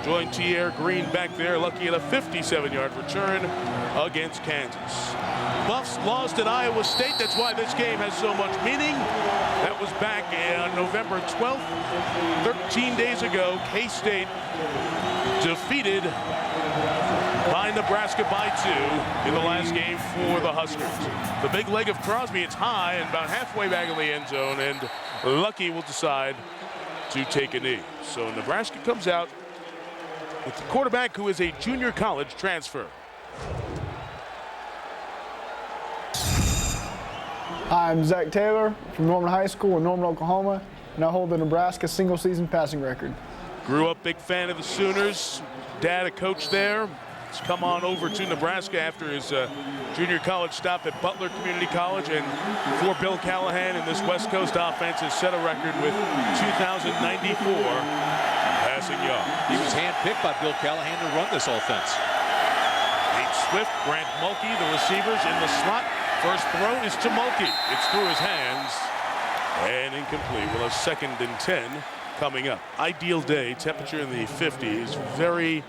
joined Tierre Green back there, lucky at a 57-yard return against Kansas. Buffs lost at Iowa State. That's why this game has so much meaning. That was back on November 12th. 13 days ago, K-State defeated by Nebraska by 2 in the last game for the Huskers. The big leg of Crosby, it's high and about halfway back in the end zone, and Lucky will decide to take a knee. So Nebraska comes out with the quarterback who is a junior college transfer. I'm Zach Taylor from Norman High School in Norman, Oklahoma, and I hold the Nebraska single-season passing record. Grew up big fan of the Sooners. Dad a coach there. He's come on over to Nebraska after his junior college stop at Butler Community College, and for Bill Callahan in this West Coast offense has set a record with 2,094 passing yards. He was handpicked by Bill Callahan to run this offense. Nate Swift, Grant Mulkey, the receivers in the slot. First throw is to Mulkey. It's through his hands and incomplete. We'll have 2nd and 10 coming up. Ideal day, temperature in the 50s, very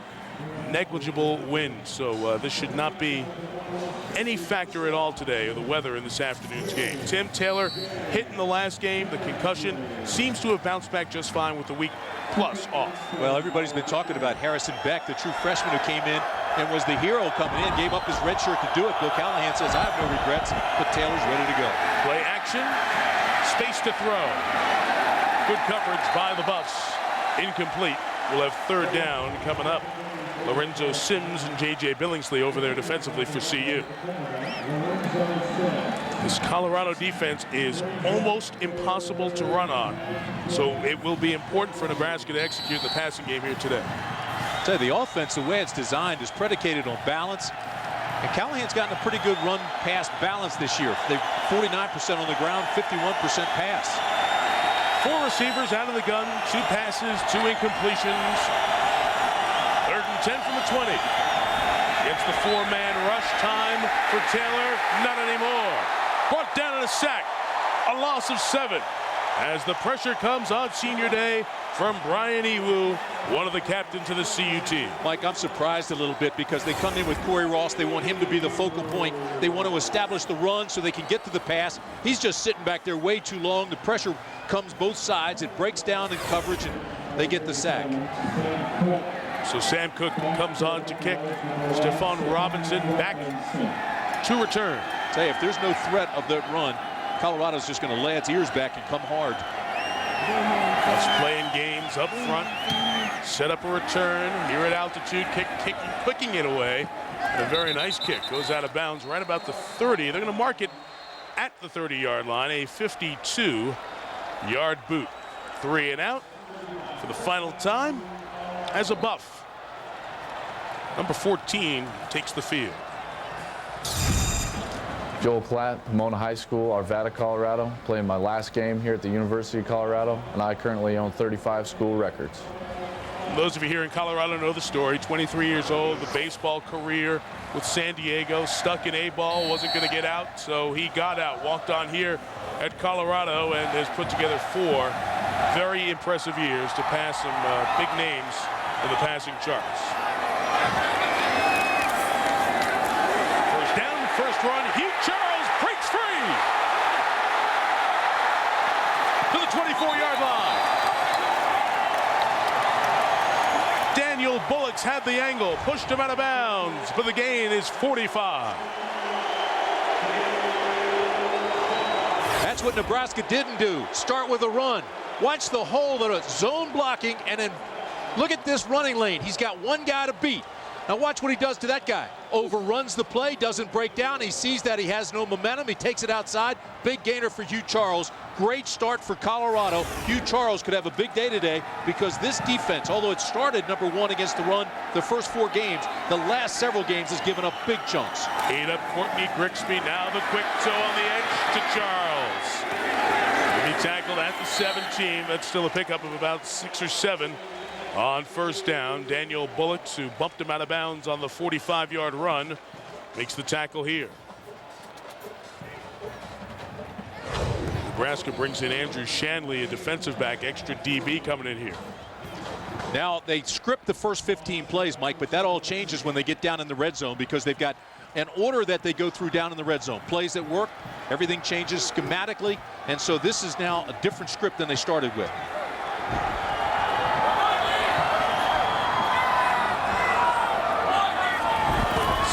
negligible wind, so this should not be any factor at all today, or the weather in this afternoon's game. Tim Taylor hit in the last game. The concussion seems to have bounced back just fine with the week plus off. Well, everybody's been talking about Harrison Beck, the true freshman who came in and was the hero coming in, gave up his red shirt to do it. Bill Callahan says, I have no regrets, but Taylor's ready to go. Play action, space to throw. Good coverage by the Buffs. Incomplete. We'll have 3rd down coming up. Lorenzo Sims and J.J. Billingsley over there defensively for CU. This Colorado defense is almost impossible to run on, so it will be important for Nebraska to execute the passing game here today. I'll tell you, the offense, the way it's designed, is predicated on balance, and Callahan's gotten a pretty good run-pass balance this year. They're 49% on the ground, 51% pass. 4 receivers out of the gun, 2 passes, 2 incompletions. 3rd and 10 from the 20. Against the 4-man rush, time for Taylor, not anymore. Brought down in a sack, a loss of 7. As the pressure comes on senior day from Brian Ewu, one of the captains of the CU team. Mike, I'm surprised a little bit because they come in with Corey Ross. They want him to be the focal point. They want to establish the run so they can get to the pass. He's just sitting back there way too long. The pressure comes both sides. It breaks down in coverage, and they get the sack. So Sam Cook comes on to kick. Stephon Robinson back to return. Say, if there's no threat of that run, Colorado's just going to lay its ears back and come hard. Buffs playing games up front. Set up a return. Here at altitude, kicking it away. And a very nice kick. Goes out of bounds right about the 30. They're going to mark it at the 30-yard line. A 52-yard boot. 3 and out for the final time as a Buff. Number 14 takes the field. Joel Platt, Pomona High School, Arvada, Colorado, playing my last game here at the University of Colorado, and I currently own 35 school records. Those of you here in Colorado know the story. 23 years old, the baseball career with San Diego, stuck in A-ball, wasn't going to get out, so he got out, walked on here at Colorado, and has put together 4 very impressive years to pass some big names in the passing charts. First down, first run, Hugh Charles breaks free to the 24-yard line. Daniel Bullocks had the angle, pushed him out of bounds, but the gain is 45. That's what Nebraska didn't do. Start with a run. Watch the hole that is zone blocking, and then look at this running lane. He's got one guy to beat. Now watch what he does to that guy. Overruns the play, doesn't break down. He sees that he has no momentum. He takes it outside. Big gainer for Hugh Charles. Great start for Colorado. Hugh Charles could have a big day today because this defense, although it started #1 against the run the first 4 games, the last several games has given up big chunks. Ate up Courtney Grigsby. Now the quick toe on the edge to Charles. He tackled at the 17. That's still a pickup of about 6 or 7 on first down. Daniel Bullocks, who bumped him out of bounds on the 45-yard run, makes the tackle here. Nebraska brings in Andrew Shanley, a defensive back, extra DB coming in here. Now they script the first 15 plays, Mike, but that all changes when they get down in the red zone because they've got an order that they go through down in the red zone. Plays that work, everything changes schematically, and so this is now a different script than they started with.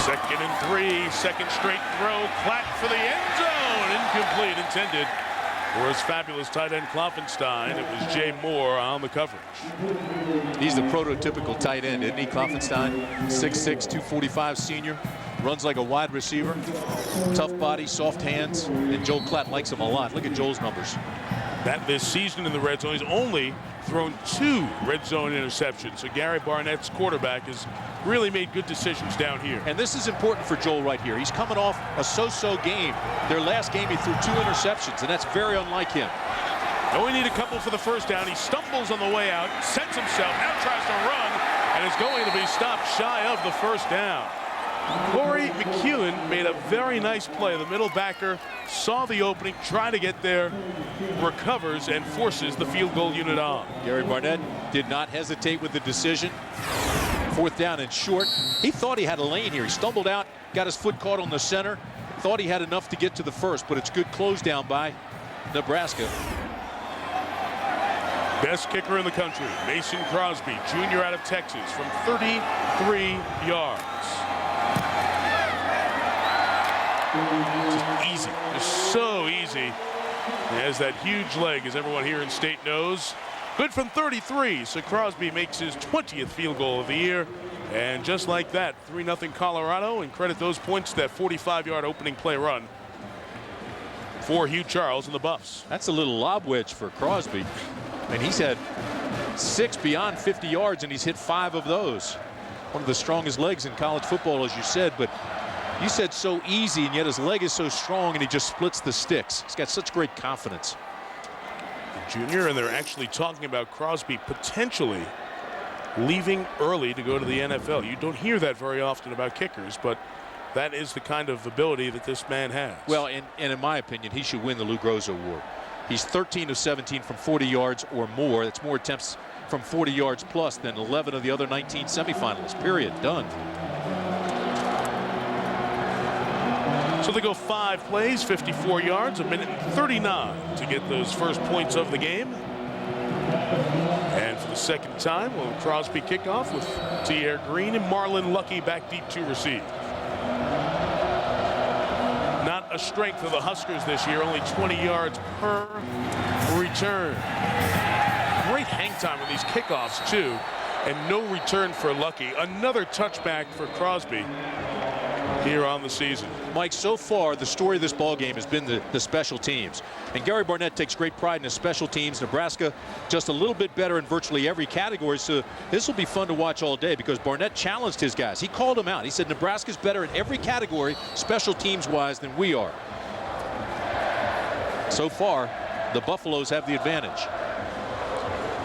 Second and 3, second straight throw, Klatt for the end zone, incomplete, intended for his fabulous tight end Klopfenstein. It was Jay Moore on the coverage. He's the prototypical tight end, isn't he, Klopfenstein? 6'6", 245 senior. Runs like a wide receiver. Tough body, soft hands, and Joel Klatt likes him a lot. Look at Joel's numbers. That this season in the red zone, he's only thrown 2 red zone interceptions. So Gary Barnett's quarterback has really made good decisions down here. And this is important for Joel right here. He's coming off a so-so game. Their last game, he threw 2 interceptions, and that's very unlike him. Only need a couple for the first down. He stumbles on the way out, sets himself, now tries to run, and is going to be stopped shy of the first down. Corey McEwen made a very nice play. The middle backer saw the opening, tried to get there, recovers, and forces the field goal unit on. Gary Barnett did not hesitate with the decision. 4th down and short. He thought he had a lane here. He stumbled out, got his foot caught on the center, thought he had enough to get to the first, but it's good close down by Nebraska. Best kicker in the country, Mason Crosby, junior out of Texas, from 33 yards. Just easy, just so easy. He has that huge leg, as everyone here in state knows. Good from 33, so Crosby makes his 20th field goal of the year. And just like that, 3-0 Colorado, and credit those points to that 45-yard opening play run for Hugh Charles and the Buffs. That's a little lob wedge for Crosby. And he's had 6 beyond 50 yards, and he's hit 5 of those. One of the strongest legs in college football, as you said, but you said so easy, and yet his leg is so strong, and he just splits the sticks. He's got such great confidence. Junior, and they're actually talking about Crosby potentially leaving early to go to the NFL. You don't hear that very often about kickers, but that is the kind of ability that this man has. Well, and in my opinion, he should win the Lou Groza Award. He's 13 of 17 from 40 yards or more. That's more attempts from 40 yards plus than 11 of the other 19 semifinalists. Period. Done. So they go 5 plays, 54 yards, a minute and 39 to get those first points of the game. And for the second time, will Crosby kick off with Tierre Green and Marlon Lucky back deep to receive. Not a strength of the Huskers this year, only 20 yards per return. Great hang time on these kickoffs too, and no return for Lucky. Another touchback for Crosby here on the season. Mike, so far the story of this ball game has been the special teams, and Gary Barnett takes great pride in his special teams. Nebraska just a little bit better in virtually every category, so this will be fun to watch all day because Barnett challenged his guys. He called them out. He said Nebraska's better in every category special teams wise than we are. So far the Buffaloes have the advantage.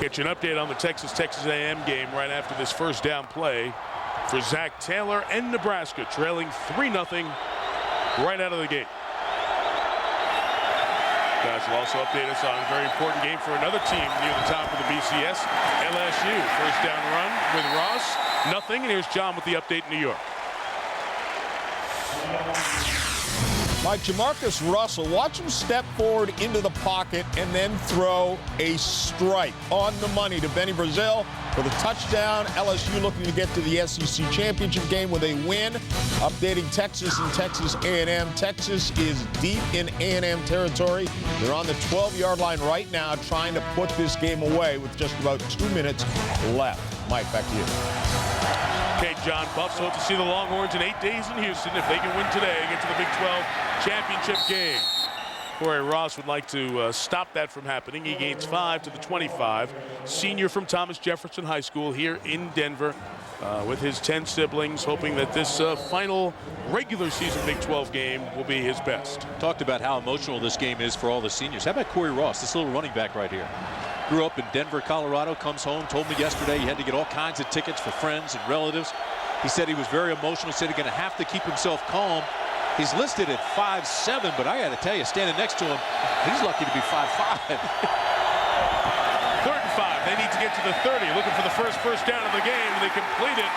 Get you an update on the Texas A&M game right after this first down play for Zach Taylor and Nebraska, trailing 3-0 right out of the gate. Guys will also update us on a very important game for another team near the top of the BCS, LSU. First down run with Ross, nothing, and here's John with the update in New York. Mike, Jamarcus Russell, watch him step forward into the pocket and then throw a strike on the money to Benny Brazil for the touchdown. LSU looking to get to the SEC championship game with a win. Updating Texas and Texas A&M. Texas is deep in A&M territory. They're on the 12-yard line right now trying to put this game away with just about 2 minutes left. Mike, back to you. Okay, John, Buffs hope to see the Longhorns in 8 days in Houston. If they can win today, get to the Big 12 championship game. Corey Ross would like to stop that from happening. He gains 5 to the 25. Senior from Thomas Jefferson High School here in Denver with his 10 siblings, hoping that this final regular season Big 12 game will be his best. Talked about how emotional this game is for all the seniors. How about Corey Ross, this little running back right here? Grew up in Denver, Colorado, comes home, told me yesterday he had to get all kinds of tickets for friends and relatives. He said he was very emotional. He said he's going to have to keep himself calm. He's listed at 5'7", but I got to tell you, standing next to him, he's lucky to be 5'5". 3rd and 5 They need to get to the 30, looking for the first down of the game. They complete it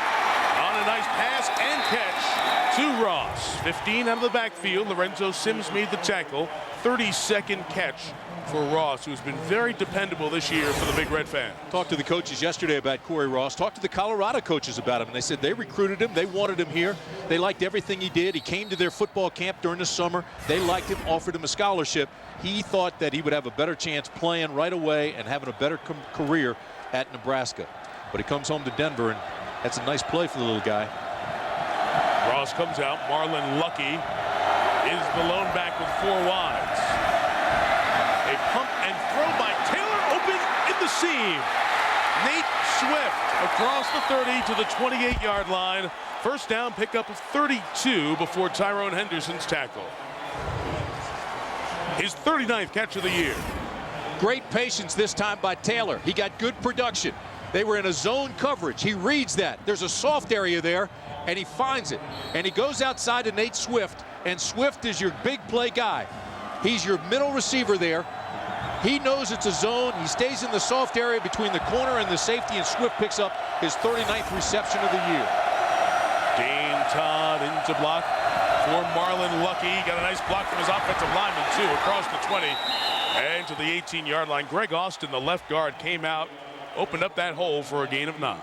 on a nice pass and catch to Ross. 15 out of the backfield. Lorenzo Sims made the tackle. 32nd catch for Ross, who's been very dependable this year for the Big Red fan. Talked to the coaches yesterday about Corey Ross. Talked to the Colorado coaches about him, and they said they recruited him. They wanted him here. They liked everything he did. He came to their football camp during the summer. They liked him, offered him a scholarship. He thought that he would have a better chance playing right away and having a better career at Nebraska. But he comes home to Denver, and that's a nice play for the little guy. Ross comes out. Marlon Lucky is the lone back with 4 wides. A pump and throw by Taylor, open in the seam. Nate Swift across the 30 to the 28-yard line. First down, pickup of 32 before Tyrone Henderson's tackle. His 39th catch of the year. Great patience this time by Taylor. He got good production. They were in a zone coverage. He reads that. There's a soft area there, and he finds it. And he goes outside to Nate Swift, and Swift is your big play guy. He's your middle receiver there. He knows it's a zone. He stays in the soft area between the corner and the safety, and Swift picks up his 39th reception of the year. Dane Todd into block for Marlon Lucky. Got a nice block from his offensive lineman, too, across the 20 and to the 18-yard line. Greg Austin, the left guard, came out, opened up that hole for a gain of 9.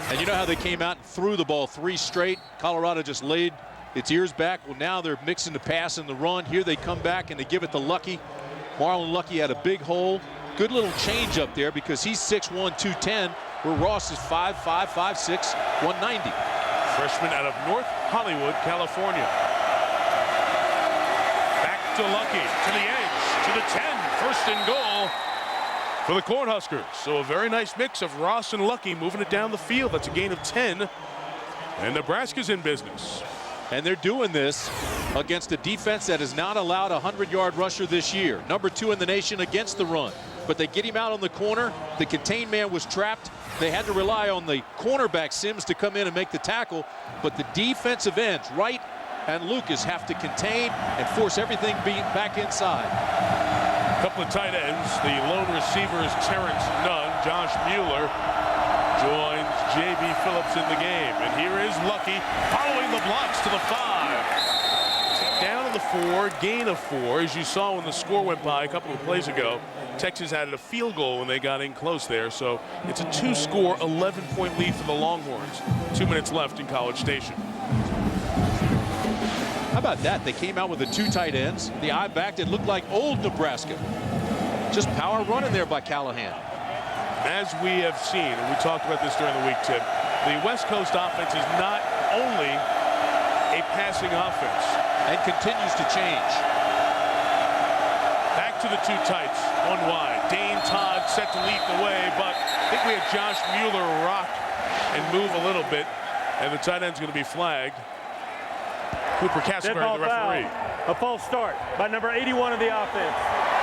And you know how they came out and threw the ball 3 straight? Colorado just laid its ears back. Well, now they're mixing the pass and the run. Here they come back and they give it to Lucky. Marlon Lucky had a big hole. Good little change up there because he's 6'1", 210, where Ross is 5'5", 5'6", 190. Freshman out of North Hollywood, California. Back to Lucky, to the edge, to the 10. First and goal for the Cornhuskers. So a very nice mix of Ross and Lucky moving it down the field. That's a gain of 10. And Nebraska's in business. And they're doing this against a defense that has not allowed a 100-yard rusher this year. Number 2 in the nation against the run. But they get him out on the corner. The contained man was trapped. They had to rely on the cornerback Sims to come in and make the tackle. But the defensive ends, Wright and Lucas, have to contain and force everything back inside. A couple of tight ends. The lone receiver is Terrence Nunn. Josh Mueller joins J.B. Phillips in the game. And here is Lucky following the blocks to the 5. Down to the 4, gain of 4. As you saw when the score went by a couple of plays ago, Texas added a field goal when they got in close there. So it's a 2-score, 11-point lead for the Longhorns. 2 minutes left in College Station. How about that? They came out with the 2 tight ends. The eye back that looked like old Nebraska. Just power running there by Callahan. As we have seen, and we talked about this during the week, Tim, the West Coast offense is not only a passing offense. And continues to change. Back to the 2 tights, 1 wide. Dane Todd set to lead the way, but I think we had Josh Mueller rock and move a little bit, and the tight end's going to be flagged. Cooper Castleberry, the referee. A false start by number 81 of the offense.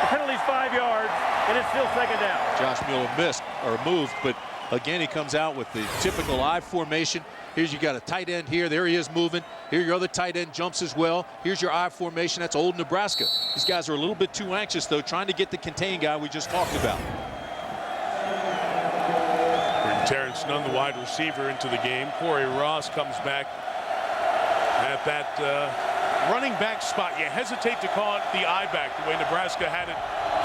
The penalty's 5 yards, and it's still 2nd down. Josh Mueller missed or moved, but again he comes out with the typical I formation. Here's you got a tight end here. There he is moving. Here your other tight end jumps as well. Here's your I formation. That's old Nebraska. These guys are a little bit too anxious, though, trying to get the contained guy we just talked about. Bring Terrence Nunn, the wide receiver, into the game. Corey Ross comes back at that running back spot. You hesitate to call it the I-back the way Nebraska had it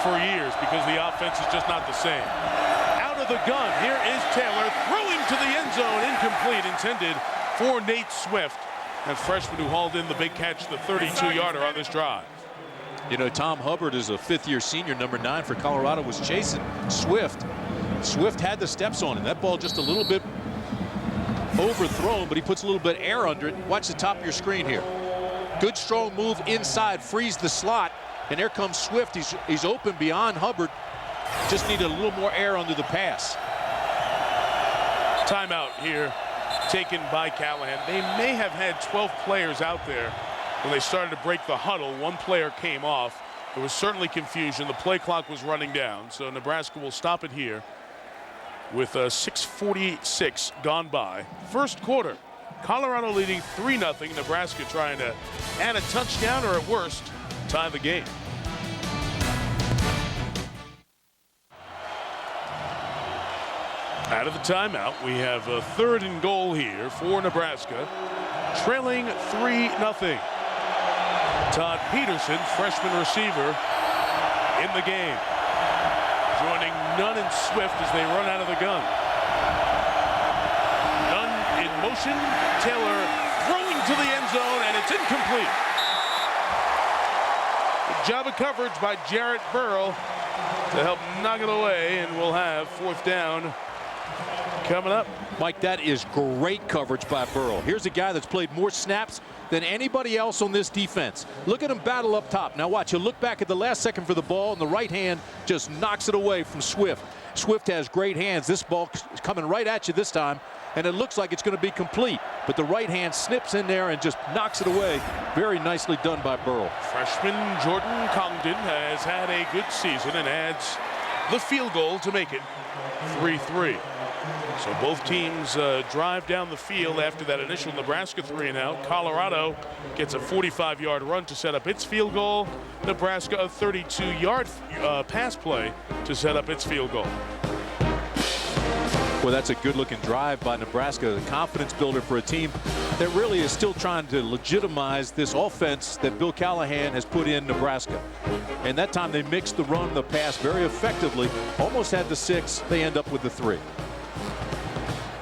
for years because the offense is just not the same. Out of the gun, here is Taylor throwing to the end zone, incomplete, intended for Nate Swift, that freshman who hauled in the big catch, the 32-yarder on this drive. You know, Tom Hubbard is a 5th-year senior, number 9 for Colorado, was chasing Swift. Swift had the steps on him. That ball just a little bit overthrown, but he puts a little bit of air under it. Watch the top of your screen here. Good strong move inside, frees the slot, and there comes Swift. He's open beyond Hubbard. Just needed a little more air under the pass. Timeout here taken by Callahan. They may have had 12 players out there when they started to break the huddle. 1 player came off. There was certainly confusion. The play clock was running down, so Nebraska will stop it here with 6:46 gone by. First quarter, Colorado leading 3-0. Nebraska trying to add a touchdown or at worst tie the game. Out of the timeout, we have a 3rd and goal here for Nebraska, trailing 3-0. Todd Peterson, freshman receiver, in the game, joining Nunn and Swift as they run out of the gun. Nunn in motion, Taylor throwing to the end zone, and it's incomplete. Good job of coverage by Jarrett Burrell to help knock it away, and we'll have 4th down coming up. Mike, that is great coverage by Burrell. Here's a guy that's played more snaps than anybody else on this defense. Look at him battle up top. Now watch, he'll look back at the last second for the ball, and the right hand just knocks it away from Swift. Swift has great hands. This ball is coming right at you this time, and it looks like it's going to be complete. But the right hand snips in there and just knocks it away. Very nicely done by Burrell. Freshman Jordan Congdon has had a good season and adds the field goal to make it 3-3. So both teams drive down the field after that initial Nebraska 3-and-out. Colorado gets a 45-yard run to set up its field goal. Nebraska a 32-yard pass play to set up its field goal. Well, that's a good-looking drive by Nebraska, a confidence builder for a team that really is still trying to legitimize this offense that Bill Callahan has put in Nebraska. And that time they mixed the run and the pass very effectively. Almost had the 6. They end up with the 3.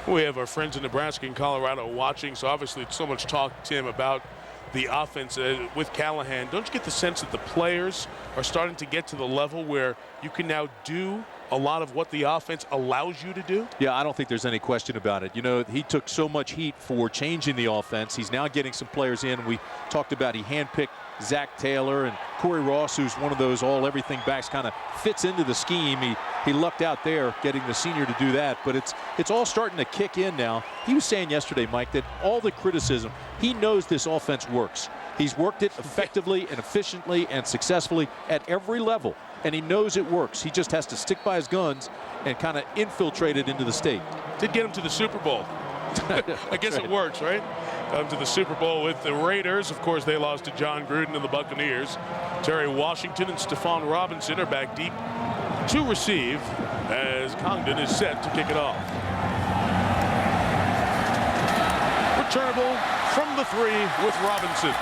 We have our friends in Nebraska and Colorado watching, so obviously it's so much talk, Tim, about the offense with Callahan. Don't you get the sense that the players are starting to get to the level where you can now do a lot of what the offense allows you to do? Yeah, I don't think there's any question about it. You know, he took so much heat for changing the offense. He's now getting some players in. We talked about he handpicked Zach Taylor and Corey Ross, who's one of those all-everything backs, kind of fits into the scheme. He lucked out there getting the senior to do that, but it's all starting to kick in now. He was saying yesterday, Mike, that all the criticism, he knows this offense works. He's worked it effectively and efficiently and successfully at every level, and he knows it works. He just has to stick by his guns and kind of infiltrate it into the state. Did get him to the Super Bowl. I guess it works, right? To the Super Bowl with the Raiders. Of course, they lost to John Gruden and the Buccaneers. Terry Washington and Stephon Robinson are back deep to receive as Congdon is set to kick it off. Returnable from the 3 with Robinson.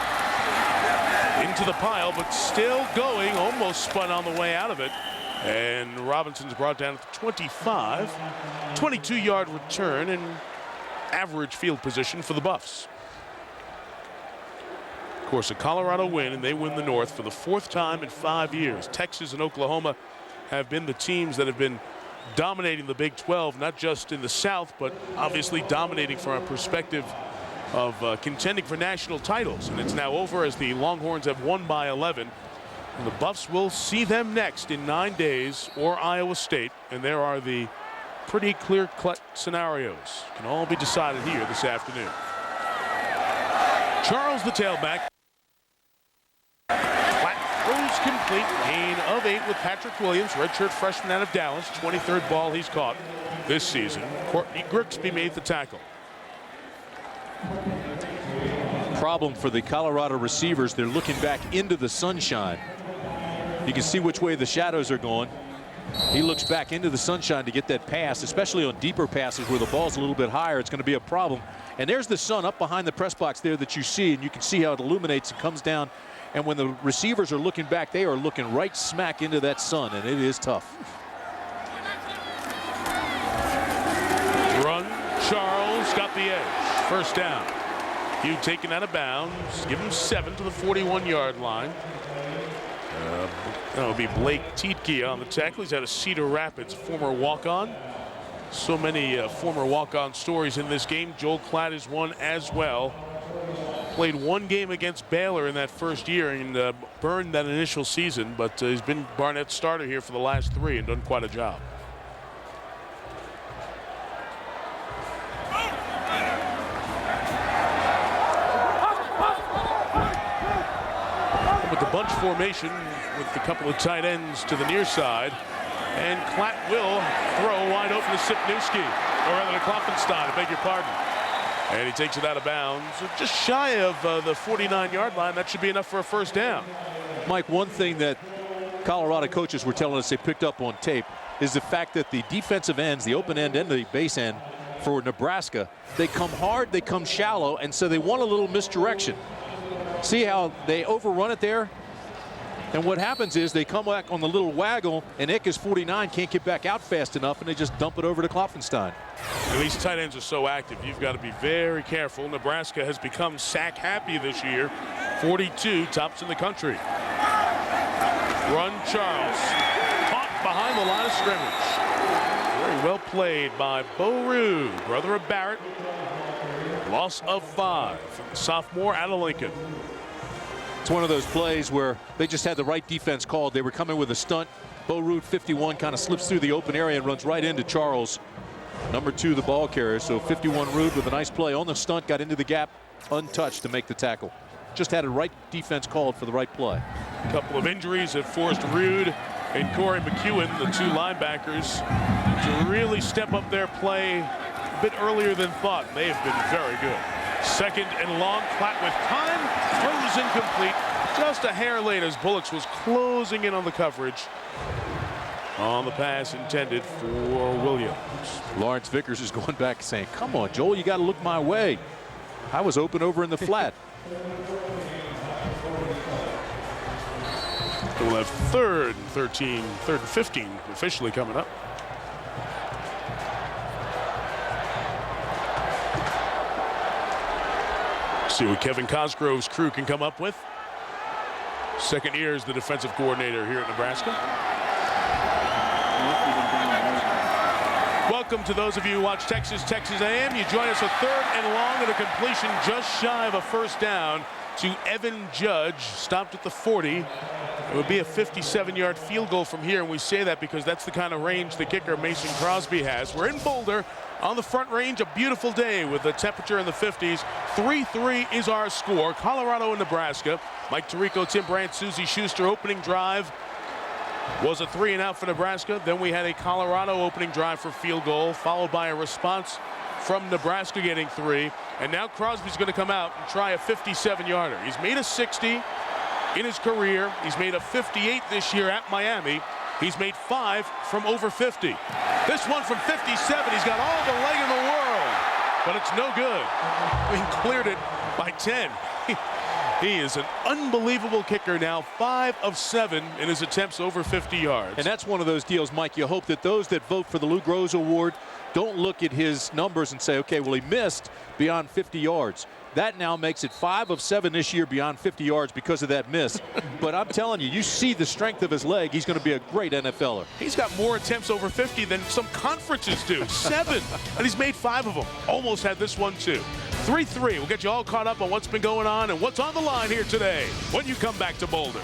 Into the pile, but still going, almost spun on the way out of it. And Robinson's brought down at the 25. 22-yard return and average field position for the Buffs. Of course, a Colorado win, and they win the North for the 4th time in 5 years. Texas and Oklahoma have been the teams that have been dominating the Big 12, not just in the South, but obviously dominating from a perspective of contending for national titles. And it's now over as the Longhorns have won by 11. And the Buffs will see them next in 9 days, or Iowa State. And there are the pretty clear-cut scenarios. Can all be decided here this afternoon. Charles, the tailback. Flat throws complete. Gain of 8 with Patrick Williams, redshirt freshman out of Dallas. 23rd ball he's caught this season. Courtney Grigsby made the tackle. Problem for the Colorado receivers, they're looking back into the sunshine. You can see which way the shadows are going. He looks back into the sunshine to get that pass, especially on deeper passes where the ball's a little bit higher. It's going to be a problem. And there's the sun up behind the press box there that you see, and you can see how it illuminates and comes down. And when the receivers are looking back, they are looking right smack into that sun, and it is tough. Run, Charles got the edge. First down. Hugh taken out of bounds. Give him 7 to the 41-yard line. That will be Blake Tietke on the tackle. He's out of Cedar Rapids, former walk-on. So many former walk-on stories in this game. Joel Klatt is one as well. Played 1 game against Baylor in that first year and burned that initial season, but he's been Barnett's starter here for the last 3 and done quite a job. With the bunch formation with a couple of tight ends to the near side, and Klatt will throw wide open to Sipniewski, or rather to Klopfenstein, I beg your pardon. And he takes it out of bounds, just shy of the 49-yard line. That should be enough for a first down. Mike, one thing that Colorado coaches were telling us they picked up on tape is the fact that the defensive ends, the open end and the base end for Nebraska, they come hard, they come shallow, and so they want a little misdirection. See how they overrun it there? And what happens is they come back on the little waggle, and Ickes 49 can't get back out fast enough, and they just dump it over to Klopfenstein. And these tight ends are so active, you've got to be very careful. Nebraska has become sack happy this year. 42 tops in the country. Run Charles, caught behind the line of scrimmage. Very well played by Bo Rude, brother of Barrett. Loss of 5 from the sophomore out of Lincoln. It's one of those plays where they just had the right defense called. They were coming with a stunt. Bo Rude, 51, kind of slips through the open area and runs right into Charles, number 2, the ball carrier. So 51 Rude with a nice play on the stunt, got into the gap untouched to make the tackle. Just had a right defense called for the right play. A couple of injuries have forced Rude and Corey McEwen, the 2 linebackers, to really step up their play a bit earlier than thought. They have been very good. Second and long, Platt with time, throws incomplete. Just a hair late as Bullocks was closing in on the coverage on the pass intended for Williams. Lawrence Vickers is going back saying, come on, Joel, you got to look my way. I was open over in the flat. We'll have 3rd and 15 officially coming up. See what Kevin Cosgrove's crew can come up with. Second year as the defensive coordinator here at Nebraska. Welcome to those of you who watch Texas A&M. You join us a 3rd and long and a completion just shy of a first down to Evan Judge. Stopped at the 40. It would be a 57-yard field goal from here, and we say that because that's the kind of range the kicker Mason Crosby has. We're in Boulder on the Front Range, a beautiful day with the temperature in the 50s. 3-3 is our score. Colorado and Nebraska. Mike Tirico, Tim Brandt, Suzie Schuster. Opening drive was a 3-and-out for Nebraska. Then we had a Colorado opening drive for field goal, followed by a response from Nebraska getting 3. And now Crosby's going to come out and try a 57-yarder. He's made a 60 in his career. He's made a 58 this year at Miami. He's made 5 from over 50. This one from 57, he's got all the leg in the world, but it's no good. He cleared it by 10. He is an unbelievable kicker now, 5 of 7 in his attempts over 50 yards. And that's one of those deals, Mike, you hope that those that vote for the Lou Groza Award don't look at his numbers and say, okay, well, he missed beyond 50 yards. That now makes it 5 of 7 this year beyond 50 yards because of that miss. But I'm telling you, you see the strength of his leg. He's going to be a great NFLer. He's got more attempts over 50 than some conferences do. 7. And he's made 5 of them. Almost had this one, too. 3-3. We'll get you all caught up on what's been going on and what's on the line here today when you come back to Boulder.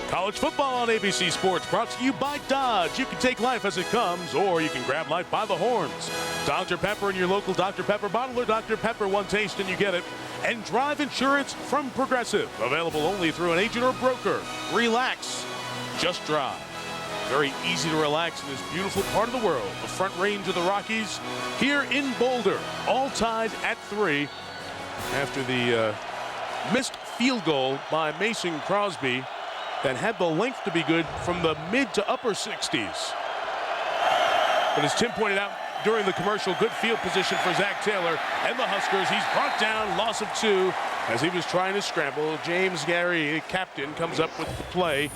College football on ABC Sports, brought to you by Dodge. You can take life as it comes, or you can grab life by the horns. Dr. Pepper in your local Dr. Pepper bottle, or Dr. Pepper, one taste and you get it. And Drive Insurance from Progressive, available only through an agent or broker. Relax, just drive. Very easy to relax in this beautiful part of the world, the Front Range of the Rockies, here in Boulder, all tied at 3 after the missed field goal by Mason Crosby that had the length to be good from the mid to upper 60s. But as Tim pointed out during the commercial, good field position for Zach Taylor and the Huskers. He's brought down, loss of 2 as he was trying to scramble. James Gary, captain, comes up with the play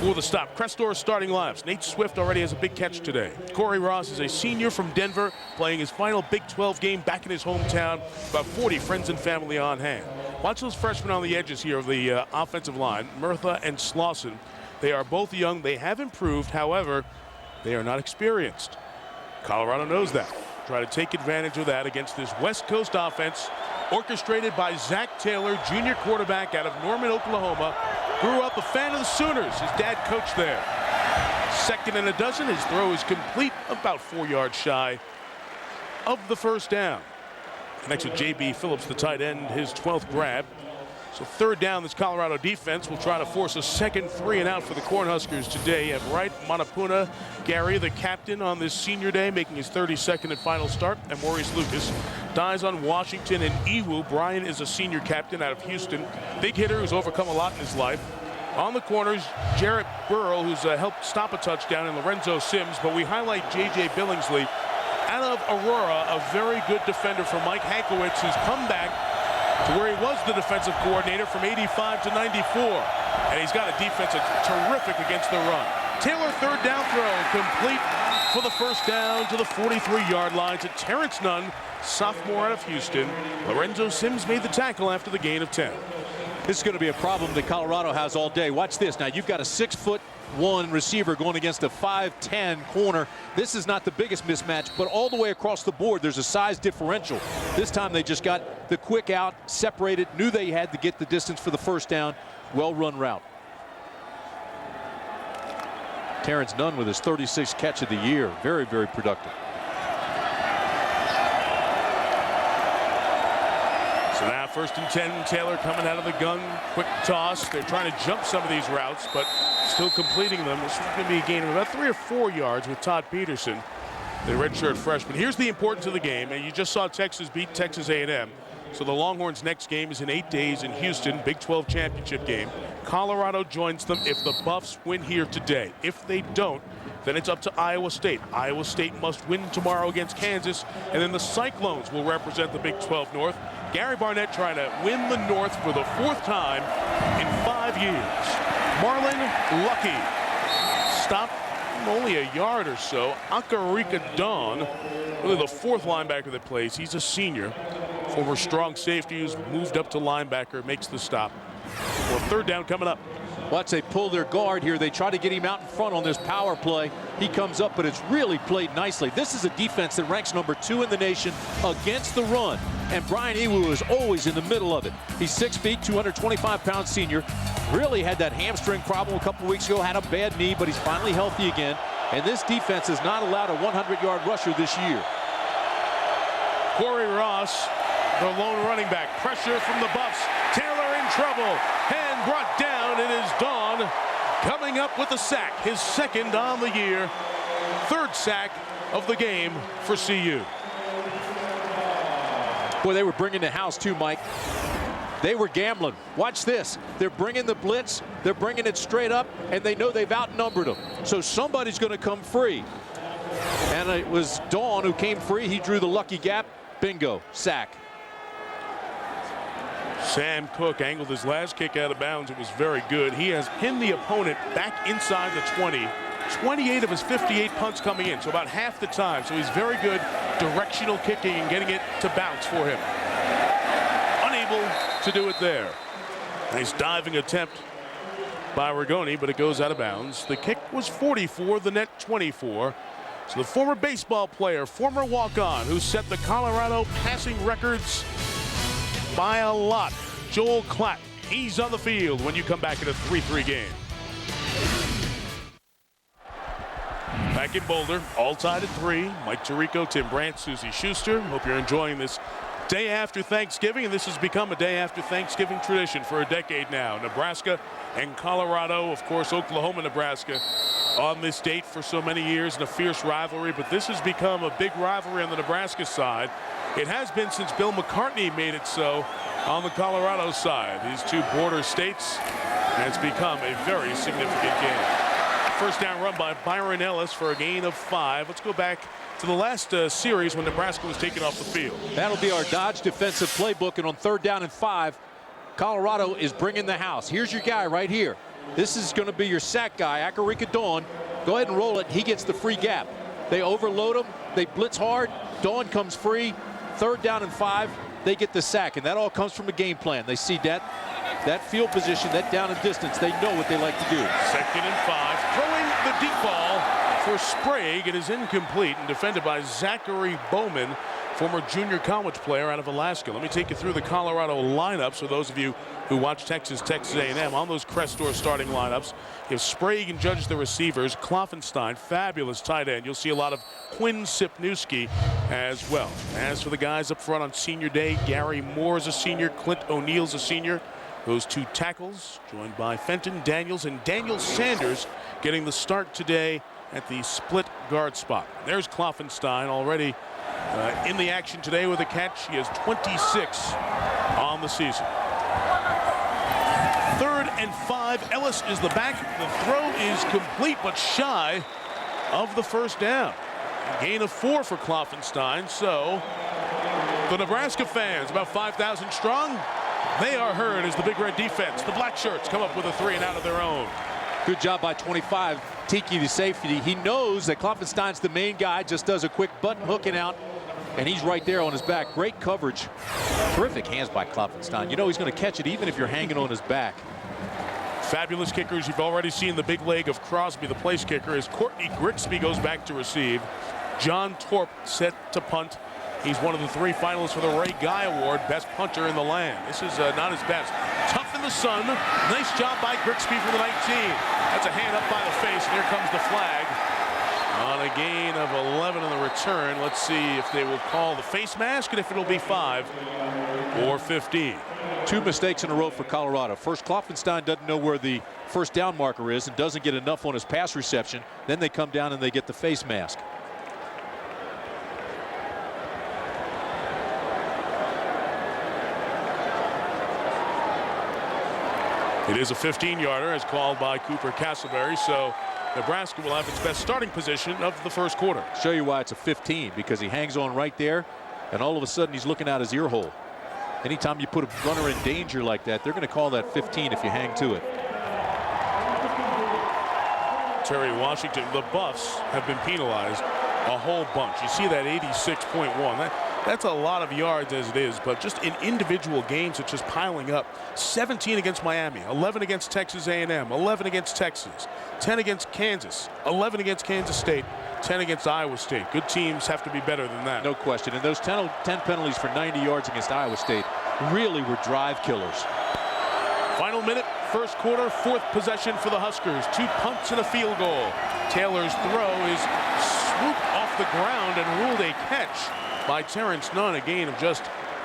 for the stop. Crestor starting lives. Nate Swift already has a big catch today. Corey Ross is a senior from Denver, playing his final Big 12 game back in his hometown. About 40 friends and family on hand. Watch those freshmen on the edges here of the offensive line, Murtha and Slauson. They are both young. They have improved. However, they are not experienced. Colorado knows that. Try to take advantage of that against this West Coast offense, orchestrated by Zach Taylor, junior quarterback out of Norman, Oklahoma. Grew up a fan of the Sooners. His dad coached there. 2nd and a dozen. His throw is complete, about 4 yards shy of the first down. Next to J.B. Phillips, the tight end, his 12th grab. So 3rd down, this Colorado defense will try to force a second 3-and-out for the Cornhuskers today. You have Wright, Manapuna, Gary, the captain, on this senior day, making his 32nd and final start. And Maurice Lucas dies on Washington and Iwu. Brian is a senior captain out of Houston. Big hitter who's overcome a lot in his life. On the corners, Jarrett Burrow, who's helped stop a touchdown, and Lorenzo Sims. But we highlight J.J. Billingsley out of Aurora, a very good defender for Mike Hankowitz, who's come back to where he was the defensive coordinator from 85 to 94. And he's got a defense that's terrific against the run. Taylor, third down throw, complete for the first down to the 43-yard line to Terrence Nunn, sophomore out of Houston. Lorenzo Sims made the tackle after the gain of 10. This is going to be a problem that Colorado has all day. Watch this. Now, you've got a 6'1" receiver going against a 5'10" corner. This is not the biggest mismatch, but all the way across the board, there's a size differential. This time they just got the quick out, separated, knew they had to get the distance for the first down. Well-run route. Terrence Nunn with his 36th catch of the year. Very, very productive. So now first and 10, Taylor coming out of the gun. Quick toss. They're trying to jump some of these routes, but still completing them. This is going to be a gain of about 3 or 4 yards with Todd Peterson, the redshirt freshman. Here's the importance of the game. And you just saw Texas beat Texas A&M. So the Longhorns' next game is in 8 days in Houston, Big 12 championship game. Colorado joins them if the Buffs win here today. If they don't, then it's up to Iowa State. Iowa State must win tomorrow against Kansas, and then the Cyclones will represent the Big 12 North. Gary Barnett trying to win the North for the 4th time in 5 years. Marlon Lucky stopped only a yard or so. Akarika Dawn, really the 4th linebacker that plays. He's a senior. Former strong safety who's moved up to linebacker, makes the stop. Well, third down coming up. Watch, they pull their guard here. They try to get him out in front on this power play. He comes up, but it's really played nicely. This is a defense that ranks number 2 in the nation against the run. And Brian Ewu is always in the middle of it. He's 6 feet, 225-pound senior. Really had that hamstring problem a couple weeks ago, had a bad knee, but he's finally healthy again. And this defense has not allowed a 100-yard rusher this year. Corey Ross, the lone running back. Pressure from the Buffs. Taylor in trouble and brought down. It is Dawn coming up with a sack, his 2nd on the year, 3rd sack of the game for CU. Boy, they were bringing the house too, Mike. They were gambling. Watch this. They're bringing the blitz. They're bringing it straight up, and they know they've outnumbered them. So somebody's going to come free. And it was Dawn who came free. He drew the lucky gap. Bingo. Sack. Sam Cook angled his last kick out of bounds. It was very good. He has pinned the opponent back inside the 20. 28 of his 58 punts coming in, so about half the time. So he's very good directional kicking and getting it to bounce for him. Unable to do it there. Nice diving attempt by Rigoni, but it goes out of bounds. The kick was 44, the net 24. So the former baseball player, former walk-on, who set the Colorado passing records by a lot, Joel Klatt. He's on the field when you come back in a 3-3 game. Back in Boulder, all tied at 3. Mike Tirico, Tim Brandt, Susie Schuster. Hope you're enjoying this day after Thanksgiving, and this has become a day after Thanksgiving tradition for a decade now. Nebraska and Colorado, of course, Oklahoma, Nebraska on this date for so many years in a fierce rivalry, but this has become a big rivalry on the Nebraska side. It has been since Bill McCartney made it so on the Colorado side. These two border states, and it's become a very significant game. First down run by Byron Ellis for a gain of 5. Let's go back to the last series when Nebraska was taken off the field. That'll be our Dodge defensive playbook, and on 3rd down and 5, Colorado is bringing the house. Here's your guy right here. This is going to be your sack guy, Akarika Dawn. Go ahead and roll it. He gets the free gap. They overload him. They blitz hard. Dawn comes free. 3rd down and 5. They get the sack, and that all comes from a game plan. They see that field position, that down and distance. They know what they like to do. 2nd and 5. Throwing the deep ball for Sprague. It is incomplete and defended by Zachary Bowman, former junior college player out of Alaska. Let me take you through the Colorado lineups for those of you who watch Texas A&M. On those Crestor starting lineups, you have Sprague and Judge the receivers. Kloffenstein, fabulous tight end. You'll see a lot of Quinn Sipniewski as well. As for the guys up front on senior day, Gary Moore is a senior. Clint O'Neill's a senior. Those 2 tackles, joined by Fenton Daniels and Daniel Sanders, getting the start today at the split guard spot. There's Kloffenstein already in the action today with a catch. He has 26 on the season. 3rd and 5. Ellis is the back. The throw is complete but shy of the first down. A gain of 4 for Kloffenstein. So the Nebraska fans, about 5,000 strong, they are heard as the Big Red defense. The black shirts come up with a 3 and out of their own. Good job by 25. Tiki, the safety. He knows that Kloffenstein's the main guy, just does a quick button hooking out, and he's right there on his back. Great coverage. Terrific hands by Kloffenstein. You know he's going to catch it even if you're hanging on his back. Fabulous kickers. You've already seen the big leg of Crosby, the place kicker, as Courtney Grigsby goes back to receive. John Torp set to punt. He's one of the 3 finalists for the Ray Guy Award, best punter in the land. This is not his best. Tough in the sun. Nice job by Grigsby from the 19. That's a hand up by the face, and here comes the flag. On a gain of 11 on the return. Let's see if they will call the face mask and if it'll be 5 or 15. 2 mistakes in a row for Colorado. First, Kloffenstein doesn't know where the first down marker is and doesn't get enough on his pass reception. Then they come down and they get the face mask. It is a 15-yarder as called by Cooper Castleberry, so Nebraska will have its best starting position of the first quarter. Show you why it's a 15, because he hangs on right there, and all of a sudden he's looking out his ear hole. Anytime you put a runner in danger like that, they're going to call that 15 if you hang to it. Terry Washington, the Buffs have been penalized a whole bunch. You see that 86.1. That's a lot of yards as it is, but just in individual games, it's just piling up. 17 against Miami, 11 against Texas A&M, 11 against Texas, 10 against Kansas, 11 against Kansas State, 10 against Iowa State. Good teams have to be better than that. No question. And those 10 penalties for 90 yards against Iowa State really were drive killers. Final minute, first quarter, 4th possession for the Huskers. 2 punts and a field goal. Taylor's throw is swooped off the ground and ruled a catch by Terrence Nunn, a gain of just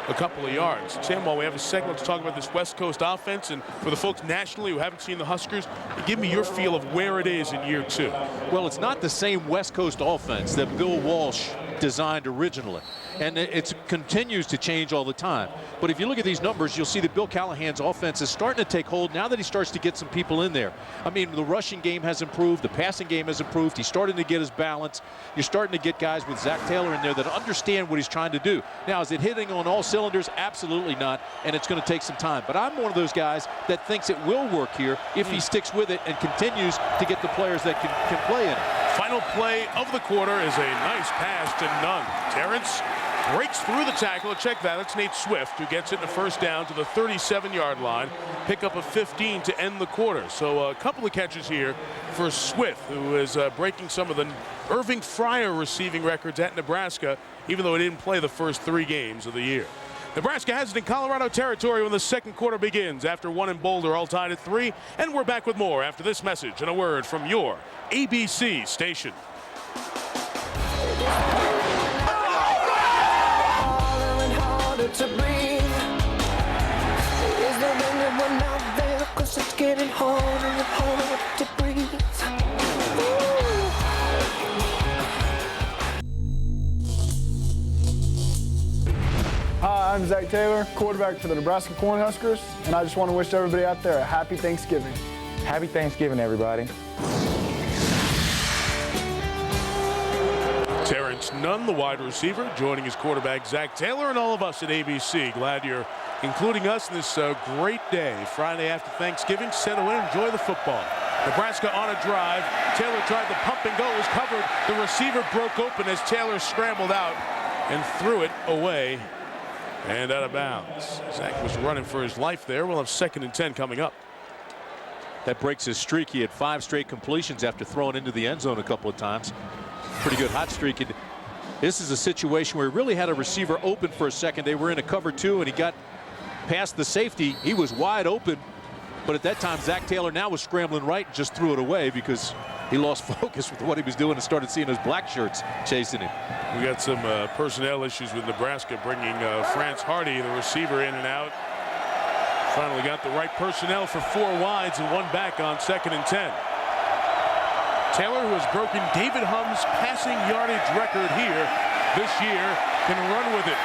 a couple of yards. Tim, while we have a second, let's talk about this West Coast offense. And for the folks nationally who haven't seen the Huskers, give me your feel of where it is in year 2. Well, it's not the same West Coast offense that Bill Walsh designed originally. And it continues to change all the time. But if you look at these numbers, you'll see that Bill Callahan's offense is starting to take hold now that he starts to get some people in there. I mean, the rushing game has improved. The passing game has improved. He's starting to get his balance. You're starting to get guys with Zach Taylor in there that understand what he's trying to do. Now, is it hitting on all cylinders? Absolutely not. And it's going to take some time. But I'm one of those guys that thinks it will work here if he sticks with it and continues to get the players that can play in it. Final play of the quarter is a nice pass to Nunn. Terrence breaks through the tackle. Check that. That's Nate Swift, who gets it in the first down to the 37-yard line. Pick up a 15 to end the quarter. So a couple of catches here for Swift, who is breaking some of the Irving Fryer receiving records at Nebraska, even though he didn't play the first 3 games of the year. Nebraska has it in Colorado territory when the second quarter begins. After 1 in Boulder, all tied at 3. And we're back with more after this message and a word from your ABC station. To breathe. Is there anyone out there? 'Cause it's getting harder and harder to breathe. Hi, I'm Zach Taylor, quarterback for the Nebraska Cornhuskers, and I just want to wish everybody out there a happy Thanksgiving. Happy Thanksgiving, everybody. Terrence Nunn, the wide receiver, joining his quarterback Zach Taylor, and all of us at ABC. Glad you're including us in this great day. Friday after Thanksgiving, settle in, enjoy the football. Nebraska on a drive. Taylor tried the pump and go, was covered. The receiver broke open as Taylor scrambled out and threw it away and out of bounds. Zach was running for his life there. We'll have 2nd and 10 coming up. That breaks his streak. He had 5 straight completions after throwing into the end zone a couple of times. Pretty good hot streak. And this is a situation where he really had a receiver open for a second. They were in a cover 2 and he got past the safety. He was wide open, but at that time Zach Taylor now was scrambling right and just threw it away because he lost focus with what he was doing and started seeing those black shirts chasing him. We got some personnel issues with Nebraska, bringing France Hardy, the receiver, in and out. Finally got the right personnel for 4 wides and 1 back on 2nd and 10. Taylor, who has broken David Hum's passing yardage record here this year, can run with it.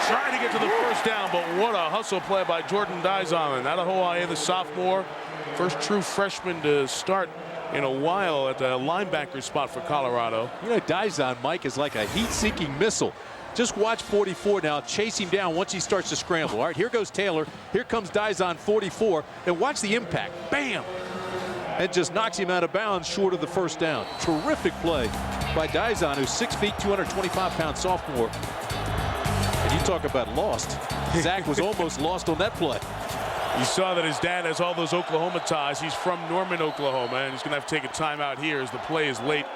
trying to get to the first down, but what a hustle play by Jordan Dizon. Out of Hawaii, the sophomore, first true freshman to start in a while at the linebacker spot for Colorado. You know, Dizon, Mike, is like a heat-seeking missile. Just watch 44 now chase him down once he starts to scramble. All right, here goes Taylor. Here comes Dizon, 44. And watch the impact. Bam! And just knocks him out of bounds short of the first down. Terrific play by Dizon, who's 6 feet, 225-pound sophomore. And you talk about lost. Zach was almost lost on that play. You saw that his dad has all those Oklahoma ties. He's from Norman, Oklahoma, and he's going to have to take a timeout here as the play is late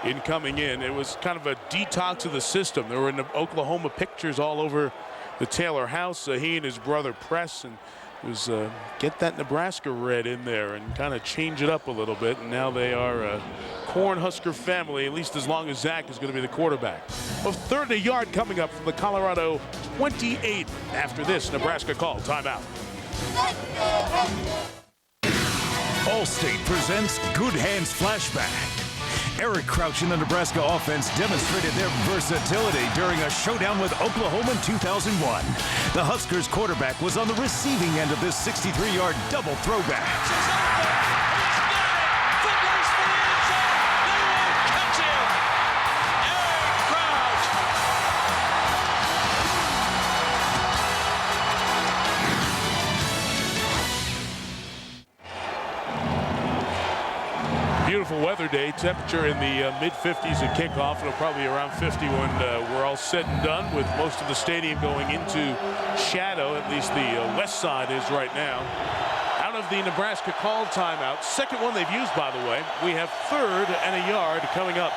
in coming in. It was kind of a detox of the system. There were Oklahoma pictures all over the Taylor house. He and his brother Press, and it was get that Nebraska red in there and kind of change it up a little bit. And now they are a Cornhusker family, at least as long as Zach is going to be the quarterback. A third and a yard coming up from the Colorado 28. After this, Nebraska call timeout. Allstate presents Good Hands Flashback. Eric Crouch and the Nebraska offense demonstrated their versatility during a showdown with Oklahoma in 2001. The Huskers quarterback was on the receiving end of this 63-yard double throwback. Beautiful weather day, temperature in the mid-50s at kickoff. It'll probably be around 50 when we're all said and done, with most of the stadium going into shadow. At least the west side is right now. Out of the Nebraska call timeout, second one they've used, by the way. We have third and a yard coming up.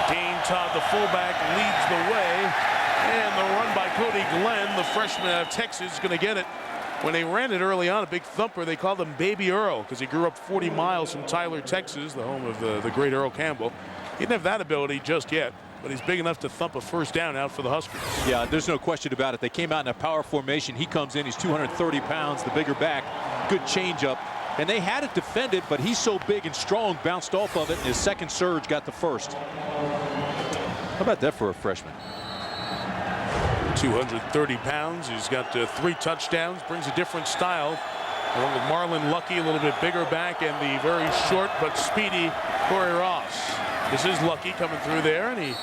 Dane Todd, the fullback, leads the way, and the run by Cody Glenn, the freshman out of Texas, is going to get it. When they ran it early on, a big thumper, they called him Baby Earl because he grew up 40 miles from Tyler, Texas, the home of the great Earl Campbell. He didn't have that ability just yet, but he's big enough to thump a first down out for the Huskers. Yeah, there's no question about it. They came out in a power formation. He comes in, he's 230 pounds, the bigger back. Good changeup. And they had it defended, but he's so big and strong, bounced off of it, and his second surge got the first. How about that for a freshman? 230 pounds. He's got 3 touchdowns, brings a different style. Along with Marlon Lucky, a little bit bigger back, and the very short but speedy Corey Ross. This is Lucky coming through there, and he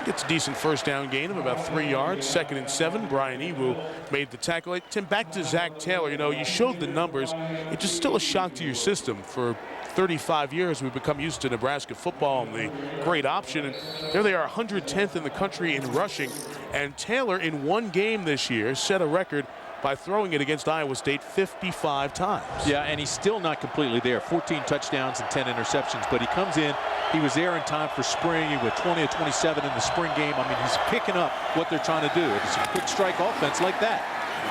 gets a decent first down gain of about 3 yards. 2nd and 7. Brian Ewu made the tackle. Tim, back to Zach Taylor. You know, you showed the numbers. It's just still a shock to your system. For 35 years, we've become used to Nebraska football and the great option. And there they are, 110th in the country in rushing. And Taylor, in one game this year, set a record by throwing it against Iowa State 55 times. Yeah, and he's still not completely there. 14 touchdowns and 10 interceptions. But he comes in. He was there in time for spring. He was 20 of 27 in the spring game. I mean, he's picking up what they're trying to do. It's a quick strike offense like that.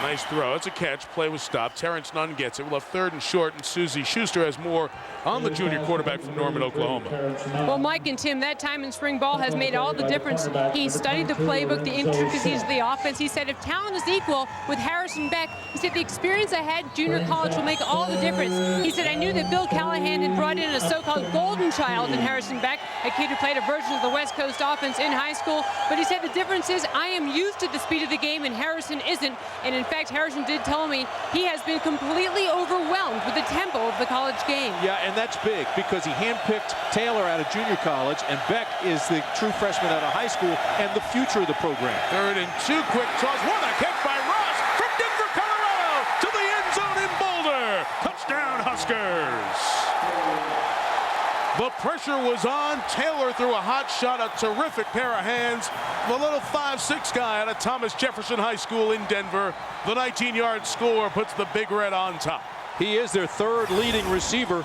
Nice throw. It's a catch. Play was stopped. Terrence Nunn gets it. We'll have 3rd and short, and Susie Schuster has more on the junior quarterback from Norman, Oklahoma. Well, Mike and Tim, that time in spring ball has made all the difference. He studied the playbook, the intricacies of the offense. He said if talent is equal with Harrison Beck, he said the experience I had junior college will make all the difference. He said I knew that Bill Callahan had brought in a so-called golden child in Harrison Beck, a kid who played a version of the West Coast offense in high school. But he said the difference is I am used to the speed of the game and Harrison isn't. And in fact, Harrison did tell me he has been completely overwhelmed with the tempo of the college game. Yeah, and that's big because he handpicked Taylor out of junior college, and Beck is the true freshman out of high school and the future of the program. 3rd and 2, quick toss. What a kick by Ross from Denver, Colorado to the end zone in Boulder. Touchdown, Huskers. The pressure was on. Taylor threw a hot shot, a terrific pair of hands. The little 5'6" guy out of Thomas Jefferson High School in Denver. The 19-yard score puts the Big Red on top. He is their 3rd leading receiver.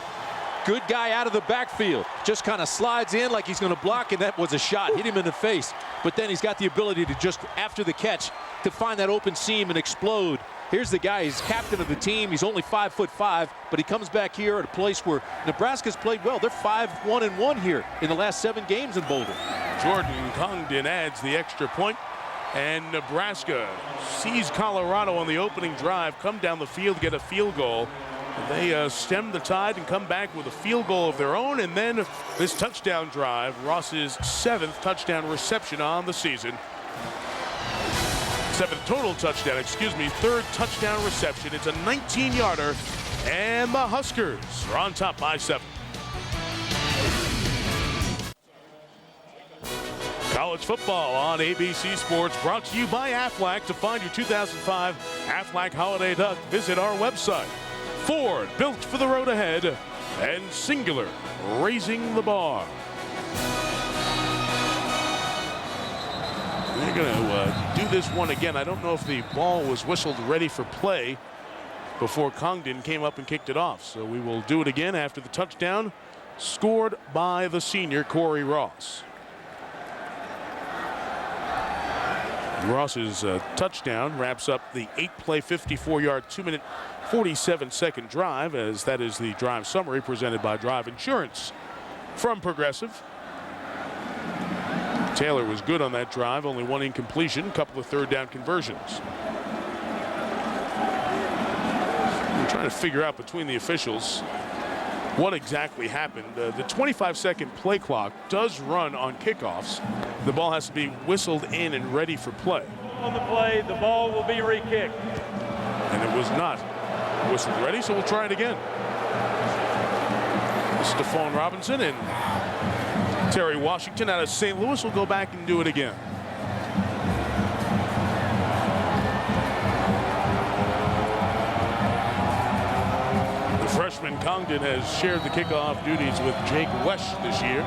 Good guy out of the backfield. Just kind of slides in like he's going to block, and that was a shot. Hit him in the face. But then he's got the ability to just, after the catch, to find that open seam and explode. Here's the guy. He's captain of the team. He's only 5'5", but he comes back here at a place where Nebraska's played well. They're 5-1-1 here in the last 7 games in Boulder. Jordan Congdon adds the extra point, and Nebraska sees Colorado on the opening drive come down the field, get a field goal. They stem the tide and come back with a field goal of their own, and then this touchdown drive, Ross's 7th touchdown reception on the season. Seventh total touchdown, excuse me, third touchdown reception. It's a 19-yarder, and the Huskers are on top by 7. College football on ABC Sports, brought to you by Aflac. To find your 2005 Aflac Holiday Duck, visit our website. Ford, built for the road ahead, and Singular, raising the bar. They're going to do this one again. I don't know if the ball was whistled ready for play before Congdon came up and kicked it off. So we will do it again after the touchdown scored by the senior Corey Ross. Ross's touchdown wraps up the 8-play, 54-yard, 2-minute, 47-second drive, as that is the drive summary presented by Drive Insurance from Progressive. Taylor was good on that drive, only one incompletion, a couple of third down conversions. We're trying to figure out between the officials what exactly happened. The 25-second play clock does run on kickoffs. The ball has to be whistled in and ready for play. On the play, the ball will be re-kicked. And it was not whistled ready, so we'll try it again. Stephon Robinson and Terry Washington out of St. Louis will go back and do it again. The freshman Congdon has shared the kickoff duties with Jake Wesh this year.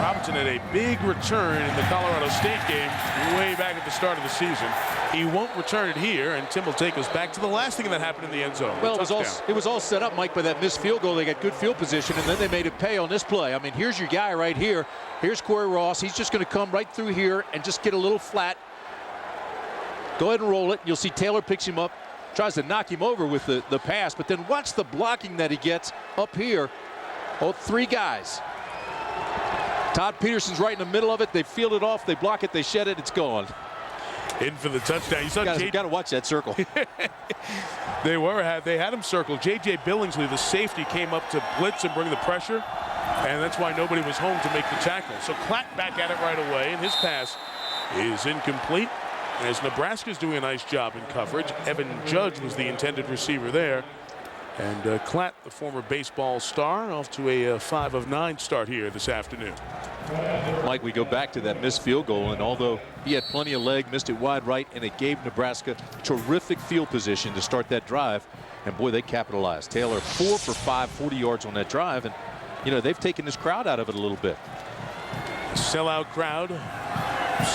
Robinson had a big return in the Colorado State game way back at the start of the season. He won't return it here, and Tim will take us back to the last thing that happened in the end zone. Well, it was all set up, Mike, by that missed field goal. They got good field position, and then they made it pay on this play. I mean, here's your guy right here. Here's Corey Ross. He's just going to come right through here and just get a little flat. Go ahead and roll it. You'll see Taylor picks him up, tries to knock him over with the pass, but then watch the blocking that he gets up here. Oh, 3 guys. Todd Peterson's right in the middle of it. They field it off. They block it. They shed it. It's gone. In for the touchdown. You got to watch that circle. They had him circled. J.J. Billingsley, the safety, came up to blitz and bring the pressure, and that's why nobody was home to make the tackle. So Klatt back at it right away, and his pass is incomplete. As Nebraska's doing a nice job in coverage. Evan Judge was the intended receiver there. And Klatt, the former baseball star, off to a 5 of 9 start here this afternoon. Mike, we go back to that missed field goal, and although he had plenty of leg, missed it wide right, and it gave Nebraska terrific field position to start that drive. And boy, they capitalized. Taylor 4 for 5, 40 yards on that drive, and you know they've taken this crowd out of it a little bit. Sellout crowd.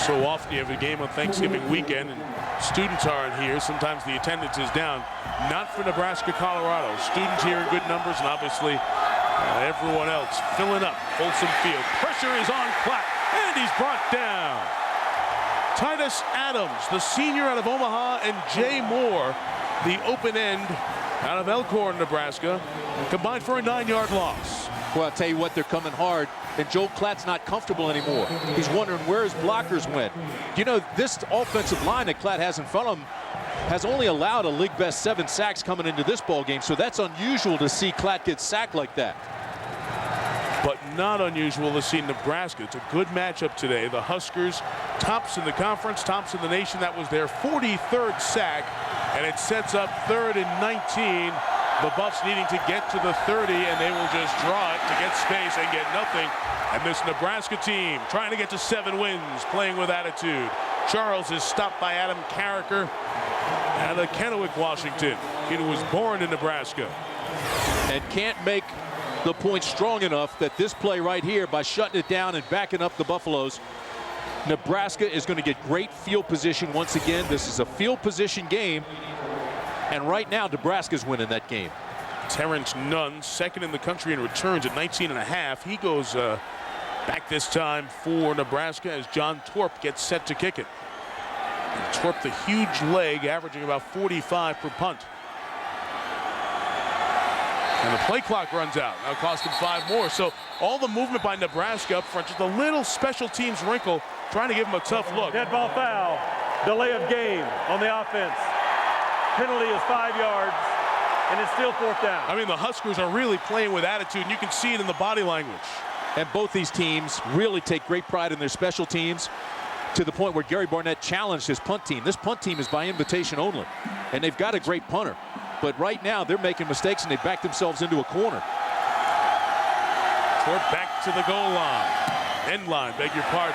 So often you have a game on Thanksgiving weekend and students aren't here. Sometimes the attendance is down. Not for Nebraska, Colorado. Students here in good numbers, and obviously everyone else filling up Folsom Field. Pressure is on Klatt, and he's brought down. Titus Adams, the senior out of Omaha, and Jay Moore, the open end out of Elkhorn, Nebraska, combined for a 9-yard loss. Well, I'll tell you what, they're coming hard, and Joel Klatt's not comfortable anymore. He's wondering where his blockers went. You know, this offensive line that Klatt has in front of him has only allowed a league best 7 sacks coming into this ball game, so that's unusual to see Klatt get sacked like that. But not unusual to see Nebraska. It's a good matchup today. The Huskers, tops in the conference, tops in the nation. That was their 43rd sack, and it sets up 3rd and 19. The Buffs needing to get to the 30, and they will just draw it to get space and get nothing. And this Nebraska team trying to get to 7 wins, playing with attitude. Charles is stopped by Adam Carricker out of Kennewick, Washington. Kid who was born in Nebraska. And can't make the point strong enough that this play right here, by shutting it down and backing up the Buffaloes, Nebraska is going to get great field position once again. This is a field position game. And right now, Nebraska's winning that game. Terrence Nunn, second in the country in returns at 19.5. He goes back this time for Nebraska as John Torp gets set to kick it. And Torp, the huge leg, averaging about 45 per punt. And the play clock runs out. Now cost him 5 more. So all the movement by Nebraska up front, just a little special teams wrinkle, trying to give him a tough look. Dead ball foul. Delay of game on the offense. Penalty is 5 yards, and it's still 4th down. I mean, the Huskers are really playing with attitude, and you can see it in the body language. And both these teams really take great pride in their special teams, to the point where Gary Barnett challenged his punt team. This punt team is by invitation only, and they've got a great punter. But right now, they're making mistakes, and they back themselves into a corner. Toward back to the goal line. End line, beg your pardon.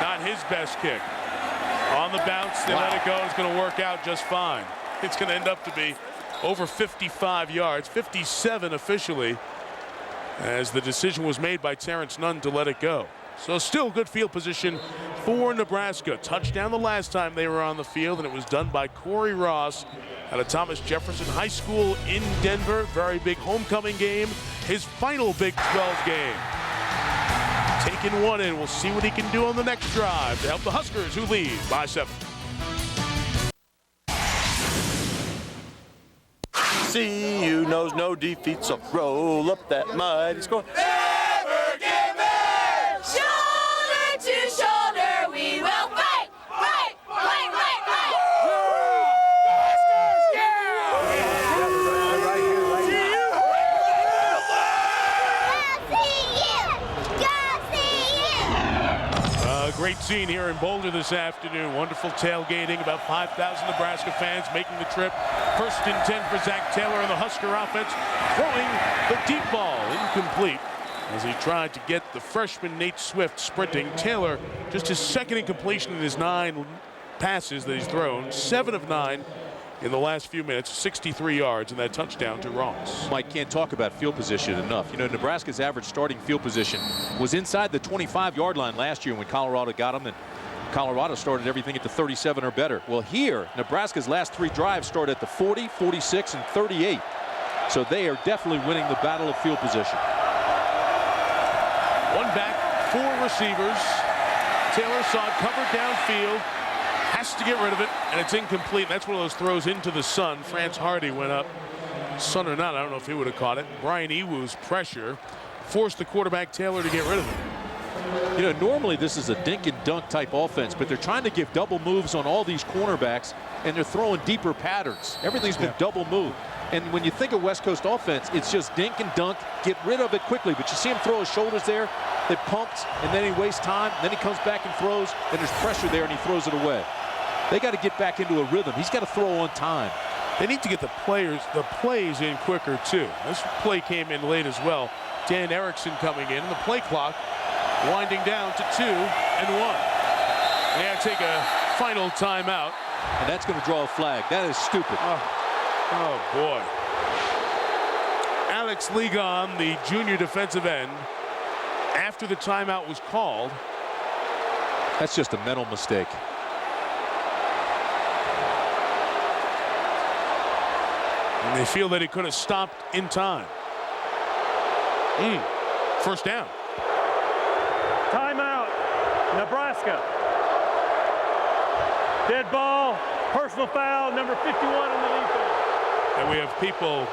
Not his best kick. On the bounce, they let it go. It's going to work out just fine. It's going to end up to be over 55 yards, 57 officially, as the decision was made by Terrence Nunn to let it go. So still good field position for Nebraska. Touchdown the last time they were on the field, and it was done by Corey Ross out of Thomas Jefferson High School in Denver. Very big homecoming game. His final Big 12 game. Taking one in. We'll see what he can do on the next drive to help the Huskers, who lead by 7. CU knows no defeat, so roll up that mighty score. Never give in! Shoulder to shoulder, we will fight! Fight! Fight! Fight! Fight! Great scene here in Boulder this afternoon. Wonderful tailgating. About 5,000 Nebraska fans making the trip. First and 10 for Zach Taylor and the Husker offense. Throwing the deep ball, incomplete, as he tried to get the freshman Nate Swift sprinting. Taylor, just his second incompletion in his 9 passes that he's thrown. 7 of 9 in the last few minutes. 63 yards and that touchdown to Ross. Mike, can't talk about field position enough. You know, Nebraska's average starting field position was inside the 25-yard line last year when Colorado got them, and Colorado started everything at the 37 or better. Well, here, Nebraska's last 3 drives start at the 40, 46, and 38. So they are definitely winning the battle of field position. One back, 4 receivers. Taylor saw it covered downfield. Has to get rid of it, and it's incomplete. That's one of those throws into the sun. France Hardy went up. Sun or not, I don't know if he would have caught it. Brian Ewu's pressure forced the quarterback Taylor to get rid of it. You know, normally this is a dink and dunk type offense, but they're trying to give double moves on all these cornerbacks, and they're throwing deeper patterns. Everything's been double moved. And when you think of West Coast offense, it's just dink and dunk, get rid of it quickly. But you see him throw his shoulders there, it pumps, and then he wastes time, then he comes back and throws, and there's pressure there, and he throws it away. They got to get back into a rhythm. He's got to throw on time. They need to get the plays in quicker, too. This play came in late as well. Dan Erickson coming in, and the play clock winding down to 2 and 1. They got to take a final timeout. And that's going to draw a flag. That is stupid. Oh boy. Alex Ligon, the junior defensive end, after the timeout was called. That's just a mental mistake. And they feel that he could have stopped in time. First down. Timeout, Nebraska. Dead ball, personal foul, number 51 on the defense. And we have people,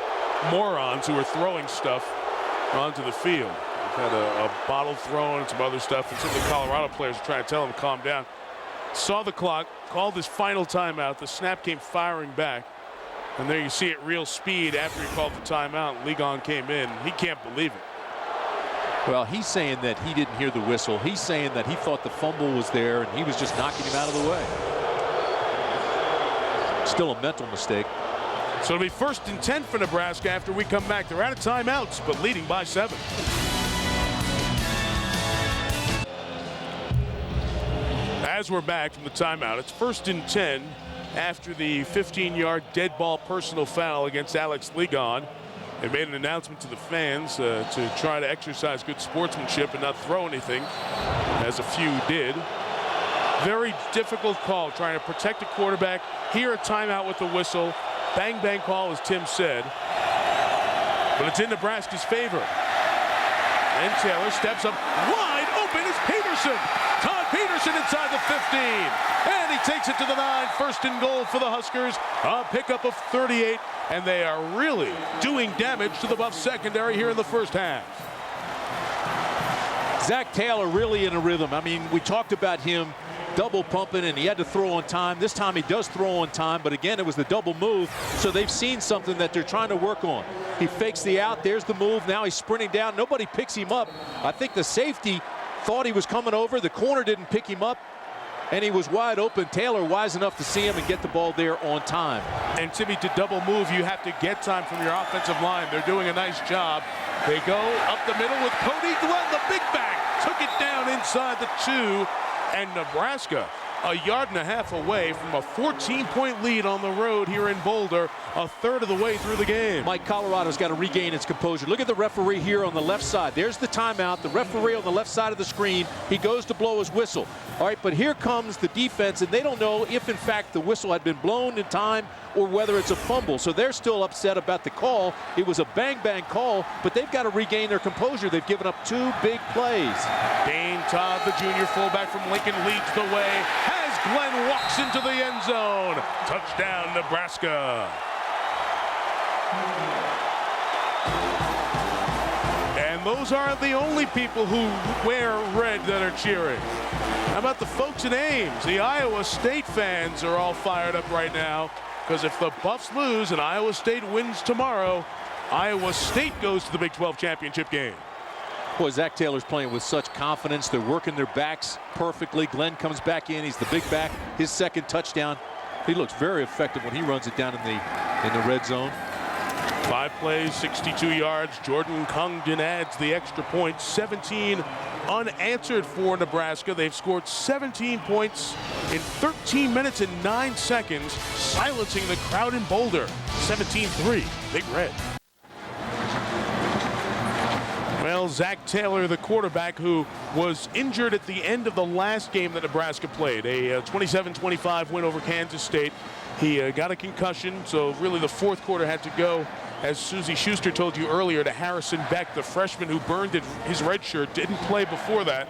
morons, who are throwing stuff onto the field. We've had a bottle thrown and some other stuff, and some of the Colorado players are trying to tell him to calm down. Saw the clock, called his final timeout. The snap came firing back. And there you see it real speed after he called the timeout. Ligon came in. He can't believe it. Well, he's saying that he didn't hear the whistle. He's saying that he thought the fumble was there and he was just knocking him out of the way. Still a mental mistake. So it'll be first and 10 for Nebraska after we come back. They're out of timeouts, but leading by 7. As we're back from the timeout, it's first and 10 after the 15-yard dead ball personal foul against Alex Ligon. They made an announcement to the fans to try to exercise good sportsmanship and not throw anything, as a few did. Very difficult call, trying to protect a quarterback. Here a timeout with the whistle. Bang, bang call, as Tim said. But it's in Nebraska's favor. And Taylor steps up wide open. It's Peterson. Todd Peterson inside the 15. And he takes it to the 9. First and goal for the Huskers. A pickup of 38. And they are really doing damage to the Buff secondary here in the first half. Zach Taylor really in a rhythm. I mean, we talked about him double pumping, and he had to throw on time. This time he does throw on time, but again, it was the double move, so they've seen something that they're trying to work on. He fakes the out, there's the move, now he's sprinting down, nobody picks him up. I think the safety thought he was coming over, the corner didn't pick him up, and he was wide open. Taylor wise enough to see him and get the ball there on time. And Timmy, to double move, you have to get time from your offensive line. They're doing a nice job. They go up the middle with Cody Glenn, the big back, took it down inside the 2, and Nebraska a yard and a half away from a 14-point lead on the road here in Boulder, a third of the way through the game. Mike, Colorado's got to regain its composure. Look at the referee here on the left side. There's the timeout. The referee on the left side of the screen. He goes to blow his whistle. All right, but here comes the defense, and they don't know if, in fact, the whistle had been blown in time or whether it's a fumble. So they're still upset about the call. It was a bang-bang call, but they've got to regain their composure. They've given up 2 big plays. Dane Todd, the junior fullback from Lincoln, leads the way. Glenn walks into the end zone. Touchdown, Nebraska. And those aren't the only people who wear red that are cheering. How about the folks in Ames? The Iowa State fans are all fired up right now, because if the Buffs lose and Iowa State wins tomorrow, Iowa State goes to the Big 12 championship game. Boy, Zach Taylor's playing with such confidence. They're working their backs perfectly. Glenn comes back in. He's the big back. His second touchdown. He looks very effective when he runs it down in the red zone. 5 plays, 62 yards. Jordan Congdon adds the extra point. 17 unanswered for Nebraska. They've scored 17 points in 13 minutes and 9 seconds, silencing the crowd in Boulder. 17-3. Big Red. Well, Zach Taylor, the quarterback who was injured at the end of the last game that Nebraska played, a 27-25 win over Kansas State. He got a concussion, so really the fourth quarter had to go, as Susie Schuster told you earlier, to Harrison Beck, the freshman who burned his red shirt, didn't play before that.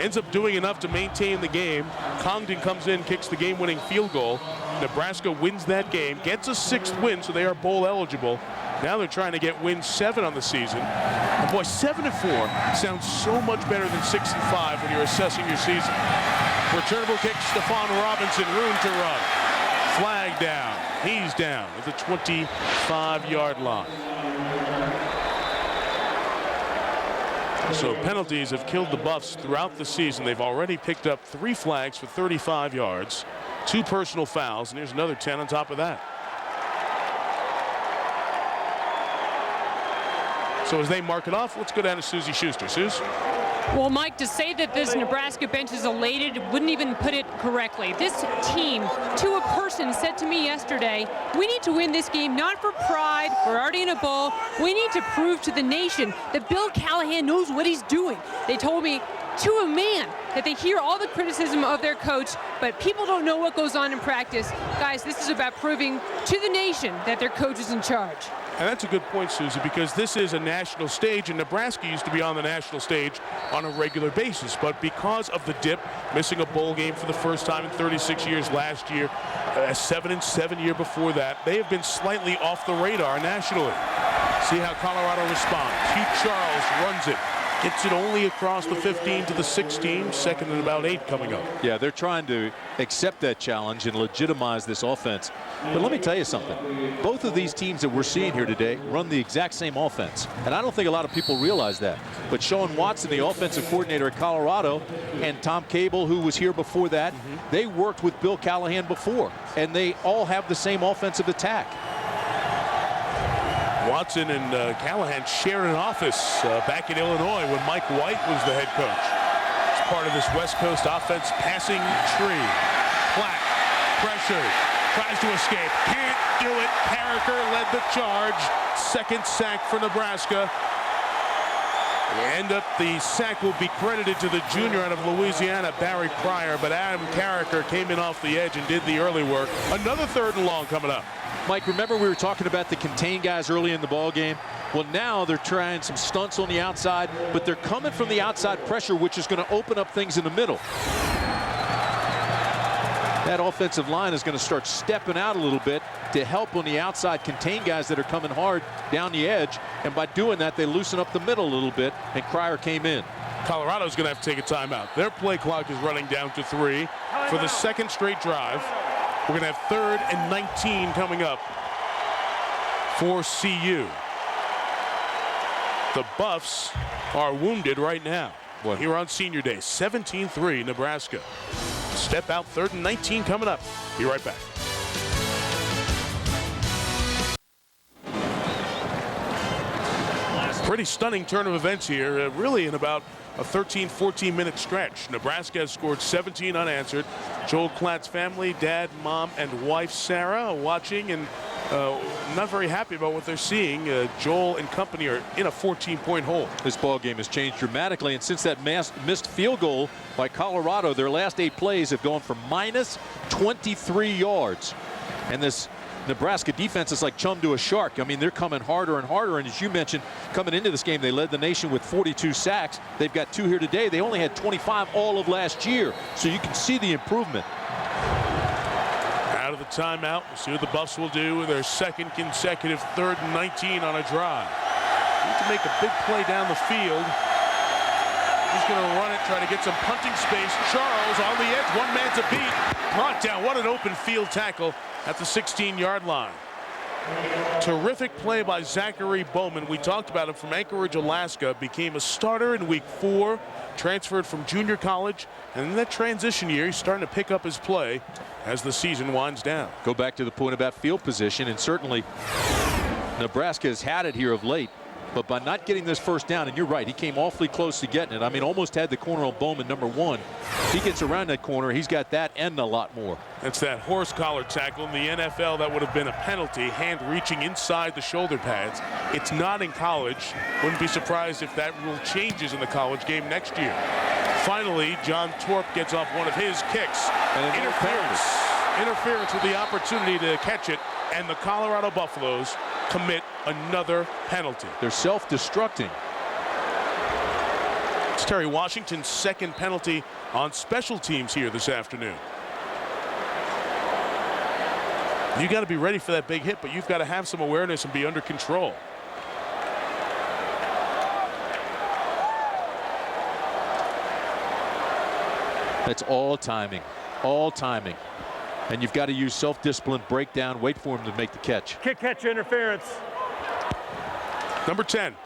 Ends up doing enough to maintain the game. Congdon comes in, kicks the game-winning field goal. Nebraska wins that game, gets a 6th win, so they are bowl eligible. Now they're trying to get win 7 on the season. And boy, 7-4 sounds so much better than 6-5 when you're assessing your season. Returnable kick, Stephon Robinson, room to run. Flag down. He's down at the 25-yard line. So penalties have killed the Buffs throughout the season. They've already picked up 3 flags for 35 yards, 2 personal fouls, and here's another 10 on top of that. So as they mark it off, let's go down to Susie Schuster. Suze? Well, Mike, to say that this Nebraska bench is elated wouldn't even put it correctly. This team, to a person, said to me yesterday, we need to win this game not for pride. We're already in a bowl. We need to prove to the nation that Bill Callahan knows what he's doing. They told me to a man that they hear all the criticism of their coach, but people don't know what goes on in practice. Guys, this is about proving to the nation that their coach is in charge. And that's a good point, Susie, because this is a national stage, and Nebraska used to be on the national stage on a regular basis. But because of the dip, missing a bowl game for the first time in 36 years last year, a 7-7 year before that, they have been slightly off the radar nationally. See how Colorado responds. Hugh Charles runs it. Gets it only across the 15 to the 16, second and about 8 coming up. Yeah, they're trying to accept that challenge and legitimize this offense. But let me tell you something. Both of these teams that we're seeing here today run the exact same offense. And I don't think a lot of people realize that. But Sean Watson, the offensive coordinator at Colorado, and Tom Cable, who was here before that, they worked with Bill Callahan before. And they all have the same offensive attack. Watson and Callahan shared an office back in Illinois when Mike White was the head coach. It's part of this West Coast offense passing tree. Platt, pressured, tries to escape, can't do it. Carricker led the charge. Second sack for Nebraska. The sack will be credited to the junior out of Louisiana, Barry Pryor, but Adam Carricker came in off the edge and did the early work. Another 3rd and long coming up. Mike, remember we were talking about the contain guys early in the ball game? Well, now they're trying some stunts on the outside, but they're coming from the outside pressure, which is going to open up things in the middle. That offensive line is going to start stepping out a little bit to help on the outside contain guys that are coming hard down the edge. And by doing that, they loosen up the middle a little bit, and Cryer came in. Colorado's going to have to take a timeout. Their play clock is running down to 3 for the second straight drive. We're going to have 3rd and 19 coming up for CU. The Buffs are wounded right now. Here on Senior Day, 17-3 Nebraska. Step out, 3rd and 19 coming up. Be right back. Pretty stunning turn of events here, really in about a 13-14 minute stretch. Nebraska has scored 17 unanswered. Joel Klatt's family, dad, mom, and wife Sarah, watching and not very happy about what they're seeing. Joel and company are in a 14-point hole. This ball game has changed dramatically, and since that missed field goal by Colorado, their last 8 plays have gone for minus 23 yards. And this Nebraska defense is like chum to a shark. I mean, they're coming harder and harder, and as you mentioned, coming into this game, they led the nation with 42 sacks. They've got 2 here today. They only had 25 all of last year, so you can see the improvement. Out of the timeout, we'll see what the Buffs will do with their second consecutive 3rd and 19 on a drive. Need to make a big play down the field. He's going to run it, try to get some punting space. Charles on the edge, 1 man to beat. Brought down. What an open field tackle at the 16-yard line. Terrific play by Zachary Bowman. We talked about him from Anchorage, Alaska. Became a starter in week 4. Transferred from junior college. And in that transition year, he's starting to pick up his play as the season winds down. Go back to the point about field position, and certainly Nebraska has had it here of late. But by not getting this first down, and you're right, he came awfully close to getting it. I mean, almost had the corner on Bowman, number 1. He gets around that corner, he's got that and a lot more. That's that horse collar tackle. In the NFL, that would have been a penalty, hand reaching inside the shoulder pads. It's not in college. Wouldn't be surprised if that rule changes in the college game next year. Finally, John Torp gets off one of his kicks. And Interference with the opportunity to catch it, and the Colorado Buffaloes commit another penalty. They're self-destructing. It's Terry Washington's second penalty on special teams here this afternoon. You got to be ready for that big hit, but you've got to have some awareness and be under control. That's all timing, all timing. And you've got to use self-discipline, breakdown, wait for him to make the catch. Kick catch interference. Number 10.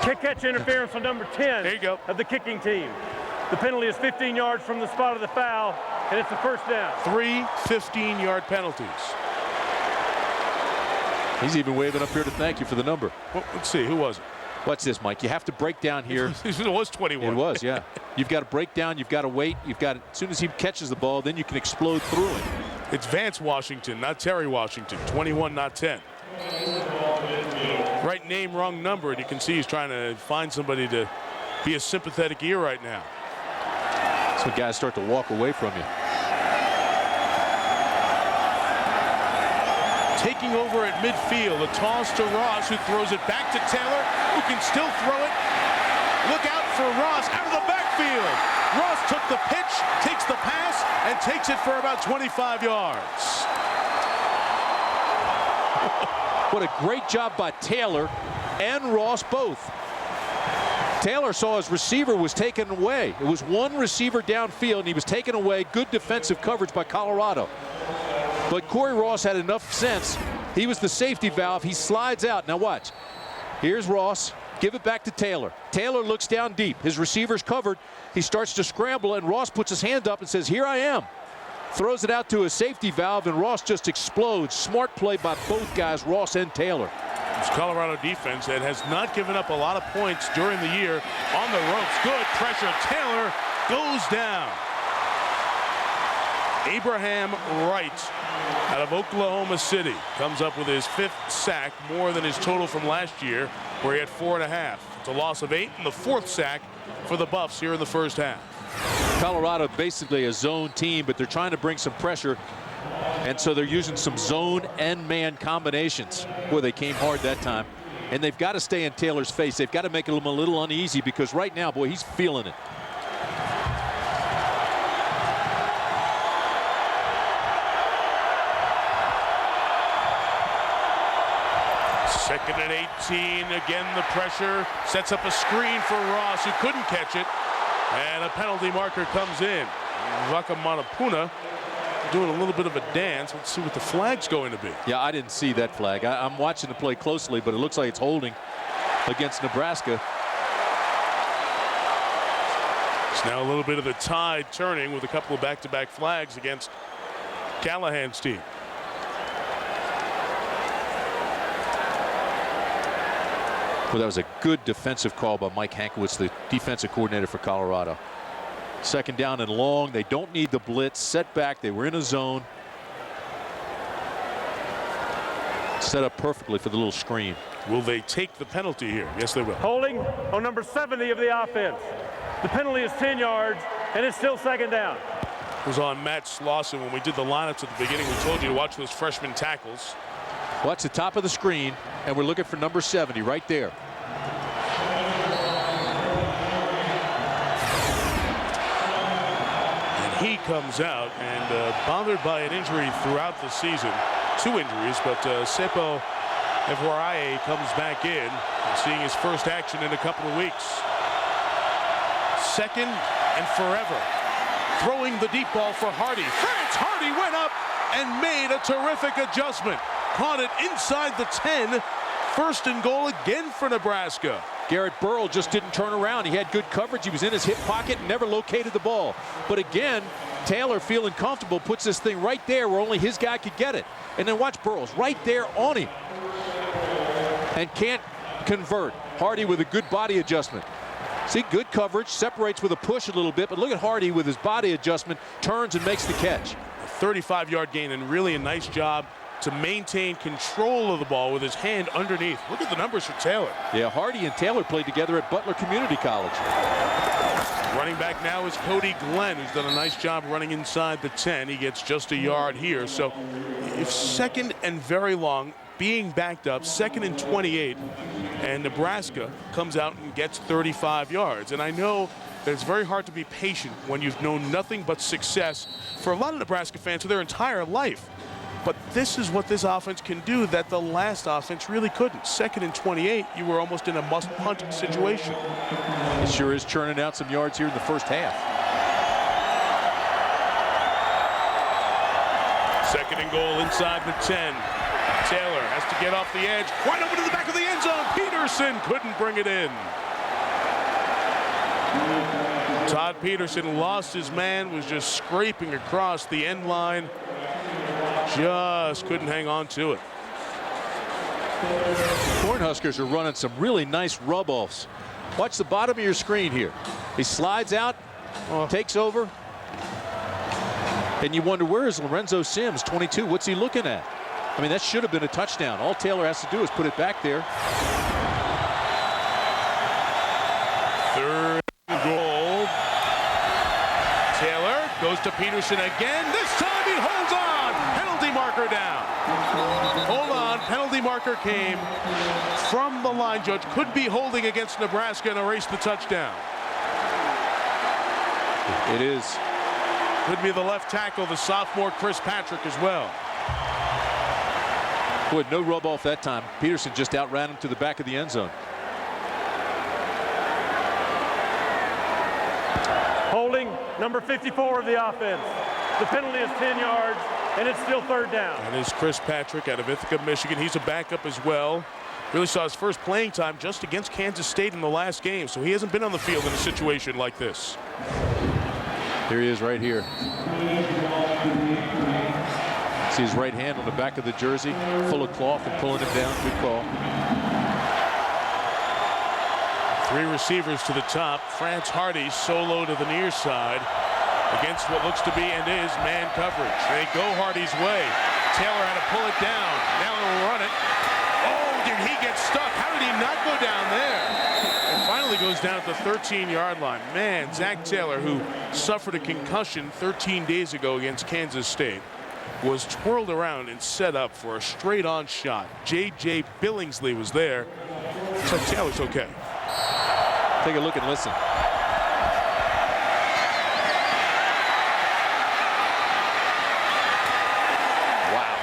Kick catch interference on number 10 there you go. Of the kicking team. The penalty is 15 yards from the spot of the foul, and it's a first down. 3 15-yard penalties. He's even waving up here to thank you for the number. Well, let's see, who was it? Watch this, Mike. You have to break down here. It was 21. It was, yeah. You've got to break down. You've got to wait. You've got as soon as he catches the ball, then you can explode through it. It's Vance Washington, not Terry Washington. 21, not 10. Right name, wrong number, and you can see he's trying to find somebody to be a sympathetic ear right now. That's when guys start to walk away from you. Taking over at midfield, a toss to Ross, who throws it back to Taylor, who can still throw it. Look out for Ross out of the backfield. Ross took the pitch, takes the pass, and takes it for about 25 yards. What a great job by Taylor and Ross both. Taylor saw his receiver was taken away. It was one receiver downfield, and he was taken away. Good defensive coverage by Colorado. But Corey Ross had enough sense. He was the safety valve. He slides out. Now watch. Here's Ross. Give it back to Taylor. Taylor looks down deep. His receiver's covered. He starts to scramble, and Ross puts his hand up and says, "Here I am." Throws it out to a safety valve, and Ross just explodes. Smart play by both guys, Ross and Taylor. This Colorado defense that has not given up a lot of points during the year on the ropes. Good pressure. Taylor goes down. Abraham Wright out of Oklahoma City comes up with his 5th sack, more than his total from last year, where he had 4.5. It's a loss of 8 and the 4th sack for the Buffs here in the first half. Colorado basically a zone team, but they're trying to bring some pressure, and so they're using some zone and man combinations. Boy, they came hard that time, and they've got to stay in Taylor's face. They've got to make him a little uneasy, because right now, boy, he's feeling it. Second and 18. Again, the pressure sets up a screen for Ross, who couldn't catch it. And a penalty marker comes in. Vaka Manapuna doing a little bit of a dance. Let's see what the flag's going to be. Yeah, I didn't see that flag. I'm watching the play closely, but it looks like it's holding against Nebraska. It's now a little bit of the tide turning with a couple of back-to-back flags against Callahan's team. Well, that was a good defensive call by Mike Hankwitz, the defensive coordinator for Colorado. Second down and long. They don't need the blitz. Set back. They were in a zone. Set up perfectly for the little screen. Will they take the penalty here? Yes, they will. Holding on number 70 of the offense. The penalty is 10 yards, and it's still second down. It was on Matt Slauson when we did the lineups at the beginning. We told you to watch those freshman tackles. Watch the top of the screen, and we're looking for number 70 right there. And he comes out and bothered by an injury throughout the season. 2 injuries, but Sepo Evwaraye comes back in, seeing his first action in a couple of weeks. Second and forever. Throwing the deep ball for Hardy. France Hardy went up and made a terrific adjustment. Caught it inside the 10. First and goal again for Nebraska. Garrett Burrell just didn't turn around. He had good coverage. He was in his hip pocket and never located the ball. But again, Taylor, feeling comfortable, puts this thing right there where only his guy could get it. And then watch Burrell's right there on him. And can't convert. Hardy with a good body adjustment. See, good coverage, separates with a push a little bit, but look at Hardy with his body adjustment, turns and makes the catch. A 35-yard gain, and really a nice job to maintain control of the ball with his hand underneath. Look at the numbers for Taylor. Yeah, Hardy and Taylor played together at Butler Community College. Running back now is Cody Glenn, who's done a nice job running inside the 10. He gets just a yard here. So if second and very long, being backed up, second and 28, and Nebraska comes out and gets 35 yards. And I know that it's very hard to be patient when you've known nothing but success for a lot of Nebraska fans for their entire life. But this is what this offense can do that the last offense really couldn't. Second and 28, you were almost in a must-punt situation. It sure is churning out some yards here in the first half. Second and goal inside the 10. Taylor has to get off the edge. Wide open to the back of the end zone. Peterson couldn't bring it in. Todd Peterson lost his man, was just scraping across the end line. Just couldn't hang on to it. Cornhuskers are running some really nice rub-offs. Watch the bottom of your screen here. He slides out, takes over, and you wonder, where is Lorenzo Sims, 22? What's he looking at? I mean, that should have been a touchdown. All Taylor has to do is put it back there. Third goal. Taylor goes to Peterson again. This time he holds on. Penalty marker down. Hold on. Penalty marker came from the line judge. Could be holding against Nebraska and erase the touchdown. It is. Could be the left tackle, the sophomore Chris Patrick as well. Boy, no rub off that time. Peterson just outran him to the back of the end zone. Holding number 54 of the offense. The penalty is 10 yards, and it's still third down. And is Chris Patrick out of Ithaca, Michigan. He's a backup as well. Really saw his first playing time just against Kansas State in the last game, so he hasn't been on the field in a situation like this. Here he is right here. See his right hand on the back of the jersey, full of cloth and pulling him down. Good call. 3 receivers to the top. France Hardy solo to the near side against what looks to be and is man coverage. They go Hardy's way. Taylor had to pull it down. Now he'll run it. Oh, did he get stuck? How did he not go down there? And finally goes down at the 13-yard line. Man, Zach Taylor, who suffered a concussion 13 days ago against Kansas State, was twirled around and set up for a straight-on shot. J.J. Billingsley was there. So Taylor's okay. Take a look and listen. Wow.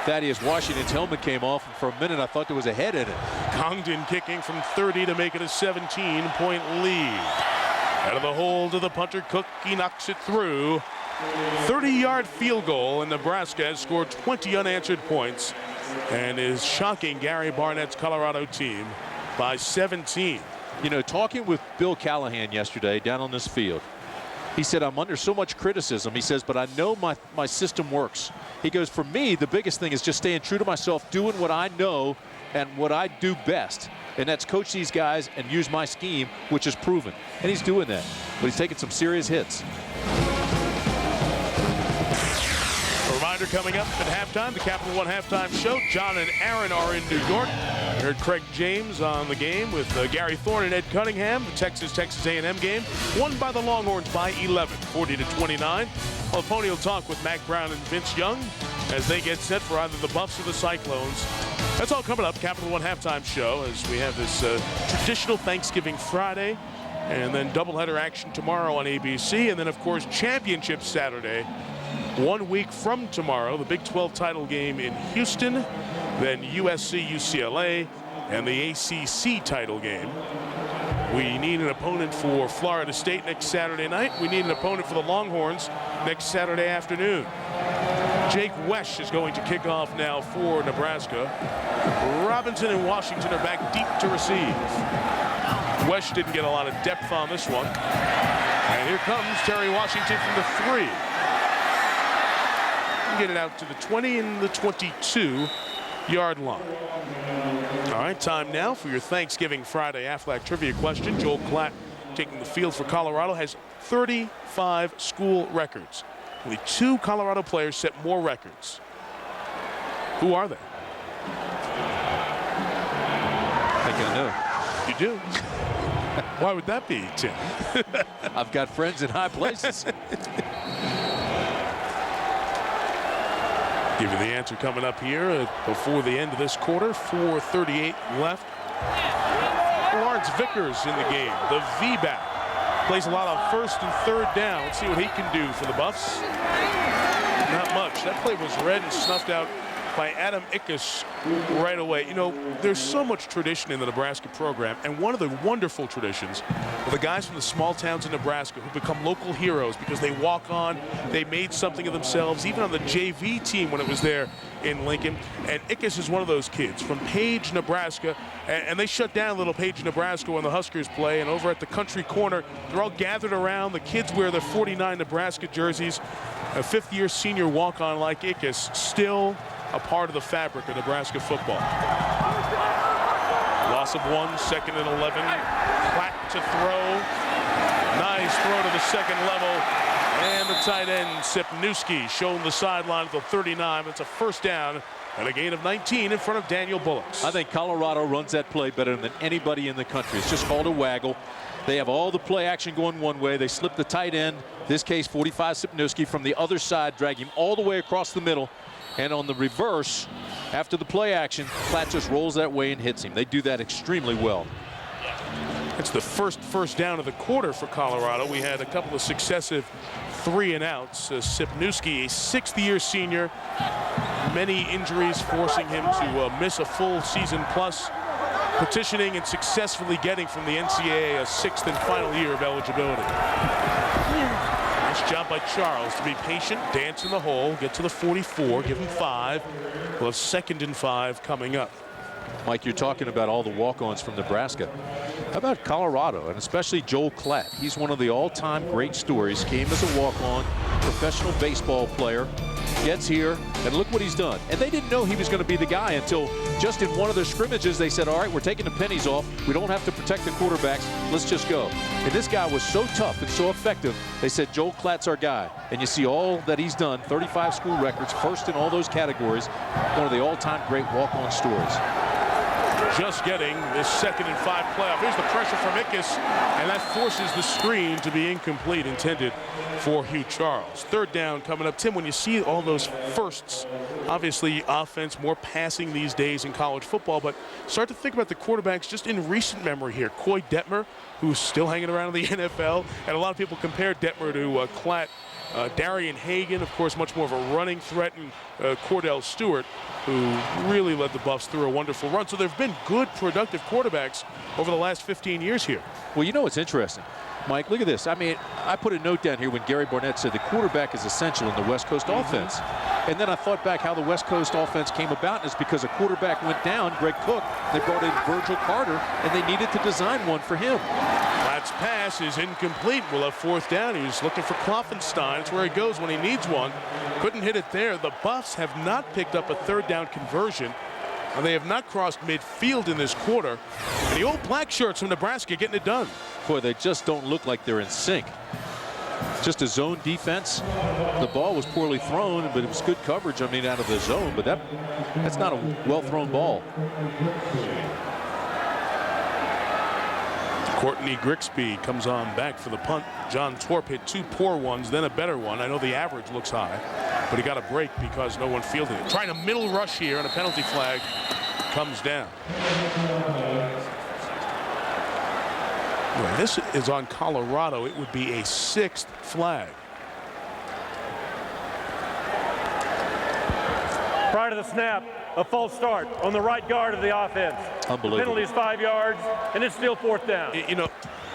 Thaddeus Washington's helmet came off, and for a minute I thought there was a head in it. Congdon kicking from 30 to make it a 17-point lead. Out of the hole to the punter, Cook. He knocks it through. 30-yard field goal, and Nebraska has scored 20 unanswered points and is shocking Gary Barnett's Colorado team by 17. You know, talking with Bill Callahan yesterday down on this field, he said, I'm under so much criticism. He says, but I know my system works. He goes, for me, the biggest thing is just staying true to myself, doing what I know and what I do best. And that's coach these guys and use my scheme, which is proven. And he's doing that. But he's taking some serious hits. A reminder coming up at halftime, the Capital One halftime show. John and Aaron are in New York. You heard Craig James on the game with Gary Thorne and Ed Cunningham. The Texas A&M game won by the Longhorns by 11, 40-29. Well, Pony will talk with Mac Brown and Vince Young as they get set for either the Buffs or the Cyclones. That's all coming up. Capital One halftime show as we have this traditional Thanksgiving Friday, and then doubleheader action tomorrow on ABC, and then of course championship Saturday. 1 week from tomorrow, the Big 12 title game in Houston, then USC, UCLA, and the ACC title game. We need an opponent for Florida State next Saturday night. We need an opponent for the Longhorns next Saturday afternoon. Jake Wesch is going to kick off now for Nebraska. Robinson and Washington are back deep to receive. Wesch didn't get a lot of depth on this one. And here comes Terry Washington from the 3. Get it out to the 20 and the 22-yard line. All right, time now for your Thanksgiving Friday Aflac trivia question. Joel Klatt, taking the field for Colorado, has 35 school records. Only 2 Colorado players set more records. Who are they? I think I know. You do? Why would that be, Tim? I've got friends in high places. Give you the answer coming up here before the end of this quarter. 4:38 left. Lawrence Vickers in the game. The V-back. Plays a lot on first and third down. Let's see what he can do for the Buffs. Not much. That play was read and snuffed out by Adam Ickes right away. You know, there's so much tradition in the Nebraska program, and one of the wonderful traditions are the guys from the small towns in Nebraska who become local heroes because they walk on, they made something of themselves, even on the JV team when it was there in Lincoln. And Ickes is one of those kids from Page, Nebraska, and they shut down little Page, Nebraska when the Huskers play, and over at the country corner, they're all gathered around. The kids wear their 49 Nebraska jerseys. A fifth-year senior walk-on like Ickes, still a part of the fabric of Nebraska football. Loss of 1, second and 11. Platt to throw. Nice throw to the second level. And the tight end, Sipniewski, shown the sideline at the 39. It's a first down and a gain of 19 in front of Daniel Bullocks. I think Colorado runs that play better than anybody in the country. It's just called a waggle. They have all the play action going one way. They slip the tight end, this case 45 Sipniewski, from the other side, drag him all the way across the middle. And on the reverse, after the play action, Platt just rolls that way and hits him. They do that extremely well. It's the first down of the quarter for Colorado. We had a couple of successive 3-and-outs. Sipniewski, a 6th-year senior, many injuries forcing him to miss a full season, plus petitioning and successfully getting from the NCAA a 6th and final year of eligibility. Nice job by Charles to be patient, dance in the hole, get to the 44, give him 5. We'll have 2nd and 5 coming up. Mike, you're talking about all the walk-ons from Nebraska. How about Colorado, and especially Joel Klatt? He's one of the all-time great stories. Came as a walk-on, professional baseball player, gets here, and look what he's done. And they didn't know he was going to be the guy until just in one of their scrimmages they said, all right, we're taking the pennies off. We don't have to protect the quarterbacks. Let's just go. And this guy was so tough and so effective, they said, Joel Klatt's our guy. And you see all that he's done, 35 school records, first in all those categories. One of the all-time great walk-on stories. Just getting this 2nd and 5 playoff. Here's the pressure from Ickes, and that forces the screen to be incomplete, intended for Hugh Charles. 3rd down coming up. Tim, when you see all those firsts, obviously offense, more passing these days in college football, but start to think about the quarterbacks just in recent memory here. Coy Detmer, who's still hanging around in the NFL, and a lot of people compare Detmer to Klatt Darian Hagan, of course, much more of a running threat, and Cordell Stewart, who really led the Buffs through a wonderful run. So there have been good, productive quarterbacks over the last 15 years here. Well, you know what's interesting, Mike, look at this. I mean, I put a note down here when Gary Barnett said the quarterback is essential in the West Coast offense. And then I thought back how the West Coast offense came about, and it's because a quarterback went down, Greg Cook. They brought in Virgil Carter, and they needed to design one for him. Platt's pass is incomplete. We'll have fourth down. He was looking for Kloffenstein. It's where he goes when he needs one. Couldn't hit it there. The Buffs have not picked up a third down conversion. And they have not crossed midfield in this quarter. And the old black shirts from Nebraska getting it done. Boy, they just don't look like they're in sync. Just a zone defense. The ball was poorly thrown, but it was good coverage, I mean, out of the zone. But that's not a well-thrown ball. Courtney Grixby comes on back for the punt. John Torp hit 2 poor ones, then a better one. I know the average looks high, but he got a break because no one fielded it. Trying a middle rush here, and a penalty flag comes down. Well, this is on Colorado. It would be a 6th flag. Prior to the snap, a false start on the right guard of the offense. Unbelievable. The penalty is 5 yards, and it's still 4th down. You know,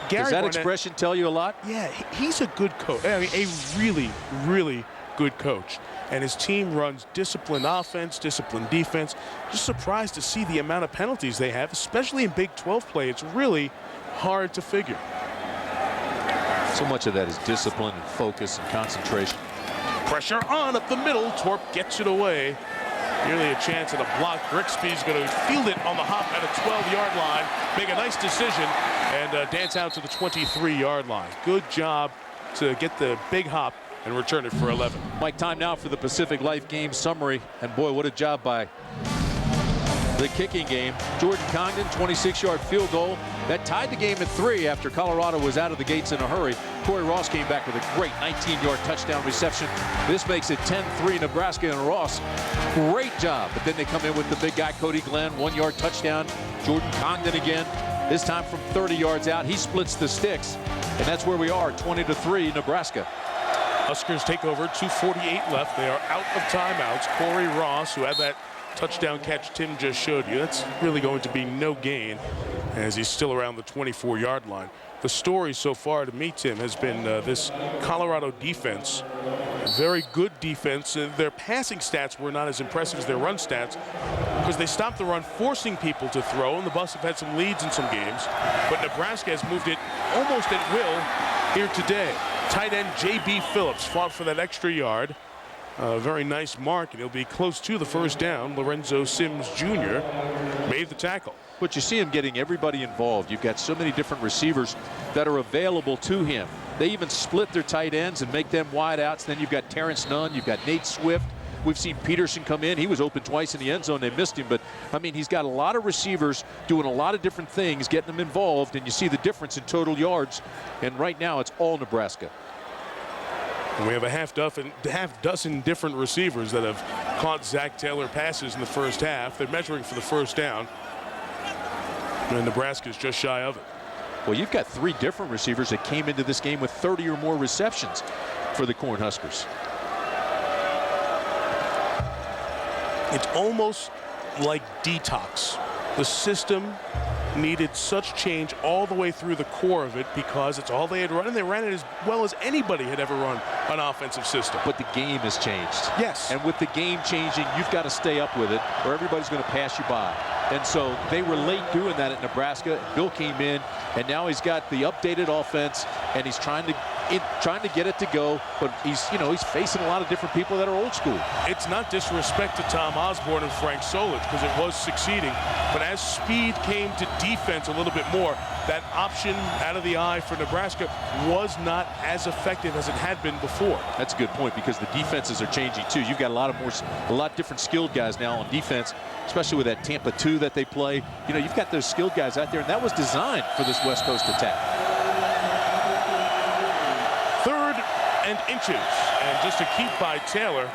Gary Does that Barnett, expression tell you a lot? Yeah, he's a good coach. I mean, a really, really good coach. And his team runs disciplined offense, disciplined defense. Just surprised to see the amount of penalties they have, especially in Big 12 play. It's really hard to figure. So much of that is discipline and focus and concentration. Pressure on up the middle. Torp gets it away. Nearly a chance at a block. Grixby's going to field it on the hop at a 12-yard line. Make a nice decision and dance out to the 23-yard line. Good job to get the big hop and return it for 11. Mike, time now for the Pacific Life game summary. And boy, what a job by the kicking game. Jordan Congdon, 26-yard field goal. That tied the game at 3 after Colorado was out of the gates in a hurry. Corey Ross came back with a great 19-yard touchdown reception. This makes it 10-3 Nebraska, and Ross, great job. But then they come in with the big guy, Cody Glenn, 1-yard touchdown. Jordan Congdon again, this time from 30 yards out. He splits the sticks, and that's where we are, 20-3 Nebraska. Huskers take over, 2:48 left. They are out of timeouts. Corey Ross, who had that touchdown catch Tim just showed you, that's really going to be no gain as he's still around the 24-yard line. The story so far to me, Tim, has been this Colorado defense. Very good defense. Their passing stats were not as impressive as their run stats because they stopped the run, forcing people to throw, and the Buffs have had some leads in some games. But Nebraska has moved it almost at will here today. Tight end J.B. Phillips fought for that extra yard. Very nice mark, and he'll be close to the first down. Lorenzo Sims Jr. made the tackle. But you see him getting everybody involved. You've got so many different receivers that are available to him. They even split their tight ends and make them wide outs. Then you've got Terrence Nunn, you've got Nate Swift. We've seen Peterson come in. He was open twice in the end zone. They missed him. But, I mean, he's got a lot of receivers doing a lot of different things, getting them involved, and you see the difference in total yards. And right now it's all Nebraska. And we have a half dozen different receivers that have caught Zach Taylor passes in the first half. They're measuring for the first down. And Nebraska's just shy of it. Well, you've got 3 different receivers that came into this game with 30 or more receptions for the Cornhuskers. It's almost like detox. The system needed such change all the way through the core of it because it's all they had run, and they ran it as well as anybody had ever run an offensive system. But the game has changed. Yes. And with the game changing, you've got to stay up with it or everybody's going to pass you by. And so they were late doing that at Nebraska. Bill came in, and now he's got the updated offense, and he's trying to get it to go. But he's facing a lot of different people that are old school. It's not disrespect to Tom Osborne and Frank Solich because it was succeeding. But as speed came to defense a little bit more, that option out of the eye for Nebraska was not as effective as it had been before. That's a good point because the defenses are changing too. You've got a lot different skilled guys now on defense, especially with that Tampa 2 that they play. You know, you've got those skilled guys out there, and that was designed for this West Coast attack. 3rd and inches, and just a keep by Taylor,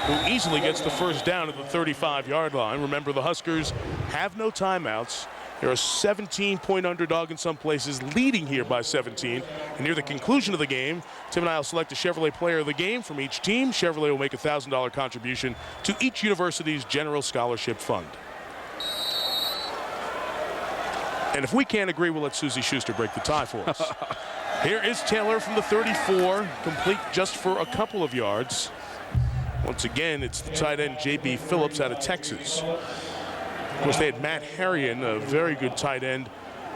who easily gets the first down at the 35-yard line. Remember, the Huskers have no timeouts. They're a 17-point underdog in some places, leading here by 17. And near the conclusion of the game, Tim and I will select a Chevrolet player of the game from each team. Chevrolet will make a $1,000 contribution to each university's general scholarship fund. And if we can't agree, we'll let Susie Schuster break the tie for us. Here is Taylor from the 34, complete just for a couple of yards. Once again, it's the tight end J.B. Phillips out of Texas. Of course, they had Matt Harrion, a very good tight end,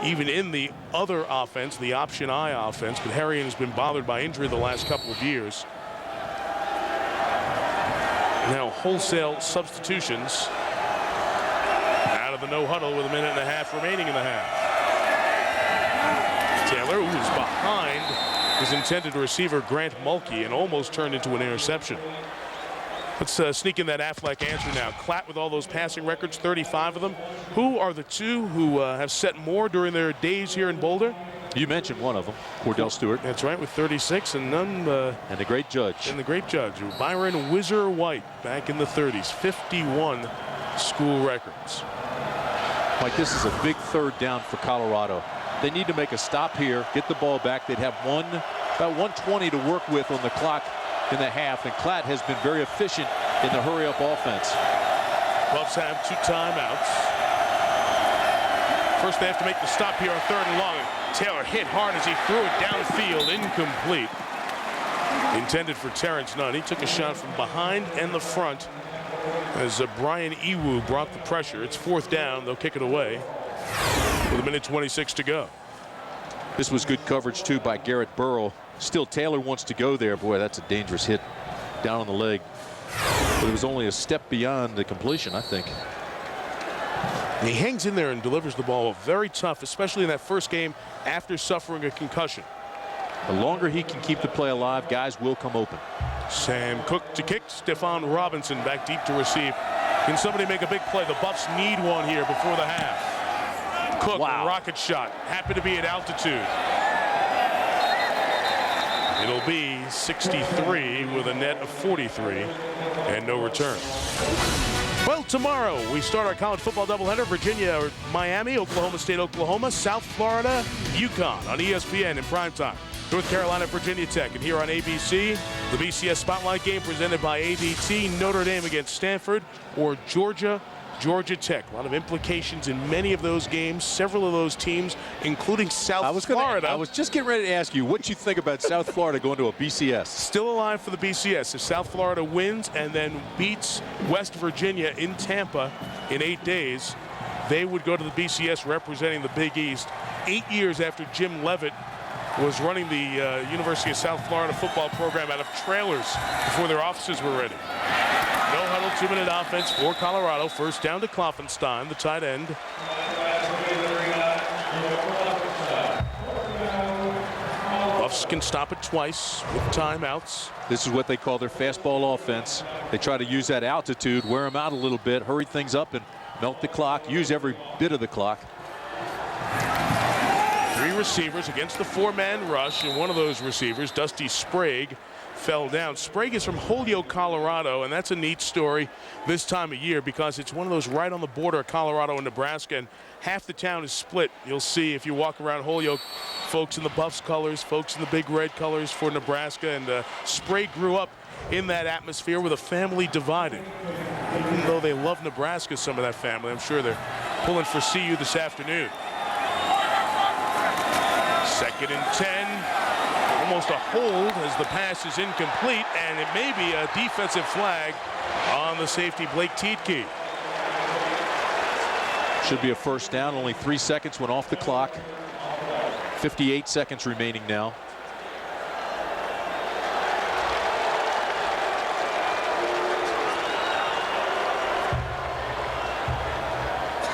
even in the other offense, the option I offense, but Harrion has been bothered by injury the last couple of years. Now wholesale substitutions out of the no huddle with 1.5 minutes remaining in the half. Taylor, who was behind his intended receiver Grant Mulkey and almost turned into an interception. Let's sneak in that Affleck answer now. Klatt with all those passing records, 35 of them. Who are the two who have set more during their days here in Boulder? You mentioned one of them, Cordell Stewart. That's right, with 36, and none. And the great judge. And the great judge, Byron Whizzer White, back in the 30s, 51 school records. Mike, this is a big third down for Colorado. They need to make a stop here, get the ball back. They'd have about 1:20 to work with on the clock in the half, and Klatt has been very efficient in the hurry-up offense. Buffs have 2 timeouts. First, they have to make the stop here on 3rd and long. Taylor hit hard as he threw it downfield, incomplete. Intended for Terrence Nunn. He took a shot from behind and the front as Brian Ewu brought the pressure. It's 4th down. They'll kick it away with 1:26 to go. This was good coverage, too, by Garrett Burrow. Still, Taylor wants to go there. Boy, that's a dangerous hit down on the leg. But it was only a step beyond the completion, I think. And he hangs in there and delivers the ball very tough, especially in that first game after suffering a concussion. The longer he can keep the play alive, guys will come open. Sam Cook to kick. Stephon Robinson back deep to receive. Can somebody make a big play? The Buffs need one here before the half. Cook, rocket shot. Happy to be at altitude. It'll be 63 with a net of 43 and no return. Well, tomorrow we start our college football doubleheader. Virginia or Miami, Oklahoma State, Oklahoma, South Florida, UConn on ESPN in primetime. North Carolina, Virginia Tech, and here on ABC, the BCS Spotlight game presented by ADT, Notre Dame against Stanford, or Georgia Tech. A lot of implications in many of those games. Several of those teams, including South Florida. I was just getting ready to ask you what you think about South Florida going to a BCS. Still alive for the BCS. If South Florida wins and then beats West Virginia in Tampa in 8 days, they would go to the BCS representing the Big East 8 years after Jim Leavitt was running the University of South Florida football program out of trailers before their offices were ready. No huddle, 2-minute offense for Colorado. First down to Kloffenstein, the tight end. Buffs can stop it twice with timeouts. This is what they call their fastball offense. They try to use that altitude, wear them out a little bit, hurry things up, and melt the clock, use every bit of the clock. 3 receivers against the 4-man rush, and one of those receivers, Dusty Sprague, fell down. Sprague is from Holyoke, Colorado, and that's a neat story this time of year because it's one of those right on the border of Colorado and Nebraska, and half the town is split. You'll see if you walk around Holyoke, folks in the Buffs colors, folks in the big red colors for Nebraska, and Sprague grew up in that atmosphere with a family divided. Even though they love Nebraska, some of that family, I'm sure they're pulling for CU this afternoon. 2nd and 10. Almost a hold as the pass is incomplete, and it may be a defensive flag on the safety Blake Tiedtke. Should be a first down. Only 3 seconds went off the clock. 58 seconds remaining now.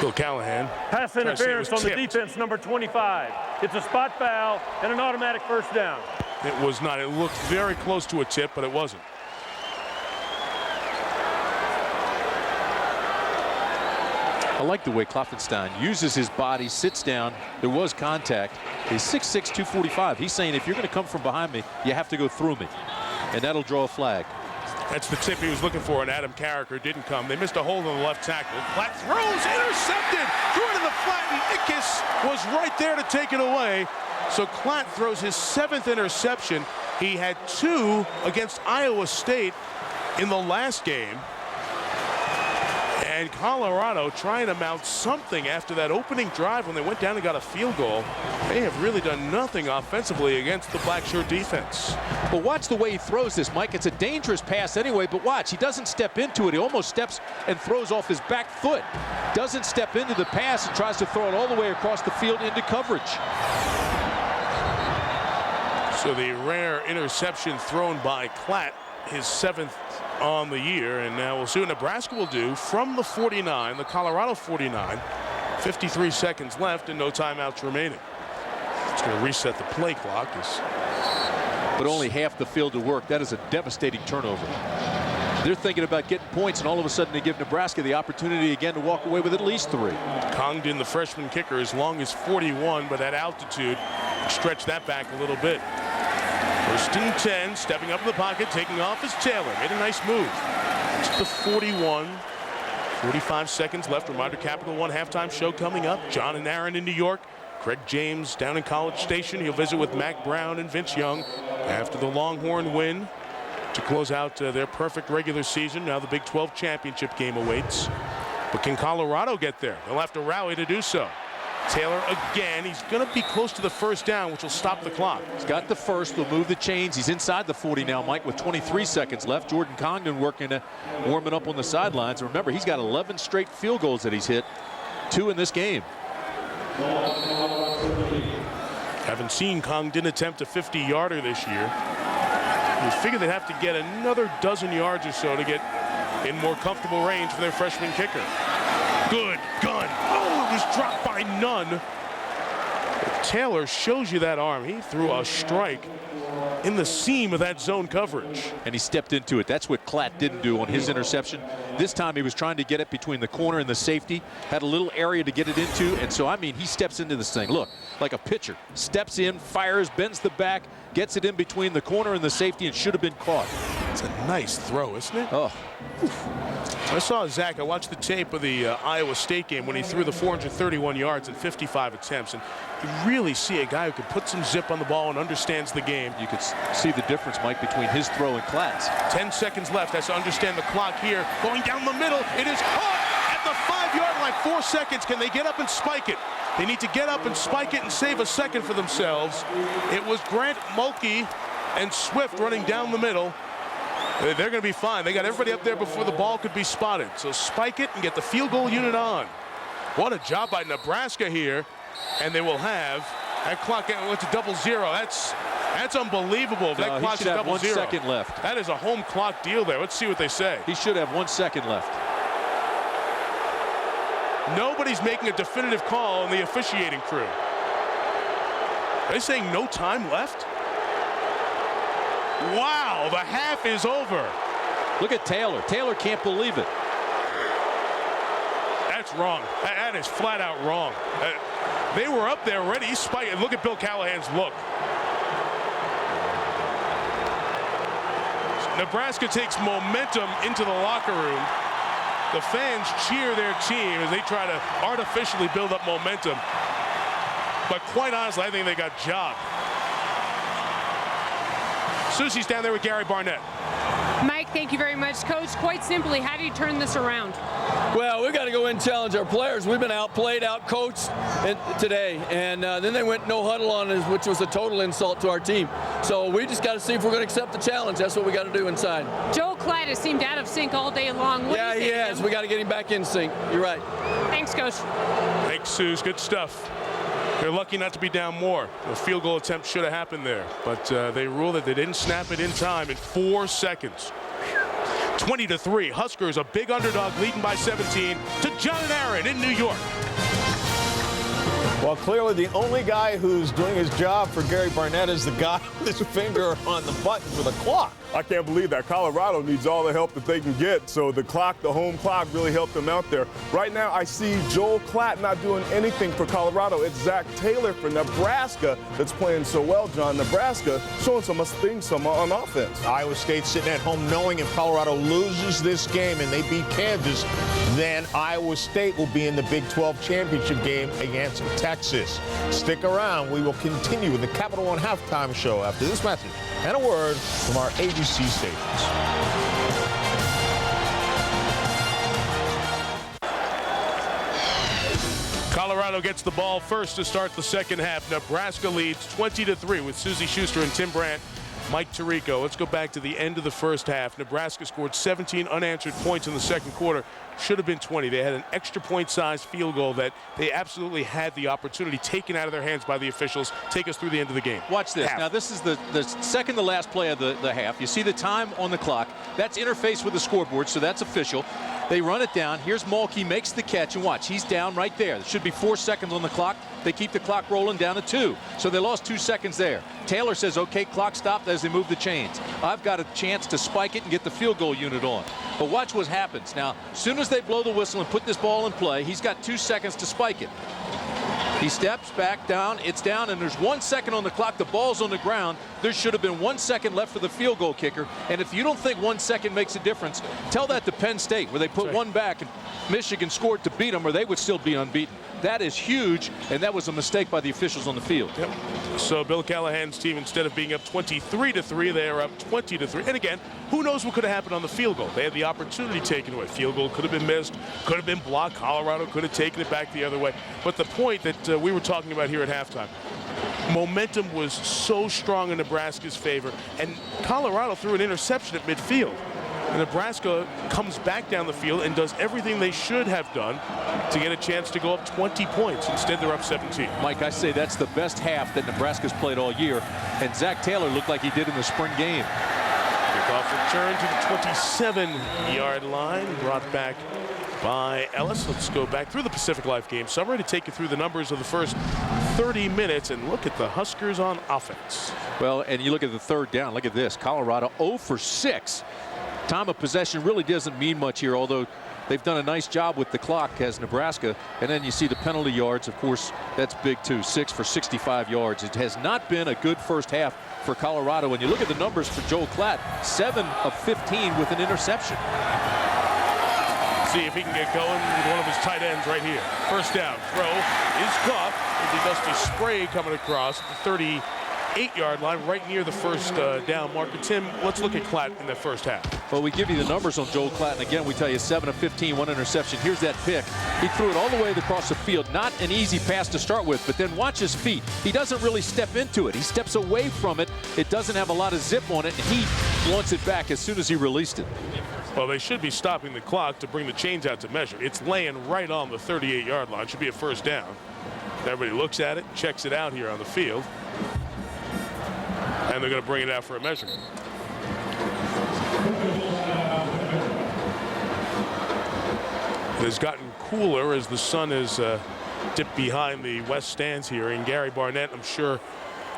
Bill Callahan. Pass interference on the defense, number 25. It's a spot foul and an automatic first down. It was not. It looked very close to a tip, but it wasn't. I like the way Kloffenstein uses his body, sits down. There was contact. He's 6'6", 245. He's saying if you're going to come from behind me, you have to go through me. And that'll draw a flag. That's the tip he was looking for, and Adam Carricker didn't come. They missed a hold on the left tackle. Platt throws, intercepted, threw it in the flat, and was right there to take it away. So Klatt throws his 7th interception. He had 2 against Iowa State in the last game. And Colorado trying to mount something after that opening drive when they went down and got a field goal. They have really done nothing offensively against the black shirt defense. But watch the way he throws this, Mike. It's a dangerous pass anyway, but watch. He doesn't step into it. He almost steps and throws off his back foot. Doesn't step into the pass and tries to throw it all the way across the field into coverage. So the rare interception thrown by Klatt, his 7th on the year, and now we'll see what Nebraska will do from the 49, the Colorado 49. 53 seconds left and no timeouts remaining. It's going to reset the play clock. But only half the field to work. That is a devastating turnover. They're thinking about getting points, and all of a sudden they give Nebraska the opportunity again to walk away with at least 3. Congdon, the freshman kicker, as long as 41, but that altitude stretched that back a little bit. 1st and 10, stepping up in the pocket, taking off is Taylor. Made a nice move. It's the 41. 45 seconds left. Reminder, Capital One halftime show coming up. John and Aaron in New York. Craig James down in College Station. He'll visit with Mac Brown and Vince Young after the Longhorn win to close out their perfect regular season. Now the Big 12 championship game awaits. But can Colorado get there? They'll have to rally to do so. Taylor again. He's going to be close to the 1st down, which will stop the clock. He's got the 1st. We'll move the chains. He's inside the 40 now, Mike, with 23 seconds left. Jordan Congdon warming up on the sidelines. Remember, he's got 11 straight field goals that he's hit. 2 in this game. Haven't seen Congdon attempt a 50-yarder this year. You figure they'd have to get another dozen yards or so to get in more comfortable range for their freshman kicker. Good gun. Oh, it was dropped by none. Taylor shows you that arm. He threw a strike in the seam of that zone coverage. And he stepped into it. That's what Klatt didn't do on his interception. This time he was trying to get it between the corner and the safety. Had a little area to get it into. And so, I mean, he steps into this thing. Look, like a pitcher. Steps in, fires, bends the back, gets it in between the corner and the safety, and should have been caught. It's a nice throw, isn't it? Oh. I saw Zach. I watched the tape of the Iowa State game when he threw the 431 yards in 55 attempts. And you really see a guy who can put some zip on the ball and understands the game. You could see the difference, Mike, between his throw and Klatt's. 10 seconds left. Has to understand the clock here. Going down the middle. It is caught at the 5-yard line. 4 seconds. Can they get up and spike it? They need to get up and spike it and save a second for themselves. It was Grant Mulkey and Swift running down the middle. They're going to be fine. They got everybody up there before the ball could be spotted. So spike it and get the field goal unit on. What a job by Nebraska here. And they will have that clock went to 0-0. That's unbelievable. That clock's at 0-0. 1 second left. That is a home clock deal there. Let's see what they say. He should have 1 second left. Nobody's making a definitive call on the officiating crew. Are they saying no time left? Wow, the half is over. Look at Taylor. Taylor can't believe it. That's wrong. That is flat out wrong. They were up there ready. He's spiking. Look at Bill Callahan's look. Nebraska takes momentum into the locker room. The fans cheer their team as they try to artificially build up momentum. But quite honestly, I think they got jobbed. Susie's down there with Gary Barnett. Mike, thank you very much. Coach, quite simply, how do you turn this around? Well, we've got to go in and challenge our players. We've been outplayed, outcoached today. And then they went no huddle on us, which was a total insult to our team. So we just got to see if we're going to accept the challenge. That's what we got to do inside. Joel Klatt has seemed out of sync all day long. Yeah, he has. We got to get him back in sync. You're right. Thanks, Coach. Thanks, Suze. Good stuff. They're lucky not to be down more. A field goal attempt should have happened there, but they ruled that they didn't snap it in time in 4 seconds. 20-3. Huskers, a big underdog, leading by 17 to John and Aaron in New York. Well, clearly the only guy who's doing his job for Gary Barnett is the guy with his finger on the button for the clock. I can't believe that. Colorado needs all the help that they can get. So the clock, the home clock, really helped them out there. Right now, I see Joel Klatt not doing anything for Colorado. It's Zach Taylor for Nebraska that's playing so well, John. Nebraska showing some things on offense. Iowa State sitting at home knowing if Colorado loses this game and they beat Kansas, then Iowa State will be in the Big 12 championship game against Texas. Texas. Stick around. We will continue with the Capital One halftime show after this message and a word from our ABC stations. Colorado gets the ball first to start the second half. Nebraska leads 20-3 with Susie Schuster and Tim Brandt. Mike Tirico. Let's go back to the end of the first half. Nebraska scored 17 unanswered points in the second quarter. Should have been 20. They had an extra point-sized field goal that they absolutely had the opportunity taken out of their hands by the officials. Take us through the end of the game. Watch this. Now, this is the second to last play of the half. You see the time on the clock. That's interfaced with the scoreboard, so that's official. They run it down. Here's Mulkey, makes the catch, and watch. He's down right there. There should be 4 seconds on the clock. They keep the clock rolling down to 2. So they lost 2 seconds there. Taylor says, okay, clock stopped as they move the chains. I've got a chance to spike it and get the field goal unit on. But watch what happens. Now, as soon as they blow the whistle and put this ball in play, he's got 2 seconds to spike it. He steps back down, it's down, and there's 1 second on the clock. The ball's on the ground. There should have been 1 second left for the field goal kicker. And if you don't think 1 second makes a difference, tell that to Penn State, where they put one back and Michigan scored to beat them, or they would still be unbeaten. That is huge, and that was a mistake by the officials on the field. Yep. So Bill Callahan's team, instead of being up 23-3, they are up 20-3. And again, who knows what could have happened on the field goal? They had the opportunity taken away. Field goal could have been missed, could have been blocked. Colorado could have taken it back the other way. But the point that we were talking about here at halftime, momentum was so strong in Nebraska's favor, and Colorado threw an interception at midfield. And Nebraska comes back down the field and does everything they should have done to get a chance to go up 20 points. Instead, they're up 17. Mike, I say that's the best half that Nebraska's played all year, and Zach Taylor looked like he did in the spring game. Kickoff return to the 27-yard line, brought back by Ellis. Let's go back through the Pacific Life game summary to take you through the numbers of the first 30 minutes and look at the Huskers on offense. Well, and you look at the third down. Look at this. Colorado 0 for 6. Time of possession really doesn't mean much here, although they've done a nice job with the clock as Nebraska. And then you see the penalty yards. Of course, that's big too. 6 for 65 yards. It has not been a good first half for Colorado. When you look at the numbers for Joel Klatt, 7 of 15 with an interception. See if he can get going with one of his tight ends right here. First down, throw is caught. The dusty spray coming across the 38-yard line right near the first down marker. Tim, let's look at Klatt in the first half. Well, we give you the numbers on Joel Klatt, and again, we tell you 7 of 15, 1 interception. Here's that pick. He threw it all the way across the field. Not an easy pass to start with, but then watch his feet. He doesn't really step into it. He steps away from it. It doesn't have a lot of zip on it, and he wants it back as soon as he released it. Well, they should be stopping the clock to bring the chains out to measure. It's laying right on the 38-yard line. Should be a first down. Everybody looks at it, checks it out here on the field. And they're going to bring it out for a measurement. It has gotten cooler as the sun has dipped behind the west stands here. And Gary Barnett, I'm sure,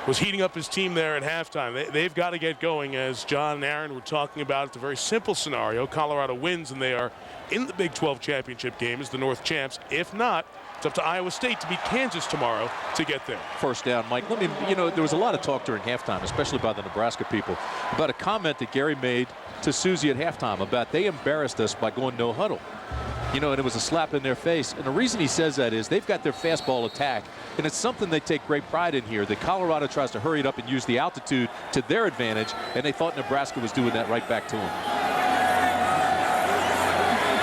was heating up his team there at halftime. They've got to get going, as John and Aaron were talking about. It's a very simple scenario. Colorado wins, and they are in the Big 12 championship game as the North champs. If not, it's up to Iowa State to beat Kansas tomorrow to get there. First down, Mike. There was a lot of talk during halftime, especially by the Nebraska people, about a comment that Gary made to Susie at halftime about they embarrassed us by going no huddle. And it was a slap in their face. And the reason he says that is they've got their fastball attack, and it's something they take great pride in here. That Colorado tries to hurry it up and use the altitude to their advantage, and they thought Nebraska was doing that right back to them.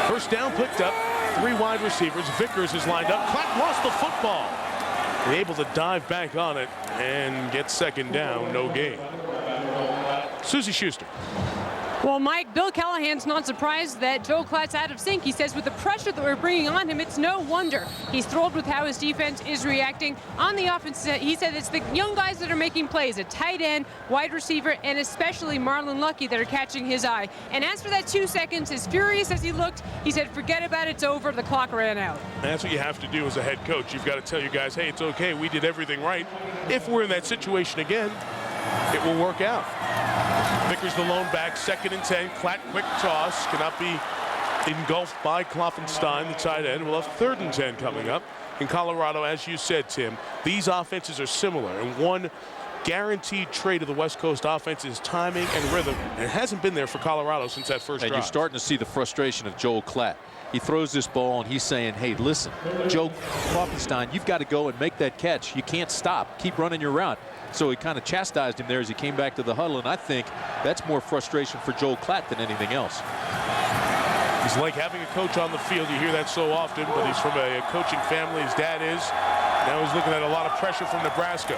First down picked up. 3 wide receivers. Vickers is lined up. Klatt lost the football. Able to dive back on it and get second down. No gain. Susie Schuster. Well, Mike, Bill Callahan's not surprised that Joel Klatt's out of sync. He says with the pressure that we're bringing on him, it's no wonder. He's thrilled with how his defense is reacting. On the offense, he said it's the young guys that are making plays, a tight end, wide receiver, and especially Marlon Lucky that are catching his eye. And as for that 2 seconds, as furious as he looked, he said, forget about it, it's over, the clock ran out. And that's what you have to do as a head coach. You've got to tell your guys, hey, it's okay, we did everything right. If we're in that situation again, it will work out. Vickers the lone back, 2nd and 10. Klatt quick toss, cannot be engulfed by Kloffenstein, the tight end. We'll have 3rd and 10 coming up. In Colorado, as you said, Tim, these offenses are similar, and one guaranteed trait of the West Coast offense is timing and rhythm. And it hasn't been there for Colorado since that first drive. And you're starting to see the frustration of Joel Klatt. He throws this ball and he's saying, hey, listen, Joe Kloppenstein, you've got to go and make that catch. You can't stop. Keep running your route. So he kind of chastised him there as he came back to the huddle, and I think that's more frustration for Joel Klatt than anything else. He's like having a coach on the field. You hear that so often, but he's from a coaching family. His dad is. Now he's looking at a lot of pressure from Nebraska.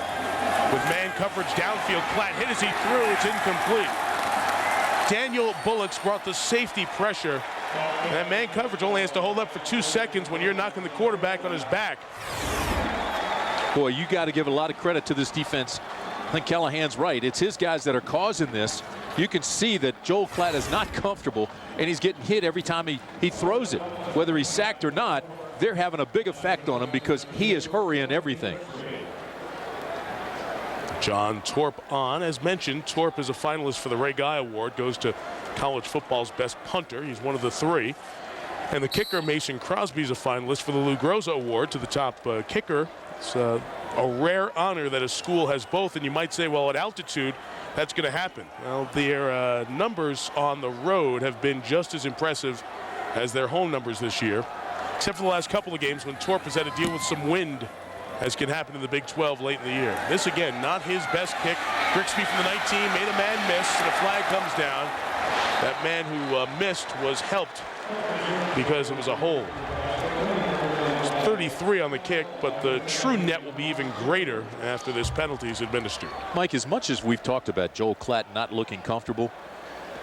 With man coverage downfield, Klatt hit as he threw. It's incomplete. Daniel Bullocks brought the safety pressure. And that man coverage only has to hold up for 2 seconds when you're knocking the quarterback on his back. Boy, you got to give a lot of credit to this defense. I think Callahan's right. It's his guys that are causing this. You can see that Joel Klatt is not comfortable, and he's getting hit every time he throws it. Whether he's sacked or not, they're having a big effect on him because he is hurrying everything. John Torp on. As mentioned, Torp is a finalist for the Ray Guy Award. Goes to college football's best punter. He's one of the 3. And the kicker, Mason Crosby, is a finalist for the Lou Groza Award to the top kicker. It's a rare honor that a school has both, and you might say, well, at altitude, that's going to happen. Well, their numbers on the road have been just as impressive as their home numbers this year, except for the last couple of games when Torp has had to deal with some wind, as can happen in the Big 12 late in the year. This, again, not his best kick. Grigsby from the 19 made a man miss, and the flag comes down. That man who missed was helped because it was a hold. 33 on the kick, but the true net will be even greater after this penalty is administered. Mike, as much as we've talked about Joel Klatt not looking comfortable,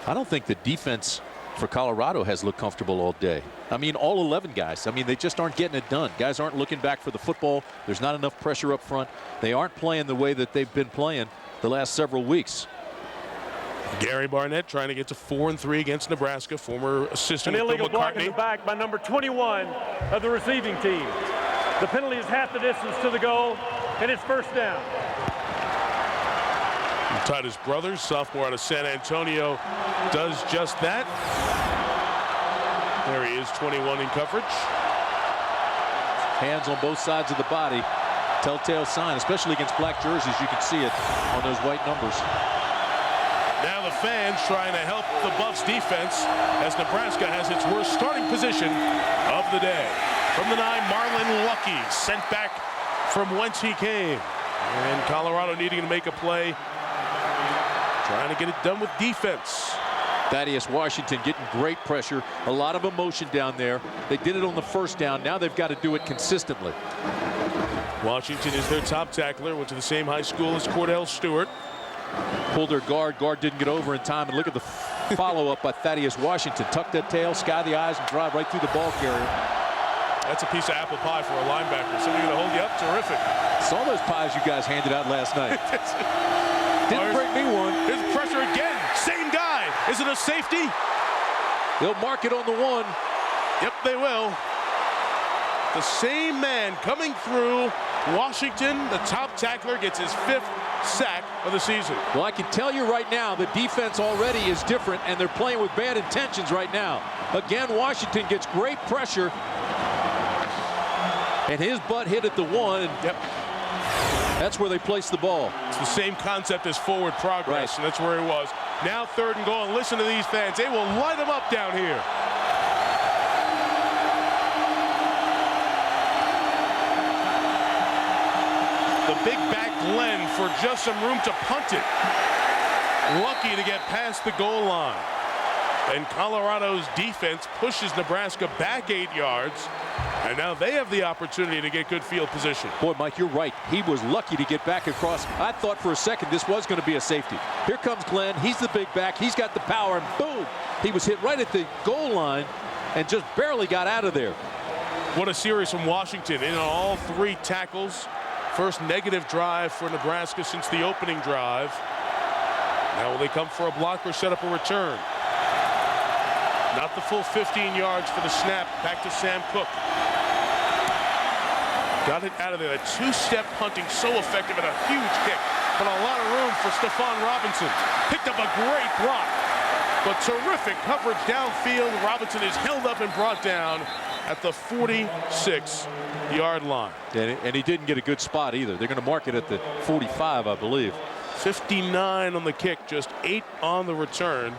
I don't think the defense for Colorado has looked comfortable all day. I mean, all 11 guys. I mean, they just aren't getting it done. Guys aren't looking back for the football. There's not enough pressure up front. They aren't playing the way that they've been playing the last several weeks. Gary Barnett trying to get to 4-3 against Nebraska. Former assistant An illegal Bill block McCartney. in the back by number 21 of the receiving team. The penalty is half the distance to the goal, and it's first down. Titus Brothers, sophomore out of San Antonio, does just that. There he is, 21 in coverage. Hands on both sides of the body. Telltale sign, especially against black jerseys. You can see it on those white numbers. Now the fans trying to help the Buffs defense as Nebraska has its worst starting position of the day. From the 9, Marlon Lucky sent back from whence he came. And Colorado needing to make a play, trying to get it done with defense. Thaddeus Washington getting great pressure, a lot of emotion down there. They did it on the first down. Now they've got to do it consistently. Washington is their top tackler, went to the same high school as Cordell Stewart. Pulled their guard didn't get over in time, and look at the follow-up by Thaddeus Washington. Tuck that tail, sky the eyes, and drive right through the ball carrier. That's a piece of apple pie for a linebacker. Somebody going to hold you up? Terrific. Saw those pies you guys handed out last night. Didn't bring me one. Here's pressure again. Same guy. Is it a safety? They'll mark it on the 1. Yep, they will. The same man coming through. Washington, the top tackler, gets his 5th sack of the season. Well, I can tell you right now, the defense already is different, and they're playing with bad intentions right now. Again, Washington gets great pressure, and his butt hit at the 1. And yep. That's where they place the ball. It's the same concept as forward progress, and that's where he was. Now 3rd and goal, and listen to these fans. They will light them up down here. The big back Glenn for just some room to punt it. Lucky to get past the goal line. And Colorado's defense pushes Nebraska back 8 yards. And now they have the opportunity to get good field position. Boy, Mike, you're right. He was lucky to get back across. I thought for a second this was going to be a safety. Here comes Glenn. He's the big back. He's got the power, and boom! He was hit right at the goal line and just barely got out of there. What a series from Washington in on all 3 tackles. First negative drive for Nebraska since the opening drive. Now will they come for a block or set up a return? Not the full 15 yards for the snap. Back to Sam Cook. Got it out of there. That 2-step punting so effective and a huge kick. But a lot of room for Stephon Robinson. Picked up a great block. But terrific coverage downfield. Robinson is held up and brought down. at the 46-yard line. And he didn't get a good spot either. They're going to mark it at the 45, I believe. 59 on the kick, just 8 on the return.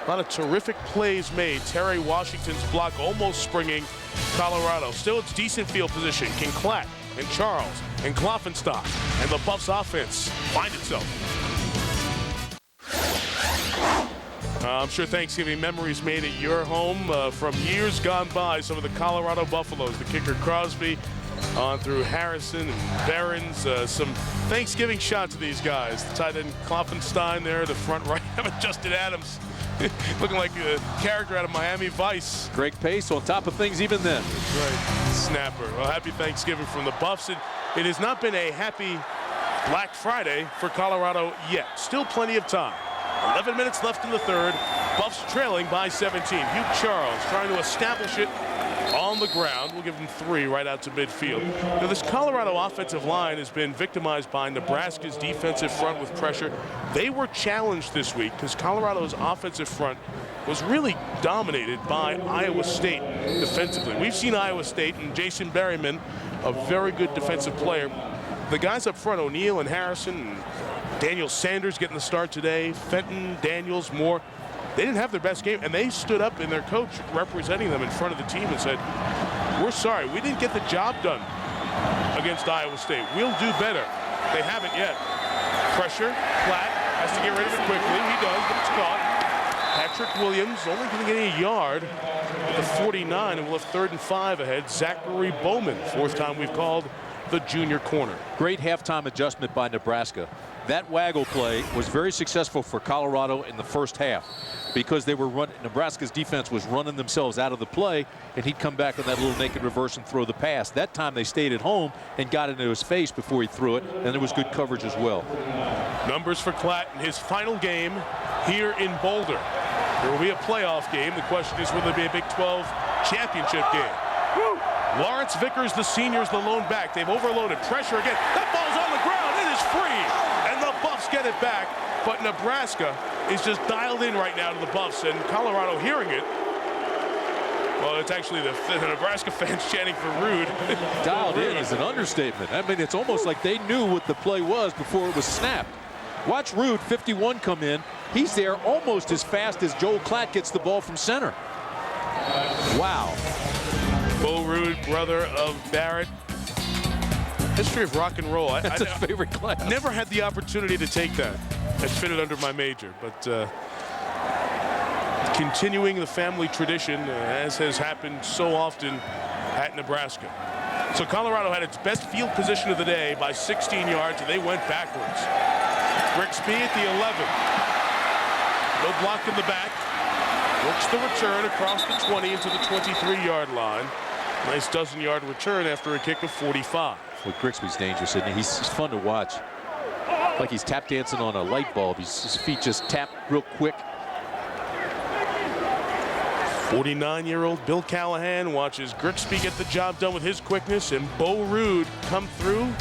A lot of terrific plays made. Terry Washington's block almost springing Colorado. Still, it's decent field position. Can Klatt and Charles and Kloffenstock and the Buffs offense find itself? I'm sure Thanksgiving memories made at your home from years gone by. Some of the Colorado Buffaloes, the kicker Crosby, on through Harrison and Behrens. Some Thanksgiving shots of these guys. The tight end Kloffenstein there, the front right. Justin Adams looking like a character out of Miami Vice. Greg Pace on top of things even then. That's right. Snapper. Well, happy Thanksgiving from the Buffs. It has not been a happy Black Friday for Colorado yet. Still plenty of time. 11 minutes left in the third. Buffs trailing by 17. Hugh Charles trying to establish it on the ground. We'll give him 3 right out to midfield. Now, this Colorado offensive line has been victimized by Nebraska's defensive front with pressure. They were challenged this week because Colorado's offensive front was really dominated by Iowa State defensively. We've seen Iowa State and Jason Berryman, a very good defensive player. The guys up front, O'Neal and Harrison, and Daniel Sanders getting the start today, Fenton, Daniels, Moore, they didn't have their best game, and they stood up in their coach representing them in front of the team and said, we're sorry, we didn't get the job done against Iowa State. We'll do better. They haven't yet. Pressure, Klatt has to get rid of it quickly. He does, but it's caught. Patrick Williams only going to get a yard at the 49, and we'll have 3rd and 5 ahead. Zachary Bowman, 4th time we've called the junior corner. Great halftime adjustment by Nebraska. That waggle play was very successful for Colorado in the first half because they were running. Nebraska's defense was running themselves out of the play, and he'd come back on that little naked reverse and throw the pass. That time they stayed at home and got into his face before he threw it, and there was good coverage as well. Numbers for Klatt in his final game here in Boulder. There will be a playoff game. The question is, will there be a Big 12 championship game? Woo! Lawrence Vickers, the seniors, the lone back. They've overloaded. Pressure again. That ball's on the ground. It is free. And the Buffs get it back. But Nebraska is just dialed in right now to the Buffs. And Colorado hearing it. Well, it's actually the Nebraska fans chanting for Rude. Dialed in is an understatement. I mean, it's almost like they knew what the play was before it was snapped. Watch Rude, 51, come in. He's there almost as fast as Joel Klatt gets the ball from center. Wow. Bo Rude, brother of Barrett. History of rock and roll. That's a favorite class. Never had the opportunity to take that. It fitted under my major, but continuing the family tradition, as has happened so often at Nebraska. So Colorado had its best field position of the day by 16 yards, and they went backwards. Grigsby at the 11. No block in the back. Works the return across the 20 into the 23-yard line. Nice dozen-yard return after a kick of 45. Well, Grigsby's dangerous, isn't he? He's fun to watch. Like he's tap dancing on a light bulb. His feet just tap real quick. 49-year-old Bill Callahan watches Grigsby get the job done with his quickness, and Bo Rude come through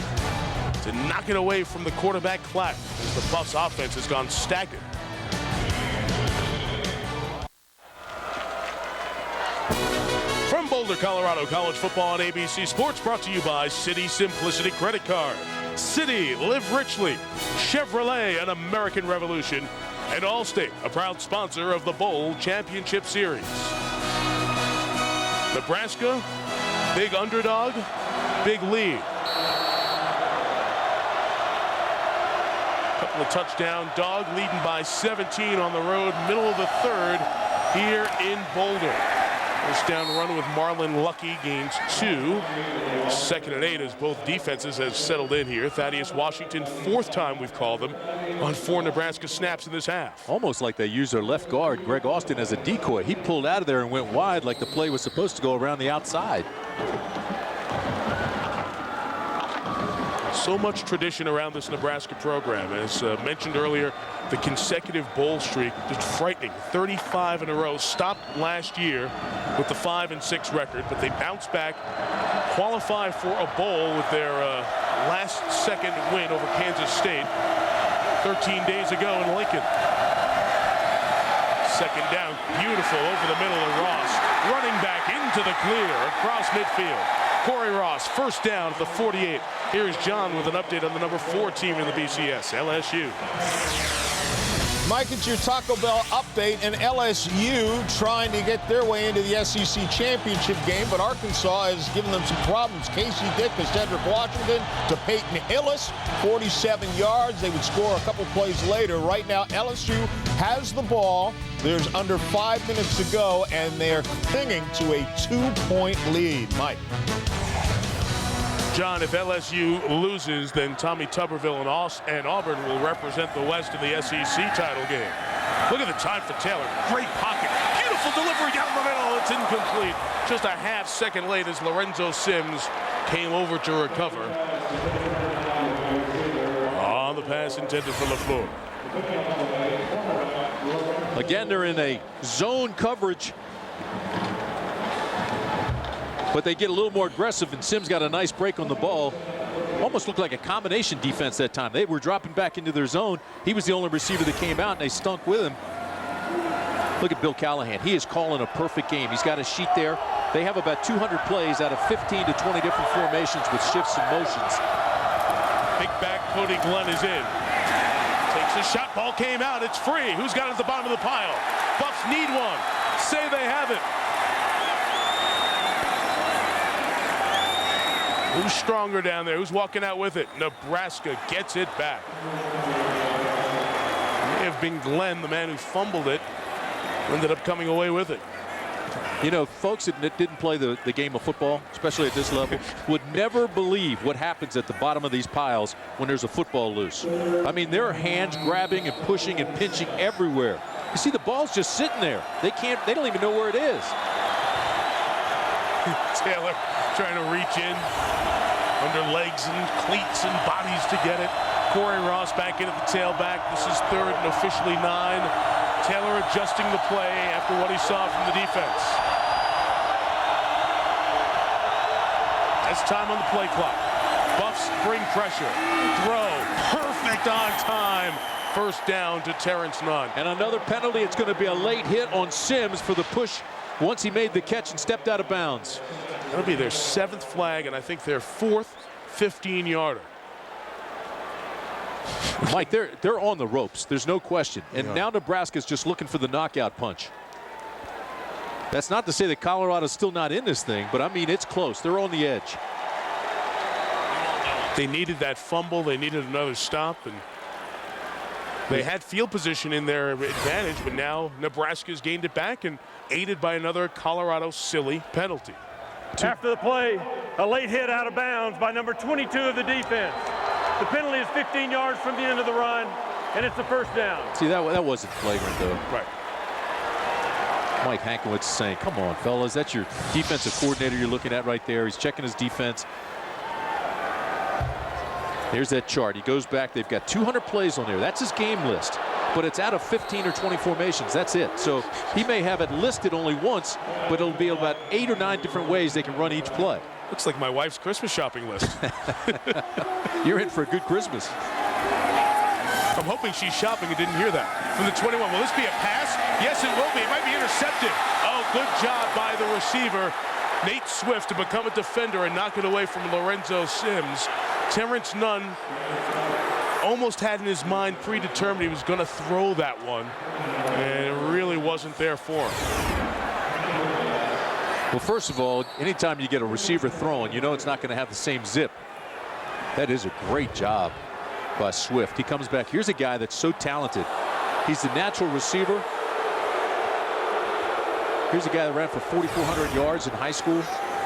to knock it away from the quarterback Klatt as the Buffs offense has gone stagnant. From Boulder, Colorado, college football on ABC Sports, brought to you by City Simplicity Credit Card. City, live richly. Chevrolet, an American Revolution. And Allstate, a proud sponsor of the Bowl Championship Series. Nebraska, big underdog, big lead. Couple of touchdown dog leading by 17 on the road, middle of the third here in Boulder. First down run with Marlon Lucky gains 2. 2nd and 8 as both defenses have settled in here. Thaddeus Washington, 4th time we've called him on 4 Nebraska snaps in this half. Almost like they used their left guard, Greg Austin, as a decoy. He pulled out of there and went wide like the play was supposed to go around the outside. So much tradition around this Nebraska program. As mentioned earlier, the consecutive bowl streak, just frightening. 35 in a row, stopped last year with the 5-6 record, but they bounced back, qualify for a bowl with their last-second win over Kansas State 13 days ago in Lincoln. second down. Beautiful over the middle of Ross. Running back into the clear across midfield. Corey Ross, first down at the 48. Here's John with an update on the number 4 team in the BCS, LSU. Mike, it's your Taco Bell update, and LSU trying to get their way into the SEC championship game, but Arkansas has given them some problems. Casey Dick to Cedric Washington to Peyton Hillis, 47 yards. They would score a couple plays later. Right now, LSU has the ball. There's under 5 minutes to go, and they're clinging to a 2-point lead. Mike. John, if LSU loses, then Tommy Tuberville and Auburn will represent the West in the SEC title game. Look at the time for Taylor. Great pocket. Beautiful delivery down the middle. It's incomplete. Just a half second late as Lorenzo Sims came over to recover on the pass intended for LaFleur. Again, they're in a zone coverage, but they get a little more aggressive, and Sims got a nice break on the ball. Almost looked like a combination defense that time. They were dropping back into their zone. He was the only receiver that came out, and they stunk with him. Look at Bill Callahan. He is calling a perfect game. He's got a sheet there. They have about 200 plays out of 15 to 20 different formations with shifts and motions. Big back Cody Glenn is in. Takes a shot. Ball came out. It's free. Who's got it at the bottom of the pile? Buffs need one. Say they have it. Who's stronger down there? Who's walking out with it? Nebraska gets it back. It may have been Glenn, the man who fumbled it, ended up coming away with it. You know, folks that didn't play the game of football, especially at this level, would never believe what happens at the bottom of these piles when there's a football loose. I mean, there are hands grabbing and pushing and pinching everywhere. You see, the ball's just sitting there. They don't even know where it is. Taylor trying to reach in under legs and cleats and bodies to get it. Corey Ross back in at the tailback. This is 3rd and officially 9. Taylor adjusting the play after what he saw from the defense. That's time on the play clock. Buffs bring pressure. Throw. Perfect on time. First down to Terrence Nunn. And another penalty. It's going to be a late hit on Sims for the push once he made the catch and stepped out of bounds. That'll be their 7th flag, and I think their 4th 15-yarder. Mike, they're on the ropes. There's no question. And now Nebraska's just looking for the knockout punch. That's not to say that Colorado's still not in this thing, but I mean, it's close. They're on the edge. They needed that fumble. They needed another stop, and they had field position in their advantage, but now Nebraska's gained it back and aided by another Colorado silly penalty. After the play, a late hit out of bounds by number 22 of the defense. The penalty is 15 yards from the end of the run, and it's a first down. See, that wasn't flagrant, though. Right. Mike Hankwitz is saying, come on, fellas, that's your defensive coordinator you're looking at right there. He's checking his defense. Here's that chart. He goes back. They've got 200 plays on there. That's his game list. But it's out of 15 or 20 formations. That's it. So he may have it listed only once, but it'll be about 8 or 9 different ways they can run each play. Looks like my wife's Christmas shopping list. You're in for a good Christmas. I'm hoping she's shopping and didn't hear that. From the 21, will this be a pass? Yes, it will be. It might be intercepted. Oh, good job by the receiver, Nate Swift, to become a defender and knock it away from Lorenzo Sims. Terrence Nunn almost had in his mind predetermined he was going to throw that one, and it really wasn't there for him. Well, first of all, anytime you get a receiver throwing, you know it's not going to have the same zip. That is a great job by Swift. He comes back. Here's a guy that's so talented. He's the natural receiver. Here's a guy that ran for 4,400 yards in high school.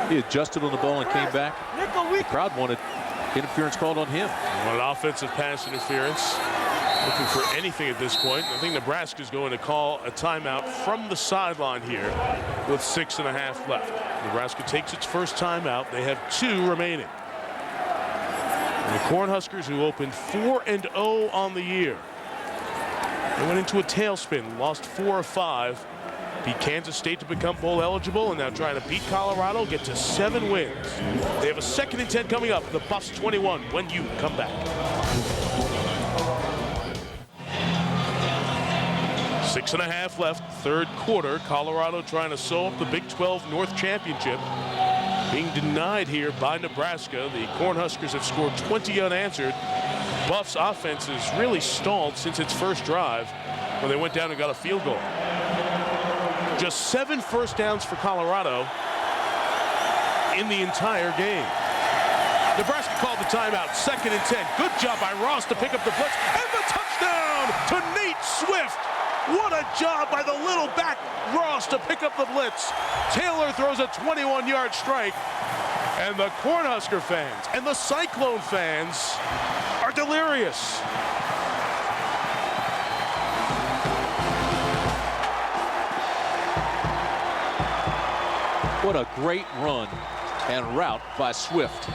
He adjusted on the ball and came back. The crowd wanted interference called on him. An offensive pass interference. Looking for anything at this point. I think Nebraska's going to call a timeout from the sideline here with 6.5 left. Nebraska takes its first timeout. They have 2 remaining. And the Cornhuskers, who opened 4-0 on the year, they went into a tailspin, lost 4 of 5. Beat Kansas State to become bowl eligible, and now trying to beat Colorado, get to 7 wins. They have a 2nd and 10 coming up. The Buffs 21 when you come back. 6.5 left, third quarter. Colorado trying to sew up the Big 12 North Championship. Being denied here by Nebraska. The Cornhuskers have scored 20 unanswered. Buffs' offense has really stalled since its first drive when they went down and got a field goal. Just 7 first downs for Colorado in the entire game. Nebraska called the timeout, 2nd and 10. Good job by Ross to pick up the blitz, and the touchdown to Nate Swift. What a job by the little back Ross to pick up the blitz. Taylor throws a 21-yard strike, and the Cornhusker fans and the Cyclone fans are delirious. What a great run and route by Swift.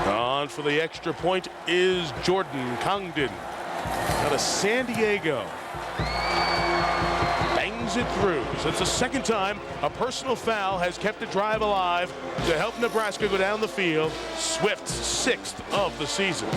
On for the extra point is Jordan Congdon out of San Diego. Bangs it through. So it's the second time a personal foul has kept the drive alive to help Nebraska go down the field. Swift's 6th of the season.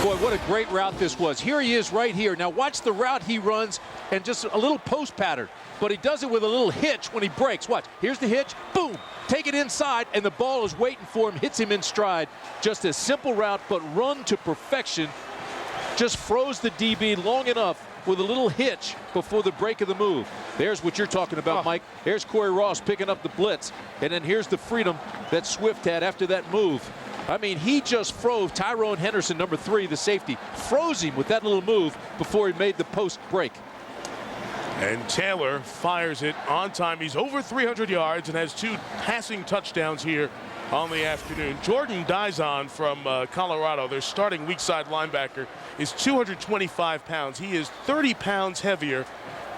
Boy, what a great route this was. Here he is right here. Now watch the route he runs, and just a little post pattern. But he does it with a little hitch when he breaks. Watch, here's the hitch, boom. Take it inside, and the ball is waiting for him, hits him in stride. Just a simple route, but run to perfection. Just froze the DB long enough with a little hitch before the break of the move. There's what you're talking about, Mike. There's Corey Ross picking up the blitz. And then here's the freedom that Swift had after that move. I mean, he just froze Tyrone Henderson, number 3, the safety, froze him with that little move before he made the post break. And Taylor fires it on time. He's over 300 yards and has 2 passing touchdowns here on the afternoon. Jordan Dizon from Colorado, their starting weak side linebacker, is 225 pounds. He is 30 pounds heavier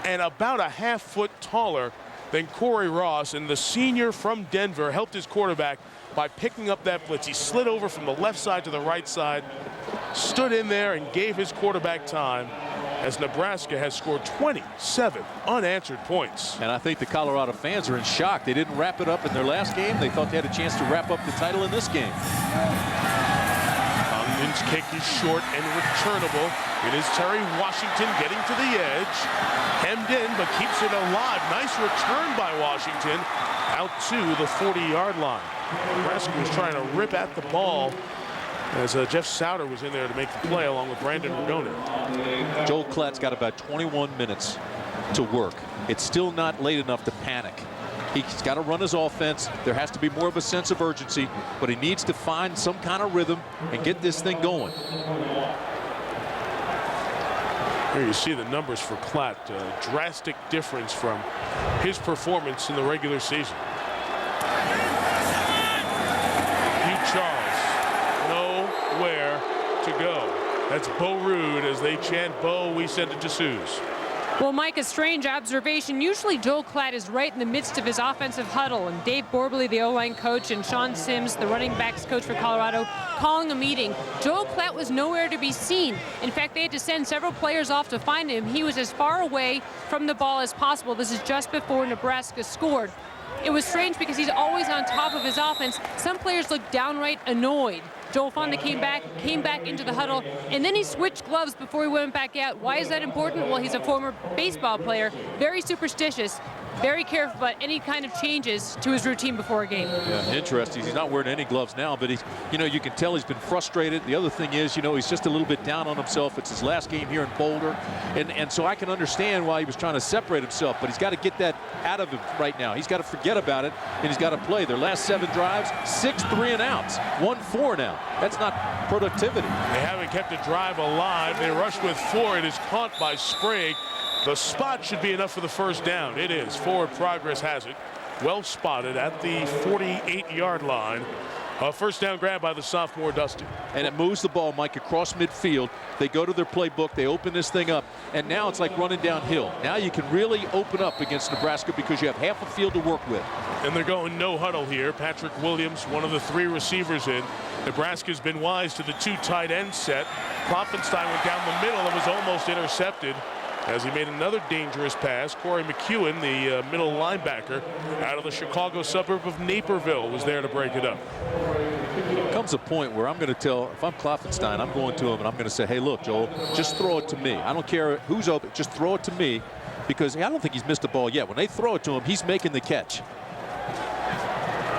and about a half foot taller than Corey Ross. And the senior from Denver helped his quarterback by picking up that blitz. He slid over from the left side to the right side, stood in there and gave his quarterback time, as Nebraska has scored 27 unanswered points. And I think the Colorado fans are in shock. They didn't wrap it up in their last game. They thought they had a chance to wrap up the title in this game. Congdon's kick is short and returnable. It is Terry Washington getting to the edge. Hemmed in, but keeps it alive. Nice return by Washington out to the 40-yard line. Nebraska was trying to rip at the ball as Jeff Souter was in there to make the play along with Brandon Ragone. Joel Klatt's got about 21 minutes to work. It's still not late enough to panic. He's got to run his offense. There has to be more of a sense of urgency, but he needs to find some kind of rhythm and get this thing going. Here you see the numbers for Klatt. Drastic difference from his performance in the regular season. Hugh Charles, nowhere to go. That's Bo Rude as they chant, Bo, we send it to Suze. Well, Mike, a strange observation. Usually Joel Klatt is right in the midst of his offensive huddle, and Dave Borbley, the O-line coach, and Sean Sims, the running backs coach for Colorado, calling a meeting. Joel Klatt was nowhere to be seen. In fact, they had to send several players off to find him. He was as far away from the ball as possible. This is just before Nebraska scored. It was strange because he's always on top of his offense. Some players looked downright annoyed. Joel Fonda came back into the huddle, and then he switched gloves before he went back out. Why is that important? Well, he's a former baseball player, very superstitious, very careful about any kind of changes to his routine before a game. Yeah, interesting. He's not wearing any gloves now, but he's, you can tell he's been frustrated. The other thing is, he's just a little bit down on himself. It's his last game here in Boulder, and so I can understand why he was trying to separate himself, but he's got to get that out of him right now. He's got to forget about it, and he's got to play. Their last 7 drives, 6 3-and-outs, 1 4-and-out. That's not productivity. They haven't kept the drive alive. They rushed with 4. It is caught by Sprague. The spot should be enough for the first down. It is. Forward progress has it. Well spotted at the 48-yard line. A first down grab by the sophomore Dustin. And it moves the ball, Mike, across midfield. They go to their playbook. They open this thing up. And now it's like running downhill. Now you can really open up against Nebraska because you have half a field to work with. And they're going no huddle here. Patrick Williams, one of the 3 receivers in. Nebraska's been wise to the 2 tight end set. Klopfenstein went down the middle and was almost intercepted as he made another dangerous pass. Corey McEwen, the middle linebacker out of the Chicago suburb of Naperville, was there to break it up. comes a point where I'm going to tell, if I'm Kloffenstein, I'm going to him and I'm going to say, hey, look, Joel, just throw it to me. I don't care who's open, just throw it to me, because I don't think he's missed a ball yet. When they throw it to him, he's making the catch.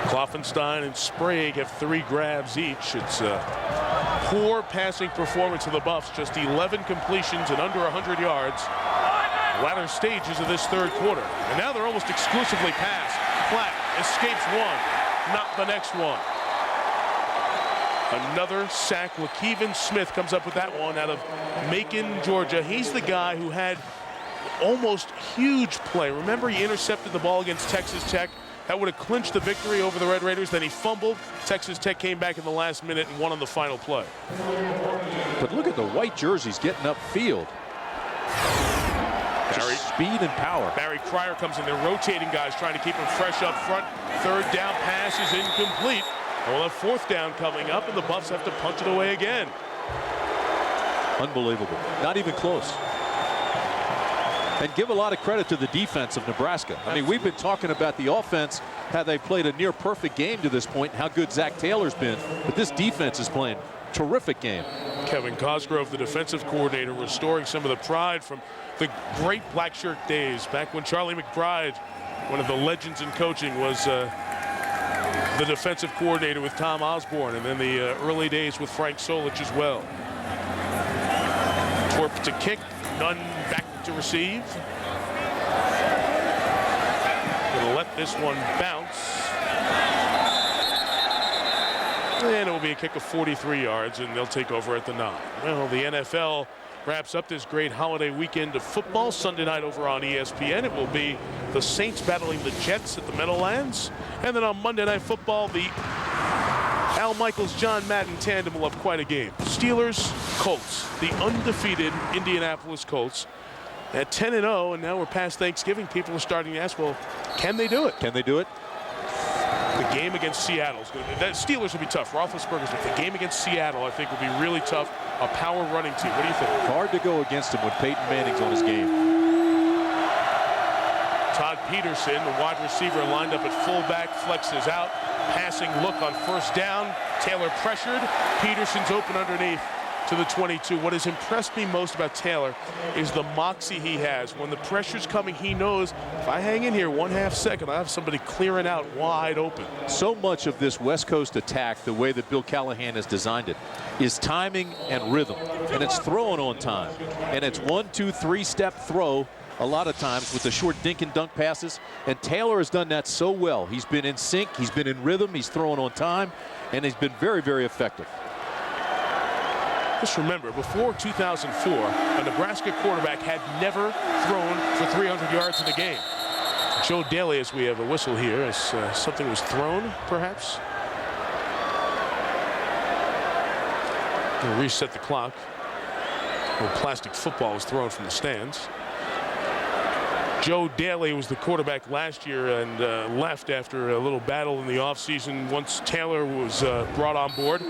Kloffenstein and Sprague have 3 grabs each. It's a poor passing performance of the Buffs, just 11 completions and under 100 yards. Latter stages of this third quarter. And now they're almost exclusively pass. Platt escapes one, not the next one. Another sack. LaKeven Smith comes up with that one out of Macon, Georgia. He's the guy who had almost huge play. Remember, he intercepted the ball against Texas Tech. That would have clinched the victory over the Red Raiders. Then he fumbled. Texas Tech came back in the last minute and won on the final play. But look at the white jerseys getting upfield. Speed and power. Barry Cryer comes in. They're rotating guys, trying to keep him fresh up front. Third down pass is incomplete. Well, a fourth down coming up, and the Buffs have to punch it away again. Unbelievable. Not even close. And give a lot of credit to the defense of Nebraska. I mean, we've been talking about the offense, how they played a near perfect game to this point, and how good Zach Taylor's been. But this defense is playing a terrific game. Kevin Cosgrove, the defensive coordinator, restoring some of the pride from the great black shirt days back when Charlie McBride, one of the legends in coaching, was the defensive coordinator with Tom Osborne, and then the early days with Frank Solich as well. Twerp to kick, none back to receive. Gonna let this one bounce. And it will be a kick of 43 yards, and they'll take over at the 9. Well, the NFL wraps up this great holiday weekend of football. Sunday night over on ESPN, it will be the Saints battling the Jets at the Meadowlands. And then on Monday Night Football, the Al Michaels-John Madden tandem will have quite a game. Steelers, Colts, the undefeated Indianapolis Colts at 10-0, and now we're past Thanksgiving. People are starting to ask, well, can they do it? Can they do it? The game against Seattle is going to be, that Steelers will be tough. Roethlisberger's, but the game against Seattle, I think, will be really tough. A power running team. What do you think? Hard to go against him when Peyton Manning's on his game. Todd Peterson, the wide receiver, lined up at fullback, flexes out. Passing look on first down. Taylor pressured. Peterson's open underneath to the 22. What has impressed me most about Taylor is the moxie he has. When the pressure's coming, he knows if I hang in here 1/2 second, I have somebody clearing out wide open. So much of this West Coast attack, the way that Bill Callahan has designed it, is timing and rhythm. And it's throwing on time. And it's 1, 2, 3 step throw a lot of times with the short dink and dunk passes. And Taylor has done that so well. He's been in sync, he's been in rhythm, he's throwing on time, and he's been very, very effective. Just remember, before 2004, a Nebraska quarterback had never thrown for 300 yards in a game. Joe Daly, as we have a whistle here, as something was thrown, perhaps. We'll reset the clock. A plastic football was thrown from the stands. Joe Daly was the quarterback last year and left after a little battle in the offseason once Taylor was brought on board.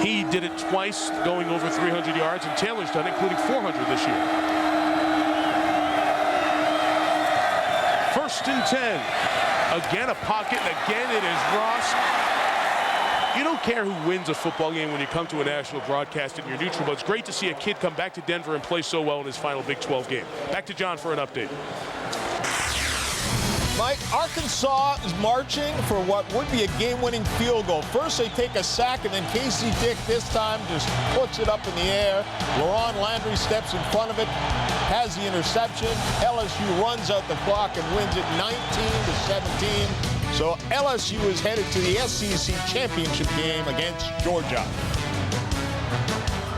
He did it twice, going over 300 yards, and Taylor's done it, including 400 this year. 1st and 10. Again, a pocket, and again it is Ross. You don't care who wins a football game when you come to a national broadcast and you're neutral, but it's great to see a kid come back to Denver and play so well in his final Big 12 game. Back to John for an update. Mike, Arkansas is marching for what would be a game-winning field goal. First, they take a sack, and then Casey Dick this time just puts it up in the air. Laron Landry steps in front of it, has the interception. LSU runs out the clock and wins it 19-17. So LSU is headed to the SEC championship game against Georgia.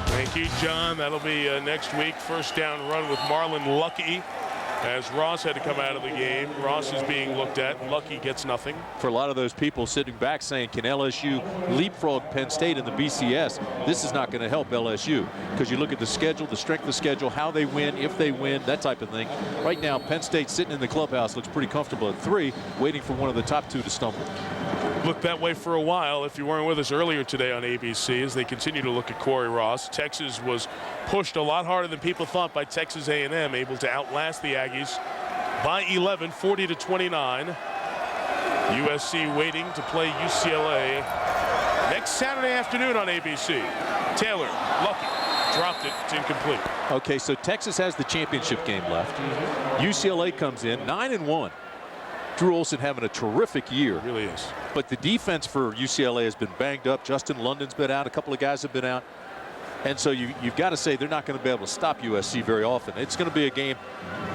Thank you, John. That'll be next week. First down run with Marlon Lucky, as Ross had to come out of the game. Ross is being looked at. Lucky gets nothing. For a lot of those people sitting back saying, can LSU leapfrog Penn State in the BCS? This is not going to help LSU, because you look at the schedule, the strength of the schedule, how they win, if they win, that type of thing. Right now, Penn State sitting in the clubhouse looks pretty comfortable at 3, waiting for one of the top 2 to stumble. Looked that way for a while, if you weren't with us earlier today on ABC, as they continue to look at Corey Ross. Texas was pushed a lot harder than people thought by Texas A&M, able to outlast the Aggies by 11, 40-29. USC waiting to play UCLA Next Saturday afternoon on ABC. Taylor, lucky, dropped it. It's incomplete. Okay, so Texas has the championship game left. UCLA comes in 9-1. Drew Olson having a terrific year. It really is. But the defense for UCLA has been banged up. Justin London's been out. A couple of guys have been out. And so you've got to say they're not going to be able to stop USC very often. It's going to be a game,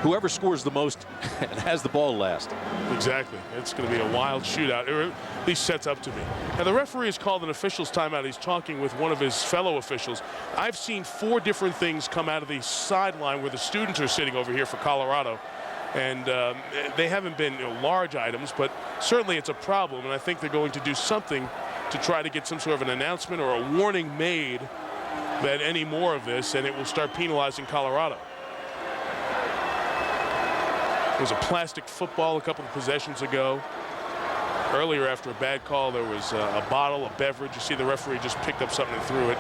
whoever scores the most and has the ball last. Exactly. It's going to be a wild shootout. It at least sets up to me. Now, the referee has called an official's timeout. He's talking with one of his fellow officials. I've seen 4 different things come out of the sideline where the students are sitting over here for Colorado. And they haven't been large items, but certainly it's a problem. And I think they're going to do something to try to get some sort of an announcement or a warning made that any more of this, and it will start penalizing Colorado. There was a plastic football a couple of possessions ago. Earlier, after a bad call, there was a bottle, a beverage. You see the referee just picked up something and threw it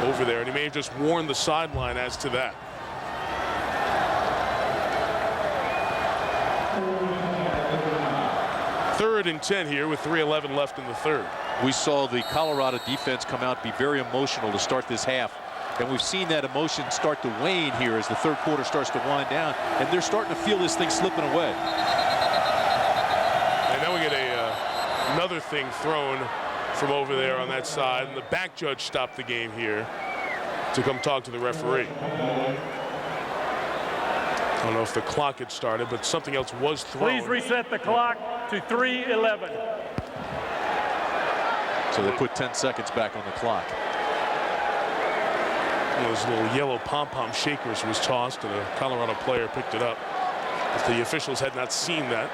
over there, and he may have just warned the sideline as to that. Third and 10 here with 3:11 left in the third. We saw the Colorado defense come out, be very emotional to start this half. And we've seen that emotion start to wane here as the third quarter starts to wind down. And they're starting to feel this thing slipping away. And then we get another thing thrown from over there on that side. And the back judge stopped the game here to come talk to the referee. I don't know if the clock had started, but something else was thrown. Please reset the clock to 3:11. So they put 10 seconds back on the clock. One of those little yellow pom-pom shakers was tossed, and a Colorado player picked it up. If the officials had not seen that.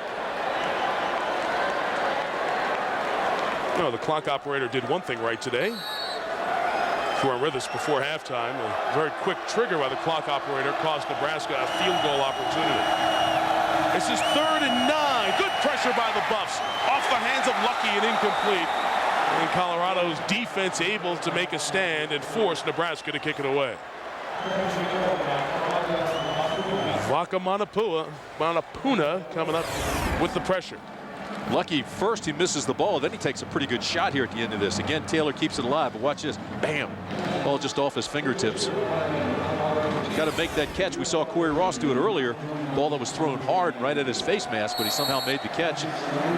No, the clock operator did one thing right today. If you weren't with us before halftime, a very quick trigger by the clock operator cost Nebraska a field goal opportunity. This is 3rd and 9. Good pressure by the Buffs. Off the hands of Lucky and incomplete. And Colorado's defense able to make a stand and force Nebraska to kick it away. Waka Manapuna coming up with the pressure. Lucky first he misses the ball, then he takes a pretty good shot here at the end of this. Again, Taylor keeps it alive, but watch this. Bam! Ball just off his fingertips. Got to make that catch. We saw Corey Ross do it earlier. Ball that was thrown hard right at his face mask, but he somehow made the catch.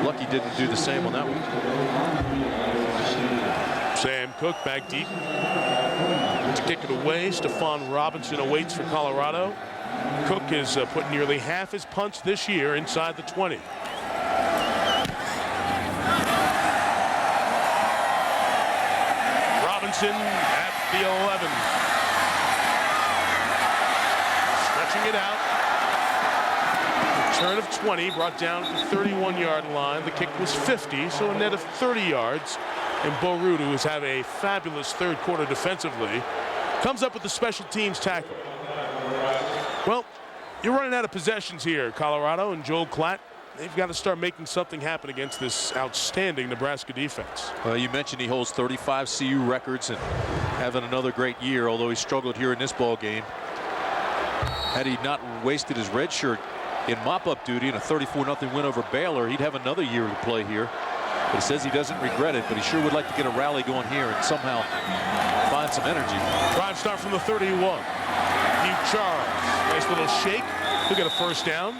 Lucky didn't do the same on that one. Sam Cook back deep to kick it away. Stephon Robinson awaits for Colorado. Cook has put nearly half his punts this year inside the 20. Robinson at the 11. Stretching it out. Return of 20 brought down to the 31-yard line. The kick was 50, so a net of 30 yards. And Bo Root, who has had a fabulous third quarter defensively, comes up with the special teams tackle. Well, you're running out of possessions here, Colorado, and Joel Klatt. They've got to start making something happen against this outstanding Nebraska defense. Well, you mentioned he holds 35 CU records and having another great year, although he struggled here in this ball game. Had he not wasted his red shirt in mop-up duty in a 34-0 win over Baylor, he'd have another year to play here. But he says he doesn't regret it, but he sure would like to get a rally going here and somehow find some energy. Drive start from the 31. Hugh Charles. Nice little shake. He'll get a first down.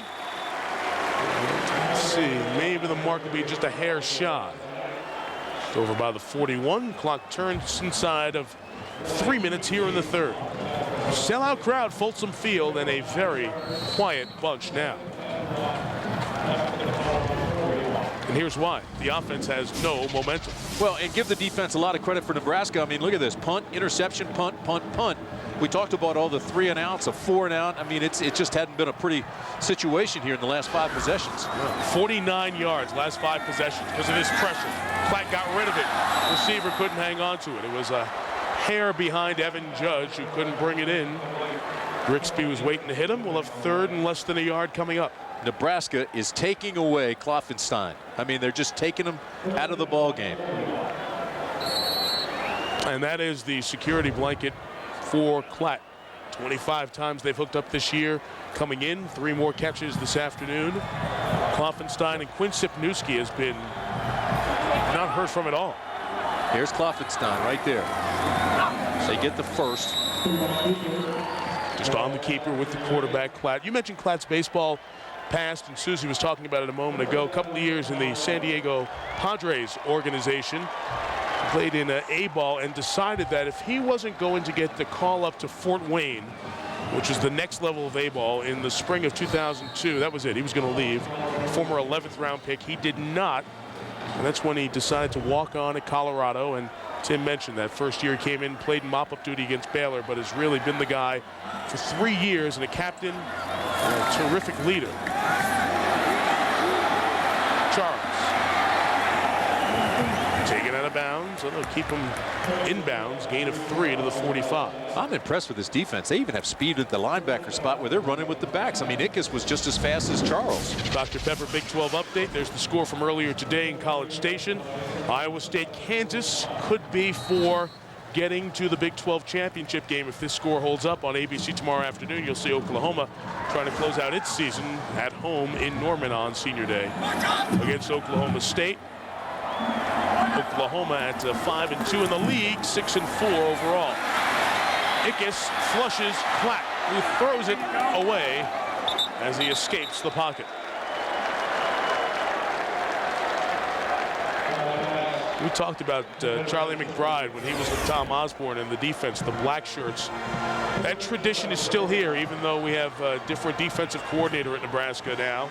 Let's see. Maybe the mark will be just a hair shy. It's over by the 41. Clock turns inside of 3 minutes here in the third. Sellout crowd, Folsom Field, and a very quiet bunch now. And here's why. The offense has no momentum. Well, and give the defense a lot of credit for Nebraska. I mean, look at this. Punt, interception, punt, punt, punt. We talked about all the 3 and outs, a 4 and out. I mean, it just hadn't been a pretty situation here in the last 5 possessions. 49 yards, last 5 possessions because of this pressure. Platt got rid of it. Receiver couldn't hang on to it. It was a hair behind Evan Judge, who couldn't bring it in. Grigsby was waiting to hit him. We'll have 3rd and less than a yard coming up. Nebraska is taking away Kloffenstein. I mean, they're just taking him out of the ball game. And that is the security blanket for Klatt. 25 times they've hooked up this year. Coming in, 3 more catches this afternoon. Kloffenstein and Quinn Sipniewski has been not heard from at all. Here's Kloffenstein right there. They get the first. Just on the keeper with the quarterback, Klatt. You mentioned Klatt's baseball past, and Susie was talking about it a moment ago. A couple of years in the San Diego Padres organization. Played in A-ball and decided that if he wasn't going to get the call up to Fort Wayne, which is the next level of A-ball, in the spring of 2002, that was it. He was going to leave. Former 11th round pick. He did not. And that's when he decided to walk on at Colorado. And Tim mentioned that first year he came in, played mop-up duty against Baylor, but has really been the guy for 3 years and a captain and a terrific leader. Charles. Taken out of bounds. They'll keep him inbounds. Gain of 3 to the 45. I'm impressed with this defense. They even have speed at the linebacker spot where they're running with the backs. I mean, Ickes was just as fast as Charles. Dr. Pepper Big 12 update. There's the score from earlier today in College Station. Iowa State, Kansas could be for getting to the Big 12 championship game if this score holds up on ABC tomorrow afternoon. You'll see Oklahoma trying to close out its season at home in Norman on Senior Day against Oklahoma State. Oklahoma at 5-2 in the league, 6-4 overall. Ickes flushes Klatt, who throws it away as he escapes the pocket. We talked about Charlie McBride when he was with Tom Osborne and the defense, the black shirts. That tradition is still here, even though we have a different defensive coordinator at Nebraska now.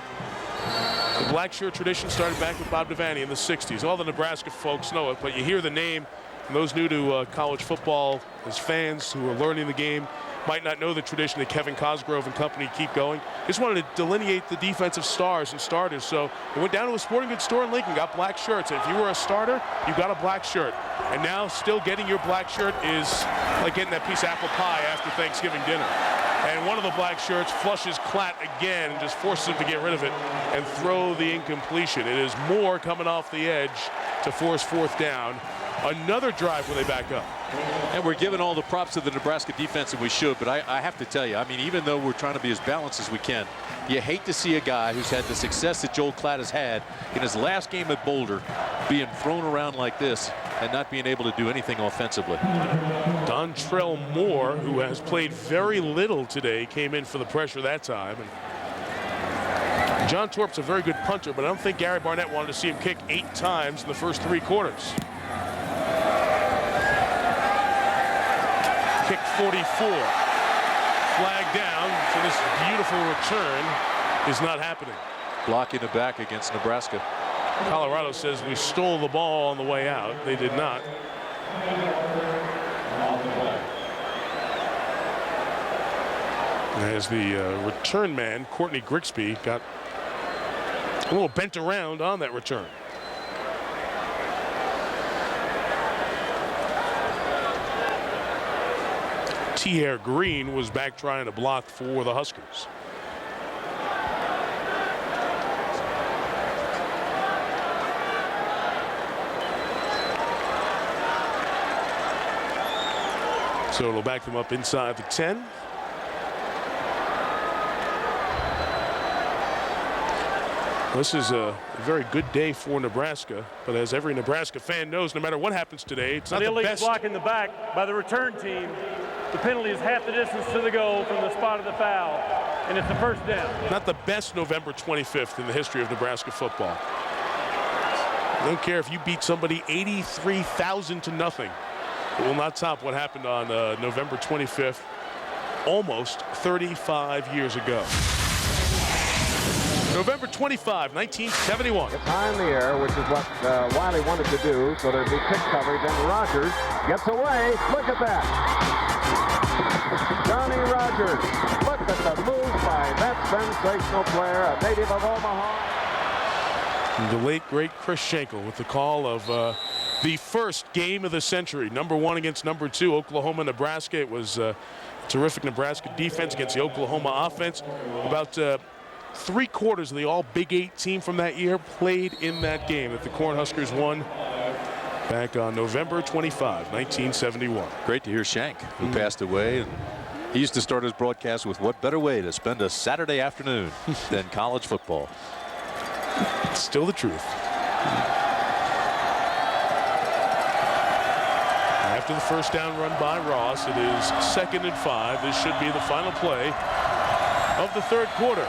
The black shirt tradition started back with Bob Devaney in the 60s. All the Nebraska folks know it, but you hear the name, and those new to college football as fans who are learning the game might not know the tradition that Kevin Cosgrove and company keep going. Just wanted to delineate the defensive stars and starters. So they went down to a sporting goods store in Lincoln, got black shirts. And if you were a starter, you got a black shirt. And now still getting your black shirt is like getting that piece of apple pie after Thanksgiving dinner. And one of the black shirts flushes Klatt again and just forces him to get rid of it and throw the incompletion. It is Moore coming off the edge to force 4th down. Another drive where they back up. And we're giving all the props to the Nebraska defense, and we should, but I have to tell you, I mean, even though we're trying to be as balanced as we can, you hate to see a guy who's had the success that Joel Klatt has had in his last game at Boulder being thrown around like this and not being able to do anything offensively. Dontrell Moore, who has played very little today, came in for the pressure that time. And John Torp's a very good punter, but I don't think Gary Barnett wanted to see him kick 8 times in the first 3 quarters. Kick 44. Flag down, so this beautiful return is not happening. Blocking the back against Nebraska. Colorado says we stole the ball on the way out. They did not. As the return man, Courtney Grigsby, got a little bent around on that return. T-Hair Green was back trying to block for the Huskers. So it'll back them up inside the 10. This is a very good day for Nebraska, but as every Nebraska fan knows, no matter what happens today, it's not the best. Block in the back by the return team. The penalty is half the distance to the goal from the spot of the foul, and it's a 1st down. Not the best November 25th in the history of Nebraska football. I don't care if you beat somebody 83,000 to nothing. It will not top what happened on November 25th, almost 35 years ago. November 25, 1971. It's high in the air, which is what Wiley wanted to do, so there'd be pick coverage, and Rogers gets away. Look at that. Johnny Rogers. Look at the move by that sensational player, a native of Omaha. And the late, great Chris Schenkel with the call of the first game of the century. Number 1 against number 2, Oklahoma, Nebraska. It was terrific Nebraska defense against the Oklahoma offense. About 3/4 of the all Big 8 team from that year played in that game that the Cornhuskers won back on November 25, 1971. Great to hear Shank, who passed away. And he used to start his broadcast with what better way to spend a Saturday afternoon than college football. It's still the truth. After the first down run by Ross, it is 2nd and 5. This should be the final play of the third quarter.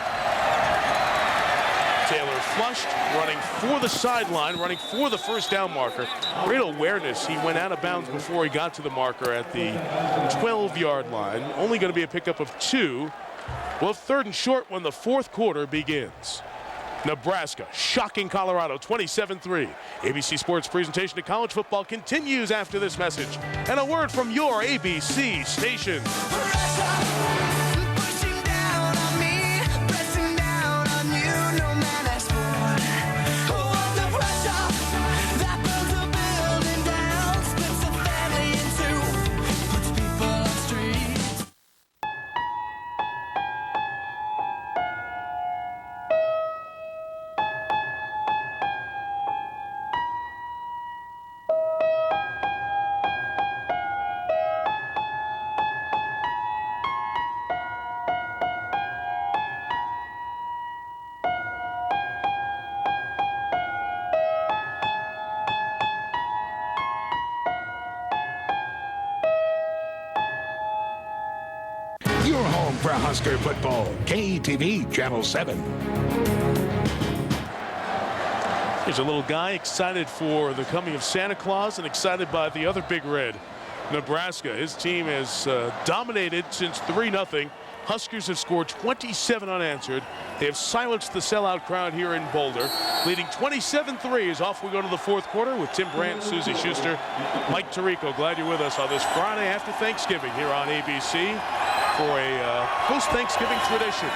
Taylor flushed, running for the sideline, running for the first down marker. Great awareness. He went out of bounds before he got to the marker at the 12-yard line. Only going to be a pickup of 2. Well, 3rd and short when the fourth quarter begins. Nebraska shocking Colorado 27-3. ABC Sports presentation of college football continues after this message. And a word from your ABC station. Your home for Husker football, KTV Channel 7. Here's a little guy excited for the coming of Santa Claus and excited by the other Big Red, Nebraska. His team has dominated since 3-0. Huskers have scored 27 unanswered. They have silenced the sellout crowd here in Boulder, leading 27-3 as off we go to the fourth quarter with Tim Brandt, Susie Schuster, Mike Tirico. Glad you're with us on this Friday after Thanksgiving here on ABC for a post-Thanksgiving tradition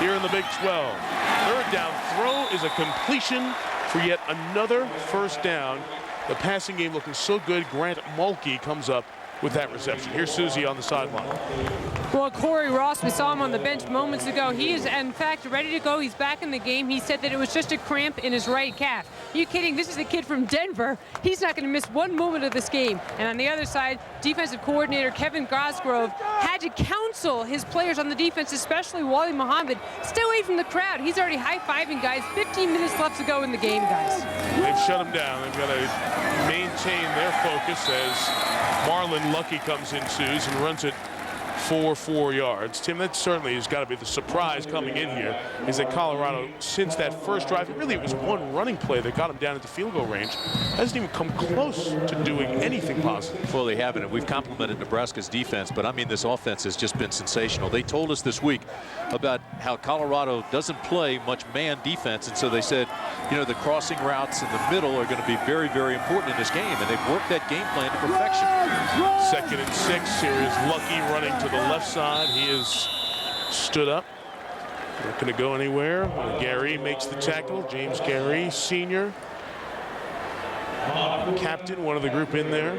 here in the Big 12. Third down throw is a completion for yet another first down. The passing game looking so good. Grant Mulkey comes up with that reception. Here's Susie on the sideline. Well, Corey Ross, we saw him on the bench moments ago. He is, in fact, ready to go. He's back in the game. He said that it was just a cramp in his right calf. Are you kidding? This is a kid from Denver. He's not going to miss one moment of this game. And on the other side, defensive coordinator Kevin Gosgrove had to counsel his players on the defense, especially Wally Muhammad. Stay away from the crowd. He's already high-fiving guys. 15 minutes left to go in the game, guys. They've shut him down. They've got to maintain their focus as Marlon Lucky comes in, Suze, and runs it for 4 yards. Tim, that certainly has got to be the surprise coming in here, is that Colorado, since that first drive, it was one running play that got him down into field goal range, hasn't even come close to doing anything positive. Well, they haven't, and we've complimented Nebraska's defense, but I mean, this offense has just been sensational. They told us this week about how Colorado doesn't play much man defense, and so they said, you know, the crossing routes in the middle are going to be very, very important in this game, and they've worked that game plan to perfection. 2nd and 6. Here is Lucky running to the left side. He is stood up. Not going to go anywhere. Gary makes the tackle. James Gary, senior. Captain, one of the group in there.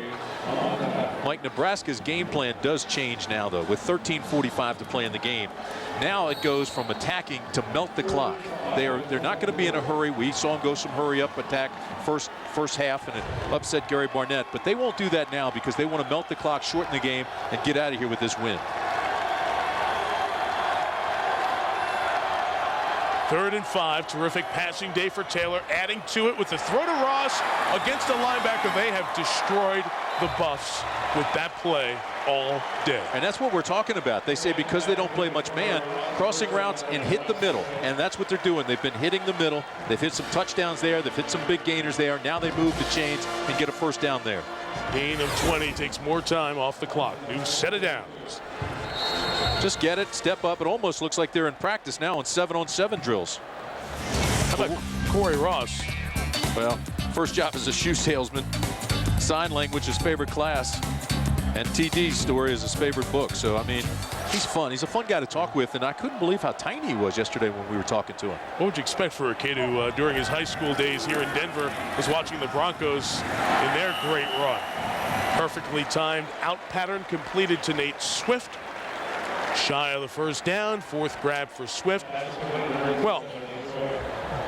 Mike, Nebraska's game plan does change now, though, with 13:45 to play in the game. Now it goes from attacking to melt the clock. They're not going to be in a hurry. We saw them go some hurry-up attack first half, and it upset Gary Barnett. But they won't do that now because they want to melt the clock, shorten the game, and get out of here with this win. 3rd and 5. Terrific passing day for Taylor. Adding to it with the throw to Ross against a linebacker. They have destroyed the Buffs with that play all day. And that's what we're talking about. They say because they don't play much man, crossing routes and hit the middle. And that's what they're doing. They've been hitting the middle. They've hit some touchdowns there. They've hit some big gainers there. Now they move the chains and get a first down there. Gain of 20 takes more time off the clock. New set of downs. Just get it, step up. It almost looks like they're in practice now on 7-on-7 drills. How about Corey Ross? Well, first job as a shoe salesman. Sign language is favorite class. And TD's story is his favorite book. So, I mean, he's fun. He's a fun guy to talk with. And I couldn't believe how tiny he was yesterday when we were talking to him. What would you expect for a kid who, during his high school days here in Denver, was watching the Broncos in their great run? Perfectly timed out pattern completed to Nate Swift. Shy of the first down. 4th grab for Swift. Well,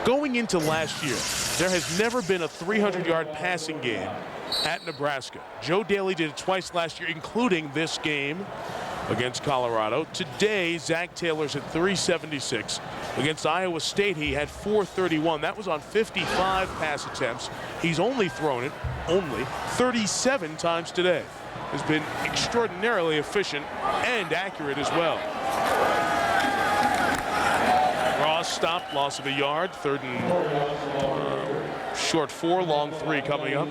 going into last year, there has never been a 300-yard passing game at Nebraska. Joe Daly did it twice last year, including this game against Colorado. Today, Zach Taylor's at 376. Against Iowa State, he had 431. That was on 55 pass attempts. He's only thrown it 37 times today. has been extraordinarily efficient and accurate as well. Ross stopped, loss of a yard, 3rd and short 4, long 3 coming up.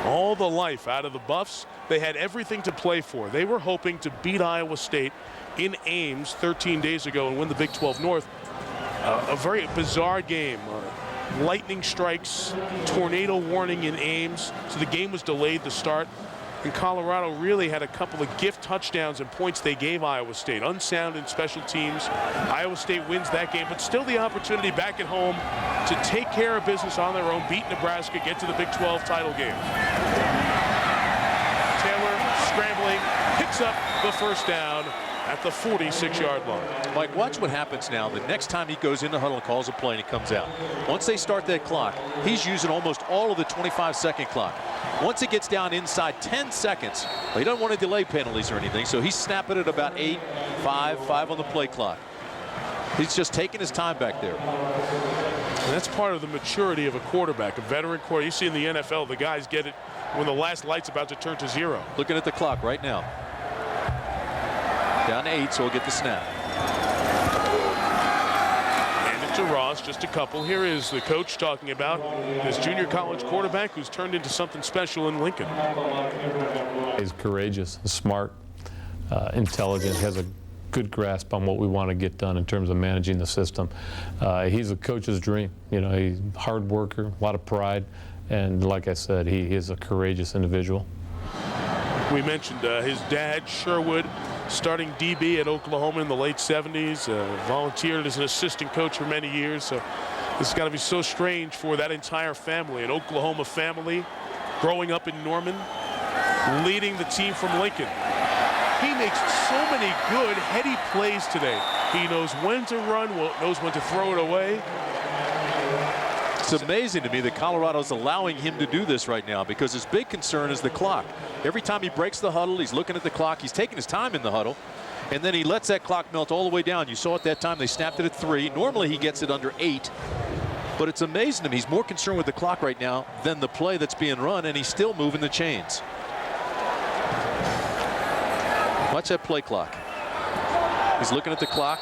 All the life out of the Buffs. They had everything to play for. They were hoping to beat Iowa State in Ames 13 days ago and win the Big 12 North. A very bizarre game. Lightning strikes, tornado warning in Ames, so the game was delayed to start. And Colorado really had a couple of gift touchdowns and points they gave Iowa State. Unsound in special teams. Iowa State wins that game, but still the opportunity back at home to take care of business on their own, beat Nebraska, get to the Big 12 title game. Taylor scrambling, picks up the first down at the 46-yard line. Mike, watch what happens now. The next time he goes in the huddle and calls a play and he comes out. Once they start that clock, he's using almost all of the 25-second clock. Once it gets down inside 10 seconds, well, he doesn't want to delay penalties or anything, so he's snapping at about 8, 5 on the play clock. He's just taking his time back there. And that's part of the maturity of a quarterback, a veteran quarterback. You see in the NFL, the guys get it when the last light's about to turn to 0. Looking at the clock right now. Down to 8, so he'll get the snap. And it to Ross, just a couple. Here is the coach talking about this junior college quarterback who's turned into something special in Lincoln. He's courageous, smart, intelligent, has a good grasp on what we want to get done in terms of managing the system. He's a coach's dream. You know, he's a hard worker, a lot of pride, and like I said, he is a courageous individual. We mentioned his dad, Sherwood, starting DB at Oklahoma in the late 70s, volunteered as an assistant coach for many years. So this has got to be so strange for that entire family, an Oklahoma family, growing up in Norman, leading the team from Lincoln. He makes so many good, heady plays today. He knows when to run, knows when to throw it away. It's amazing to me that Colorado's allowing him to do this right now, because his big concern is the clock. Every time he breaks the huddle, he's looking at the clock. He's taking his time in the huddle, and then he lets that clock melt all the way down. You saw at that time they snapped it at 3. Normally he gets it under 8, but it's amazing to me. He's more concerned with the clock right now than the play that's being run, and he's still moving the chains. Watch that play clock. He's looking at the clock.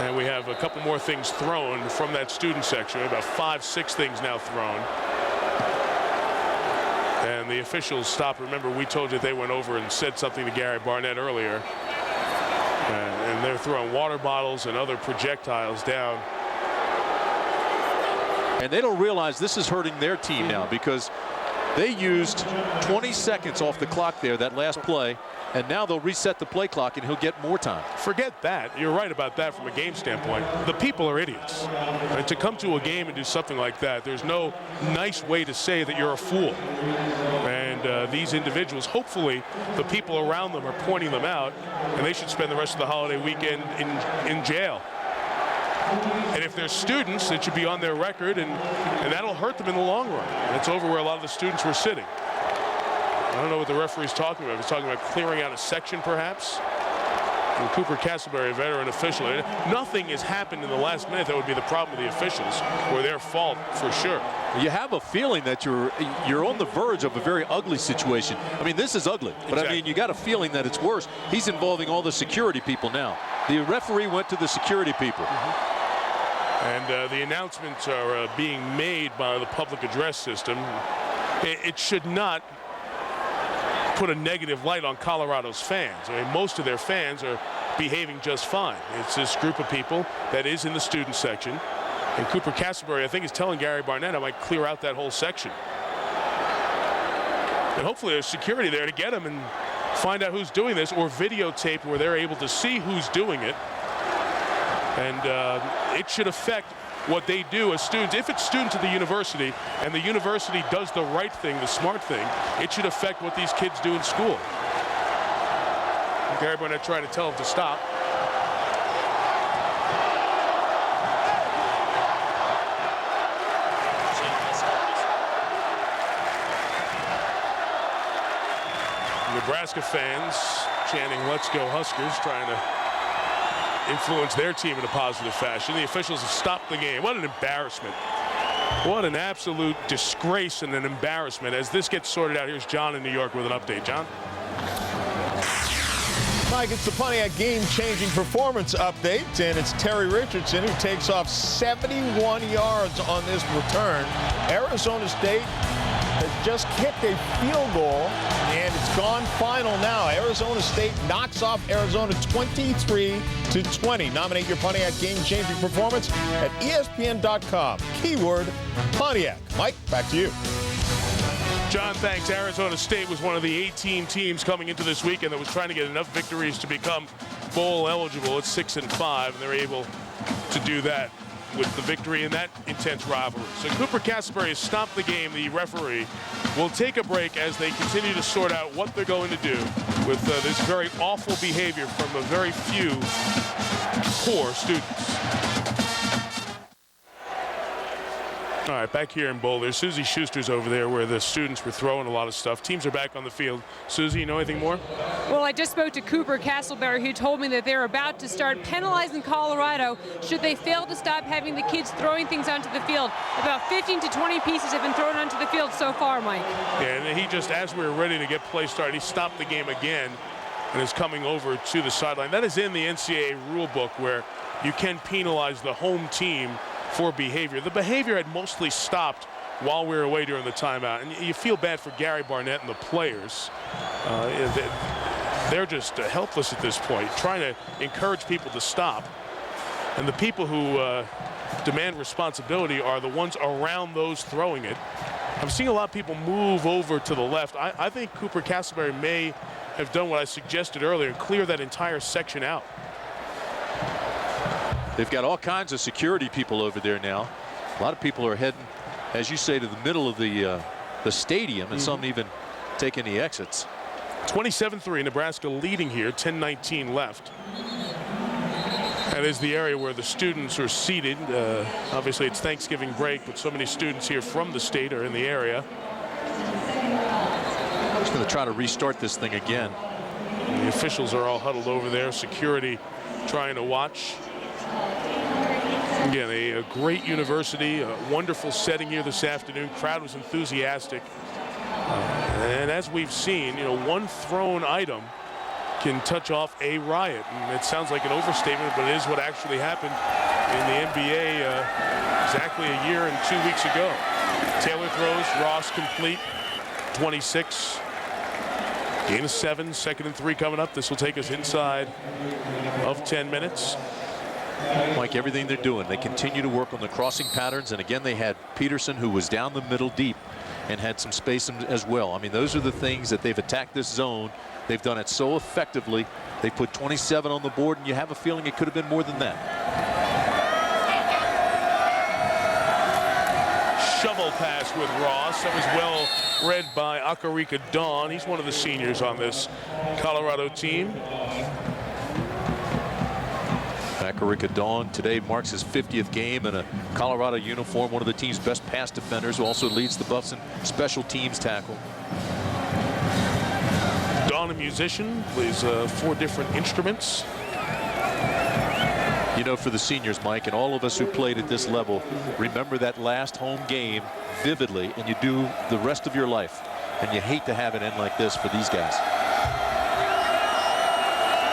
And we have a couple more things thrown from that student section. About 5, 6 things now thrown. And the officials stopped. Remember, we told you they went over and said something to Gary Barnett earlier. And they're throwing water bottles and other projectiles down. And they don't realize this is hurting their team now, because they used 20 seconds off the clock there, that last play, and now they'll reset the play clock and he'll get more time. Forget that. You're right about that from a game standpoint. The people are idiots. And to come to a game and do something like that, there's no nice way to say that you're a fool. And these individuals, hopefully the people around them are pointing them out, and they should spend the rest of the holiday weekend in jail. And if they're students, it should be on their record, and that'll hurt them in the long run. And it's over where a lot of the students were sitting. I don't know what the referee's talking about. He's talking about clearing out a section, perhaps. And Cooper Castleberry, a veteran official. Nothing has happened in the last minute that would be the problem with the officials, or their fault for sure. You have a feeling that you're on the verge of a very ugly situation. I mean, this is ugly, but exactly. I mean, you got a feeling that it's worse. He's involving all the security people now. The referee went to the security people. And the announcements are being made by the public address system. It should not put a negative light on Colorado's fans. I mean, most of their fans are behaving just fine. It's this group of people that is in the student section. And Cooper Castleberry, I think, is telling Gary Barnett I might clear out that whole section. And hopefully there's security there to get him and find out who's doing this, or videotape where they're able to see who's doing it. And it should affect what they do as students. If it's students at the university and the university does the right thing, the smart thing, it should affect what these kids do in school. Gary Barnett trying to tell them to stop. Nebraska fans chanting "Let's go Huskers," trying to influence their team in a positive fashion. The officials have stopped the game. What an embarrassment. What an absolute disgrace and an embarrassment. As this gets sorted out, here's John in New York with an update. John? Mike, it's the Pontiac game-changing performance update, and it's Terry Richardson who takes off 71 yards on this return. Arizona State has just kicked a field goal, and it's gone final now. Arizona State knocks off Arizona 23-20. Nominate your Pontiac game-changing performance at ESPN.com. Keyword Pontiac. Mike, back to you. John, thanks. Arizona State was one of the 18 teams coming into this weekend that was trying to get enough victories to become bowl eligible. It's 6-5, and they're able to do that with the victory in that intense rivalry. So Cooper Castleberry has stopped the game. The referee will take a break as they continue to sort out what they're going to do with this very awful behavior from a very few poor students. All right, back here in Boulder, Susie Schuster's over there where the students were throwing a lot of stuff. Teams are back on the field. Susie, you know anything more? Well, I just spoke to Cooper Castleberry, who told me that they're about to start penalizing Colorado should they fail to stop having the kids throwing things onto the field. About 15 to 20 pieces have been thrown onto the field so far, Mike. Yeah, and he just, as we were ready to get play started, he stopped the game again and is coming over to the sideline. That is in the NCAA rule book where you can penalize the home team for behavior. The behavior had mostly stopped while we were away during the timeout. And you feel bad for Gary Barnett and the players. They're just helpless at this point, trying to encourage people to stop. And the people who demand responsibility are the ones around those throwing it. I'm seeing a lot of people move over to the left. I think Cooper Castleberry may have done what I suggested earlier and clear that entire section out. They've got all kinds of security people over there now. A lot of people are heading, as you say, to the middle of the stadium, and some even taking the exits. 27-3, Nebraska leading here, 10:19 left. That is the area where the students are seated. Obviously, it's Thanksgiving break, but so many students here from the state are in the area. Just going to try to restart this thing again. The officials are all huddled over there. Security trying to watch. Again, a great university, a wonderful setting here this afternoon. Crowd was enthusiastic. And as we've seen, one thrown item can touch off a riot. And it sounds like an overstatement, but it is what actually happened in the NBA exactly a year and 2 weeks ago. Taylor throws, Ross complete, 26. Gain of 7, 2nd and 3 coming up. This will take us inside of 10 minutes. Like everything they're doing, they continue to work on the crossing patterns, and again they had Peterson, who was down the middle deep and had some space as well. I mean, those are the things that they've attacked this zone. They've done it so effectively. They put 27 on the board, and you have a feeling it could have been more than that. Shovel pass with Ross. That was well read by Akarika Dawn. He's one of the seniors on this Colorado team. Akarika Dawn today marks his 50th game in a Colorado uniform, one of the team's best pass defenders, who also leads the Buffs in special teams tackle. Dawn, a musician, plays 4 different instruments. You know, for the seniors, Mike, and all of us who played at this level, remember that last home game vividly, and you do the rest of your life. And you hate to have it end like this for these guys.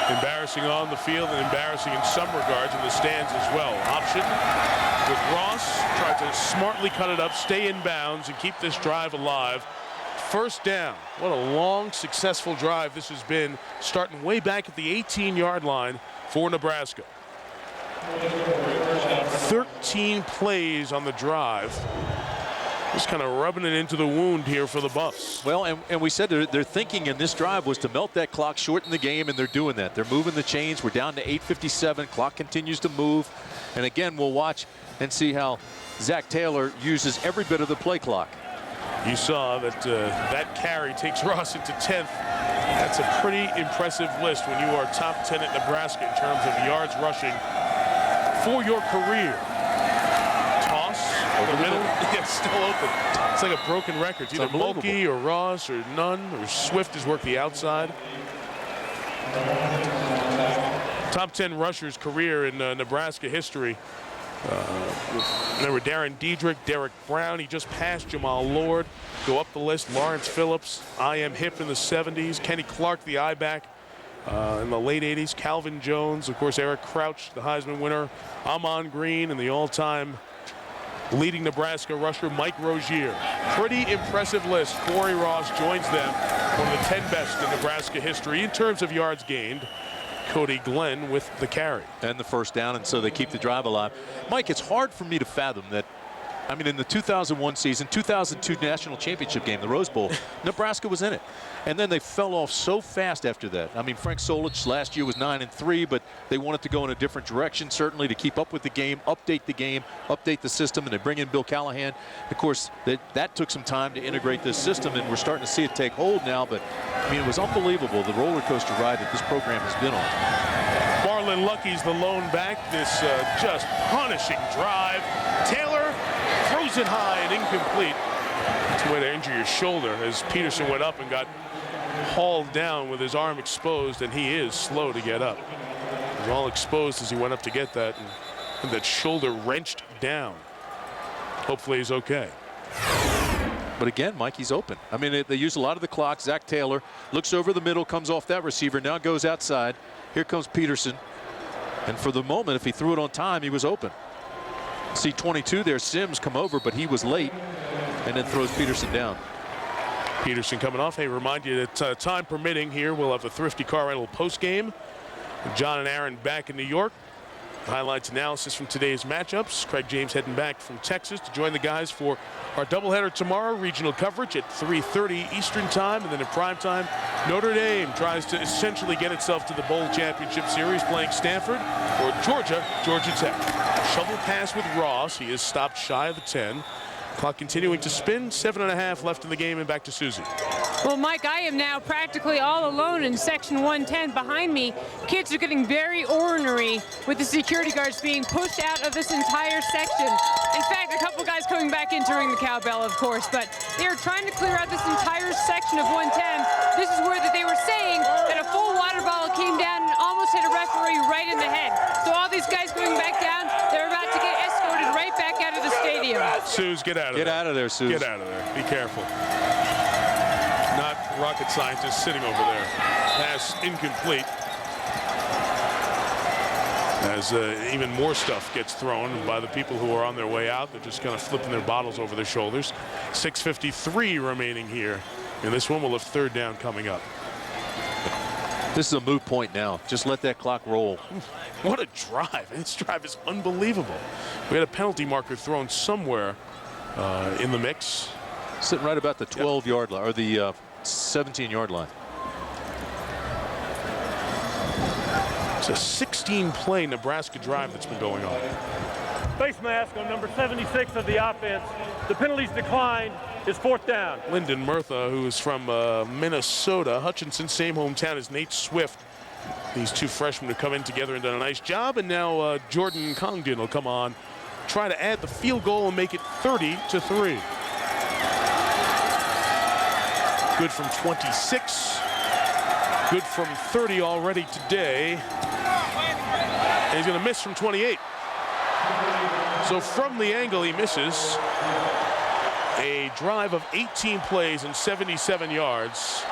Embarrassing on the field and embarrassing in some regards in the stands as well. Option with Ross, tried to smartly cut it up, stay in bounds, and keep this drive alive. First down. What a long, successful drive this has been, starting way back at the 18-yard line for Nebraska. 13 plays on the drive. Just kind of rubbing it into the wound here for the Buffs. Well, and we said their thinking in this drive was to melt that clock, shorten the game, and they're doing that. They're moving the chains. We're down to 8:57. Clock continues to move. And again, we'll watch and see how Zach Taylor uses every bit of the play clock. You saw that that carry takes Ross into 10th. That's a pretty impressive list when you are top 10 at Nebraska in terms of yards rushing for your career. Over the middle, it's still open. It's like a broken record. It's either Mulkey or Ross or none, or Swift has worked the outside. Top 10 rushers career in Nebraska history. Remember Darren Diedrich, Derek Brown, he just passed Jamal Lord. Go up the list, Lawrence Phillips, I.M. Hip in the 70s, Kenny Clark, the I-back in the late 80s, Calvin Jones, of course Eric Crouch, the Heisman winner, Amon Green, and the all-time leading Nebraska rusher Mike Rozier. Pretty impressive list. Corey Ross joins them, one of the 10 best in Nebraska history in terms of yards gained. Cody Glenn with the carry. And the first down, and so they keep the drive alive. Mike, it's hard for me to fathom that, I mean, in the 2001 season, 2002 national championship game, the Rose Bowl, Nebraska was in it. And then they fell off so fast after that. I mean, Frank Solich last year was 9-3, but they wanted to go in a different direction, certainly to keep up with the game, update the system, and they bring in Bill Callahan. Of course, that took some time to integrate this system, and we're starting to see it take hold now. But, I mean, it was unbelievable, the roller coaster ride that this program has been on. Marlon Lucky's the lone back. This just punishing drive. Taylor throws it high and incomplete. It's a way to injure your shoulder as Peterson went up and got hauled down with his arm exposed, and he is slow to get up. He was all exposed as he went up to get that, and that shoulder wrenched down. Hopefully he's okay. But again, Mike, he's open. I mean, they use a lot of the clock. Zach Taylor looks over the middle, comes off that receiver, now goes outside. Here comes Peterson. And for the moment, if he threw it on time, he was open. See 22 there, Sims come over, but he was late and then throws Peterson down. Peterson coming off. Hey, remind you that time permitting here, we'll have the Thrifty Car Rental post game. John and Aaron back in New York. Highlights analysis from today's matchups. Craig James heading back from Texas to join the guys for our doubleheader tomorrow. Regional coverage at 3:30 Eastern time, and then in prime time, Notre Dame tries to essentially get itself to the Bowl Championship Series, playing Stanford or Georgia Tech. Shovel pass with Ross. He is stopped shy of the 10. Clock continuing to spin. 7.5 left in the game, and back to Susie. Well, Mike, I am now practically all alone in section 110. Behind me, kids are getting very ornery with the security guards being pushed out of this entire section. In fact, a couple guys coming back in to ring the cowbell, of course, but they are trying to clear out this entire section of 110. This is where they were saying that a full water bottle came down and almost hit a referee right in the head. So all these guys going back down, they're about to get escorted right back out of the stadium. Suze, get out of there. Get out of there, Suze. Get out of there. Be careful. Not rocket scientists sitting over there. Pass incomplete. As even more stuff gets thrown by the people who are on their way out. They're just kind of flipping their bottles over their shoulders. 6:53 remaining here. And this one will have third down coming up. This is a moot point now. Just let that clock roll. What a drive. This drive is unbelievable. We had a penalty marker thrown somewhere in the mix. Sitting right about the 12-yard line, or the 17-yard line. It's a 16-play Nebraska drive that's been going on. Face mask on number 76 of the offense. The penalties declined. It's fourth down. Lyndon Murtha, who is from Minnesota. Hutchinson, same hometown as Nate Swift. These two freshmen have come in together and done a nice job. And now Jordan Congdon will come on, try to add the field goal and make it 30-3. Good from 26. Good from 30 already today. And he's going to miss from 28. So from the angle, he misses. A drive of 18 plays and 77 yards.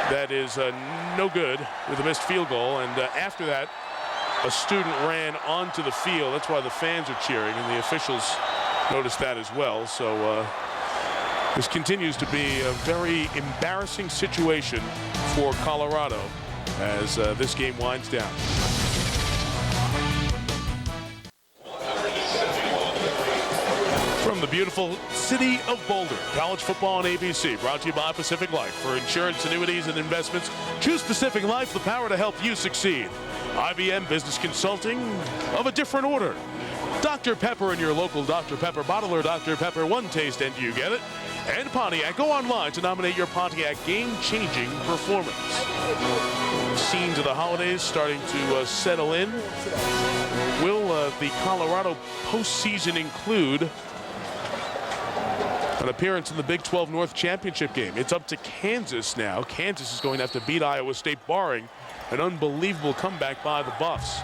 That is no good with a missed field goal. And after that, a student ran onto the field. That's why the fans are cheering, and the officials noticed that as well. So this continues to be a very embarrassing situation for Colorado as this game winds down. From the beautiful city of Boulder, college football on ABC, brought to you by Pacific Life. For insurance, annuities, and investments, choose Pacific Life, the power to help you succeed. IBM Business Consulting of a different order. Dr. Pepper and your local Dr. Pepper bottler. Dr. Pepper, one taste and you get it. And Pontiac, go online to nominate your Pontiac game-changing performance. Scenes of the holidays starting to settle in. Will the Colorado postseason include an appearance in the Big 12 North Championship game? It's up to Kansas now. Kansas is going to have to beat Iowa State, barring an unbelievable comeback by the Buffs.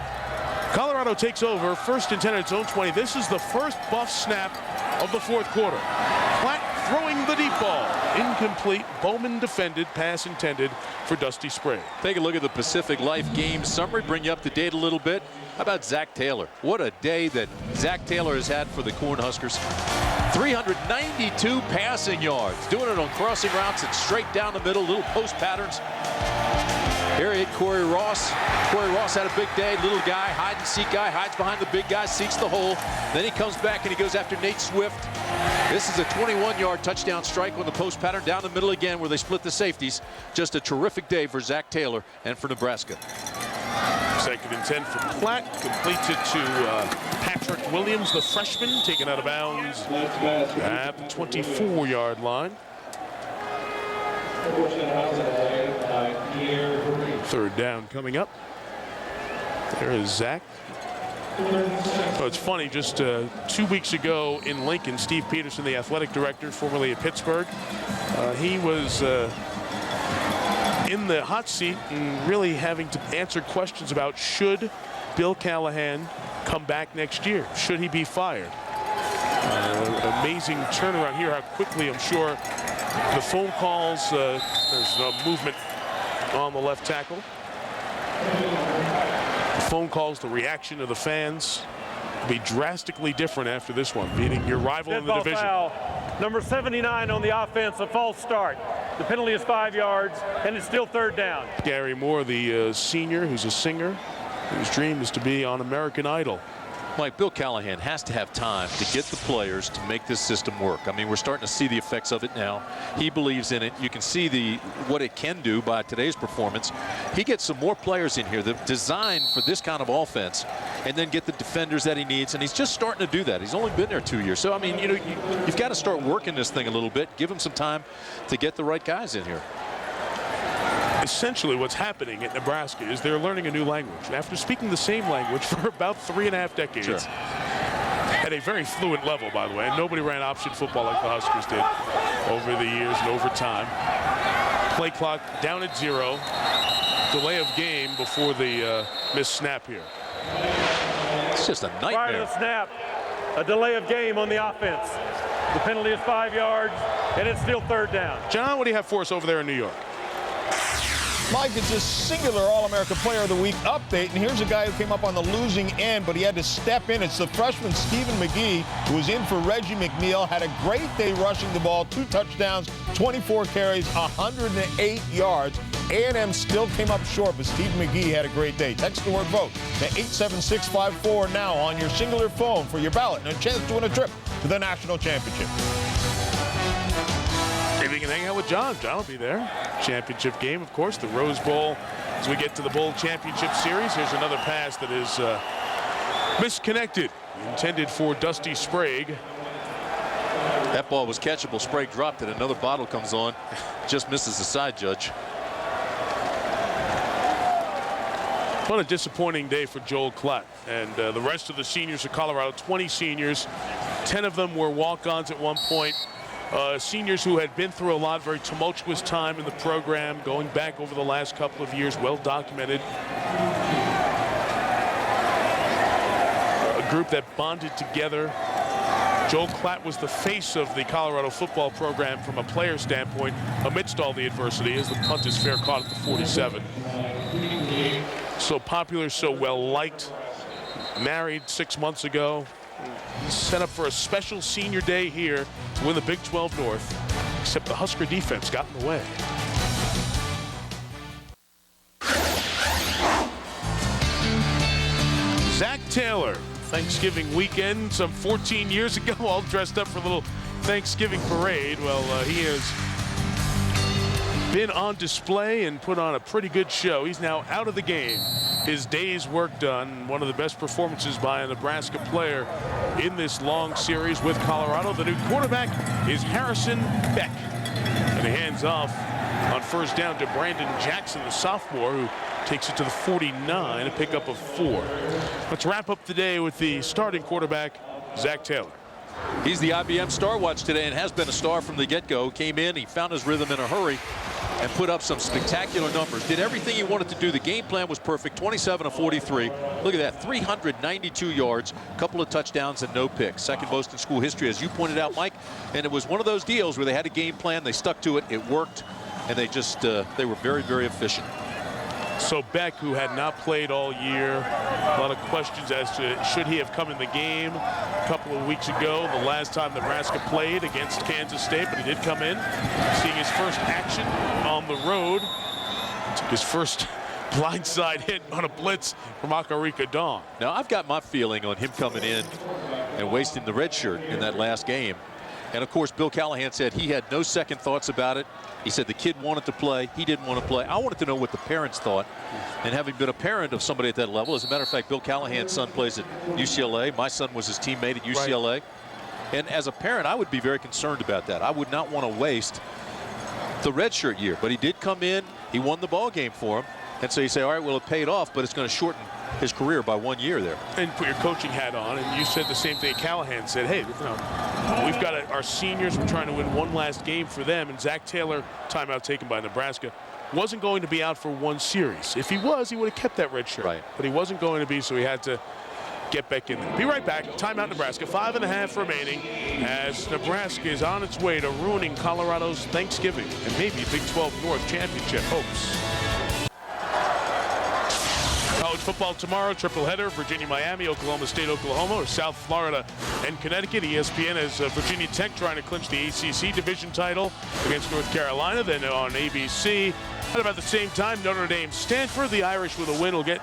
Colorado takes over, 1st and 10 at its own 20. This is the first Buff snap of the 4th quarter. Platt throwing the deep ball. Incomplete. Bowman defended. Pass intended for Dusty Sprague. Take a look at the Pacific Life game summary. Bring you up to date a little bit. How about Zach Taylor? What a day that Zach Taylor has had for the Cornhuskers. 392 passing yards. Doing it on crossing routes and straight down the middle. Little post patterns. Here he hit Corey Ross. Corey Ross had a big day. Little guy, hide and seek guy, hides behind the big guy, seeks the hole. Then he comes back and he goes after Nate Swift. This is a 21-yard touchdown strike on the post pattern down the middle again where they split the safeties. Just a terrific day for Zach Taylor and for Nebraska. 2nd and 10 for Platt. Completes it to Patrick Williams, the freshman, taken out of bounds at the 24-yard line. 3rd down coming up. There is Zach. So it's funny, just 2 weeks ago in Lincoln, Steve Peterson, the athletic director, formerly at Pittsburgh, he was in the hot seat and really having to answer questions about should Bill Callahan come back next year? Should he be fired? Amazing turnaround here, how quickly, I'm sure, the phone calls, there's no movement on the left tackle. The phone calls, the reaction of the fans will be drastically different after this one, beating your rival in the division. Foul. Number 79 on the offense, a false start. The penalty is 5 yards, and it's still 3rd down. Gary Moore, the senior, who's a singer, whose dream is to be on American Idol. Mike, Bill Callahan has to have time to get the players to make this system work. I mean, we're starting to see the effects of it now. He believes in it. You can see what it can do by today's performance. He gets some more players in here that are designed for this kind of offense, and then get the defenders that he needs. And he's just starting to do that. He's only been there 2 years. So, I mean, you've got to start working this thing a little bit. Give him some time to get the right guys in here. Essentially what's happening at Nebraska is they're learning a new language. After speaking the same language for about 3.5 decades, sure, at a very fluent level, by the way, and nobody ran option football like the Huskers did over the years and over time. Play clock down at 0. Delay of game before the missed snap here. It's just a nightmare. Prior to the snap, a delay of game on the offense. The penalty is 5 yards, and it's still 3rd down. John, what do you have for us over there in New York? Mike, it's a singular All-America Player of the Week update, and here's a guy who came up on the losing end, but he had to step in. It's the freshman Stephen McGee, who was in for Reggie McNeil, had a great day rushing the ball, 2 touchdowns, 24 carries, 108 yards. A&M still came up short, but Stephen McGee had a great day. Text the word VOTE to 87654 now on your singular phone for your ballot and a chance to win a trip to the national championship. Maybe you can hang out with John. John will be there. Championship game, of course, the Rose Bowl. As we get to the Bowl Championship Series, here's another pass that is misconnected. Intended for Dusty Sprague. That ball was catchable. Sprague dropped it. Another bottle comes on. Just misses the side judge. What a disappointing day for Joel Klatt and the rest of the seniors of Colorado. 20 seniors. 10 of them were walk-ons at one point. Seniors who had been through a lot, very tumultuous time in the program, going back over the last couple of years, well documented. A group that bonded together. Joel Klatt was the face of the Colorado football program from a player standpoint amidst all the adversity, as the punt is fair caught at the 47. So popular, so well liked. Married 6 months ago. Set up for a special senior day here to win the Big 12 North, except the Husker defense got in the way. Zach Taylor, Thanksgiving weekend, some 14 years ago, all dressed up for a little Thanksgiving parade. Well, he has been on display and put on a pretty good show. He's now out of the game. His day's work done. One of the best performances by a Nebraska player in this long series with Colorado. The new quarterback is Harrison Beck. And he hands off on first down to Brandon Jackson, the sophomore, who takes it to the 49, a pickup of 4. Let's wrap up the day with the starting quarterback, Zach Taylor. He's the IBM Star Watch today and has been a star from the get-go. Came in, he found his rhythm in a hurry, and put up some spectacular numbers. Did everything he wanted to do. The game plan was perfect. 27 of 43. Look at that. 392 yards, a couple of touchdowns, and no picks. Second most in school history, as you pointed out, Mike. And it was one of those deals where they had a game plan. They stuck to it. It worked. And they just, they were very, very efficient. So Beck, who had not played all year, a lot of questions as to should he have come in the game a couple of weeks ago, the last time Nebraska played against Kansas State, but he did come in, seeing his first action on the road. Took his first blindside hit on a blitz from Akarika Dawn. Now, I've got my feeling on him coming in and wasting the red shirt in that last game. And, of course, Bill Callahan said he had no second thoughts about it. He said the kid wanted to play. He didn't want to play. I wanted to know what the parents thought. And having been a parent of somebody at that level, as a matter of fact, Bill Callahan's son plays at UCLA. My son was his teammate at UCLA. Right. And as a parent, I would be very concerned about that. I would not want to waste the redshirt year. But he did come in. He won the ball game for him. And so you say, all right, well, it paid off, but it's going to shorten his career by 1 year there. And put your coaching hat on, and you said the same thing. Callahan said, hey, we've got our seniors. We're trying to win one last game for them. And Zach Taylor, timeout taken by Nebraska, wasn't going to be out for one series. If he was, he would have kept that red shirt. Right. But he wasn't going to be, so he had to get back in there. Be right back. Timeout Nebraska. 5.5 remaining as Nebraska is on its way to ruining Colorado's Thanksgiving and maybe Big 12 North championship hopes. College football tomorrow, triple header, Virginia, Miami, Oklahoma State, Oklahoma, or South Florida and Connecticut. ESPN has Virginia Tech trying to clinch the ACC division title against North Carolina. Then on ABC, at about the same time, Notre Dame, Stanford. The Irish with a win will get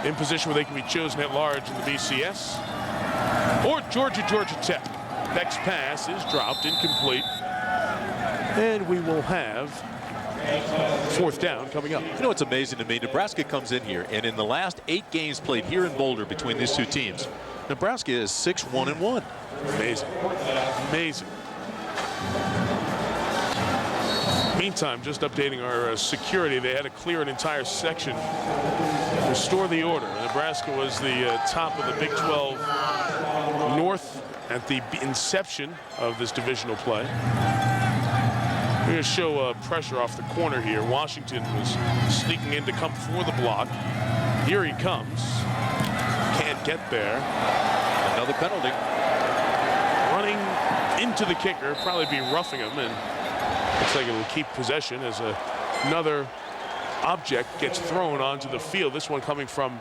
in position where they can be chosen at large in the BCS. Or Georgia Tech. Beck's pass is dropped, incomplete. And we will have fourth down coming up. You know what's amazing to me? Nebraska comes in here, and in the last 8 games played here in Boulder between these two teams, Nebraska is 6-1-1. Amazing. Amazing. Meantime, just updating our security, they had to clear an entire section, restore the order. Nebraska was the top of the Big 12 North at the inception of this divisional play. We're going to show pressure off the corner here. Washington was sneaking in to come for the block. Here he comes. Can't get there. Another penalty. Running into the kicker. Probably be roughing him. And looks like it will keep possession as another object gets thrown onto the field. This one coming from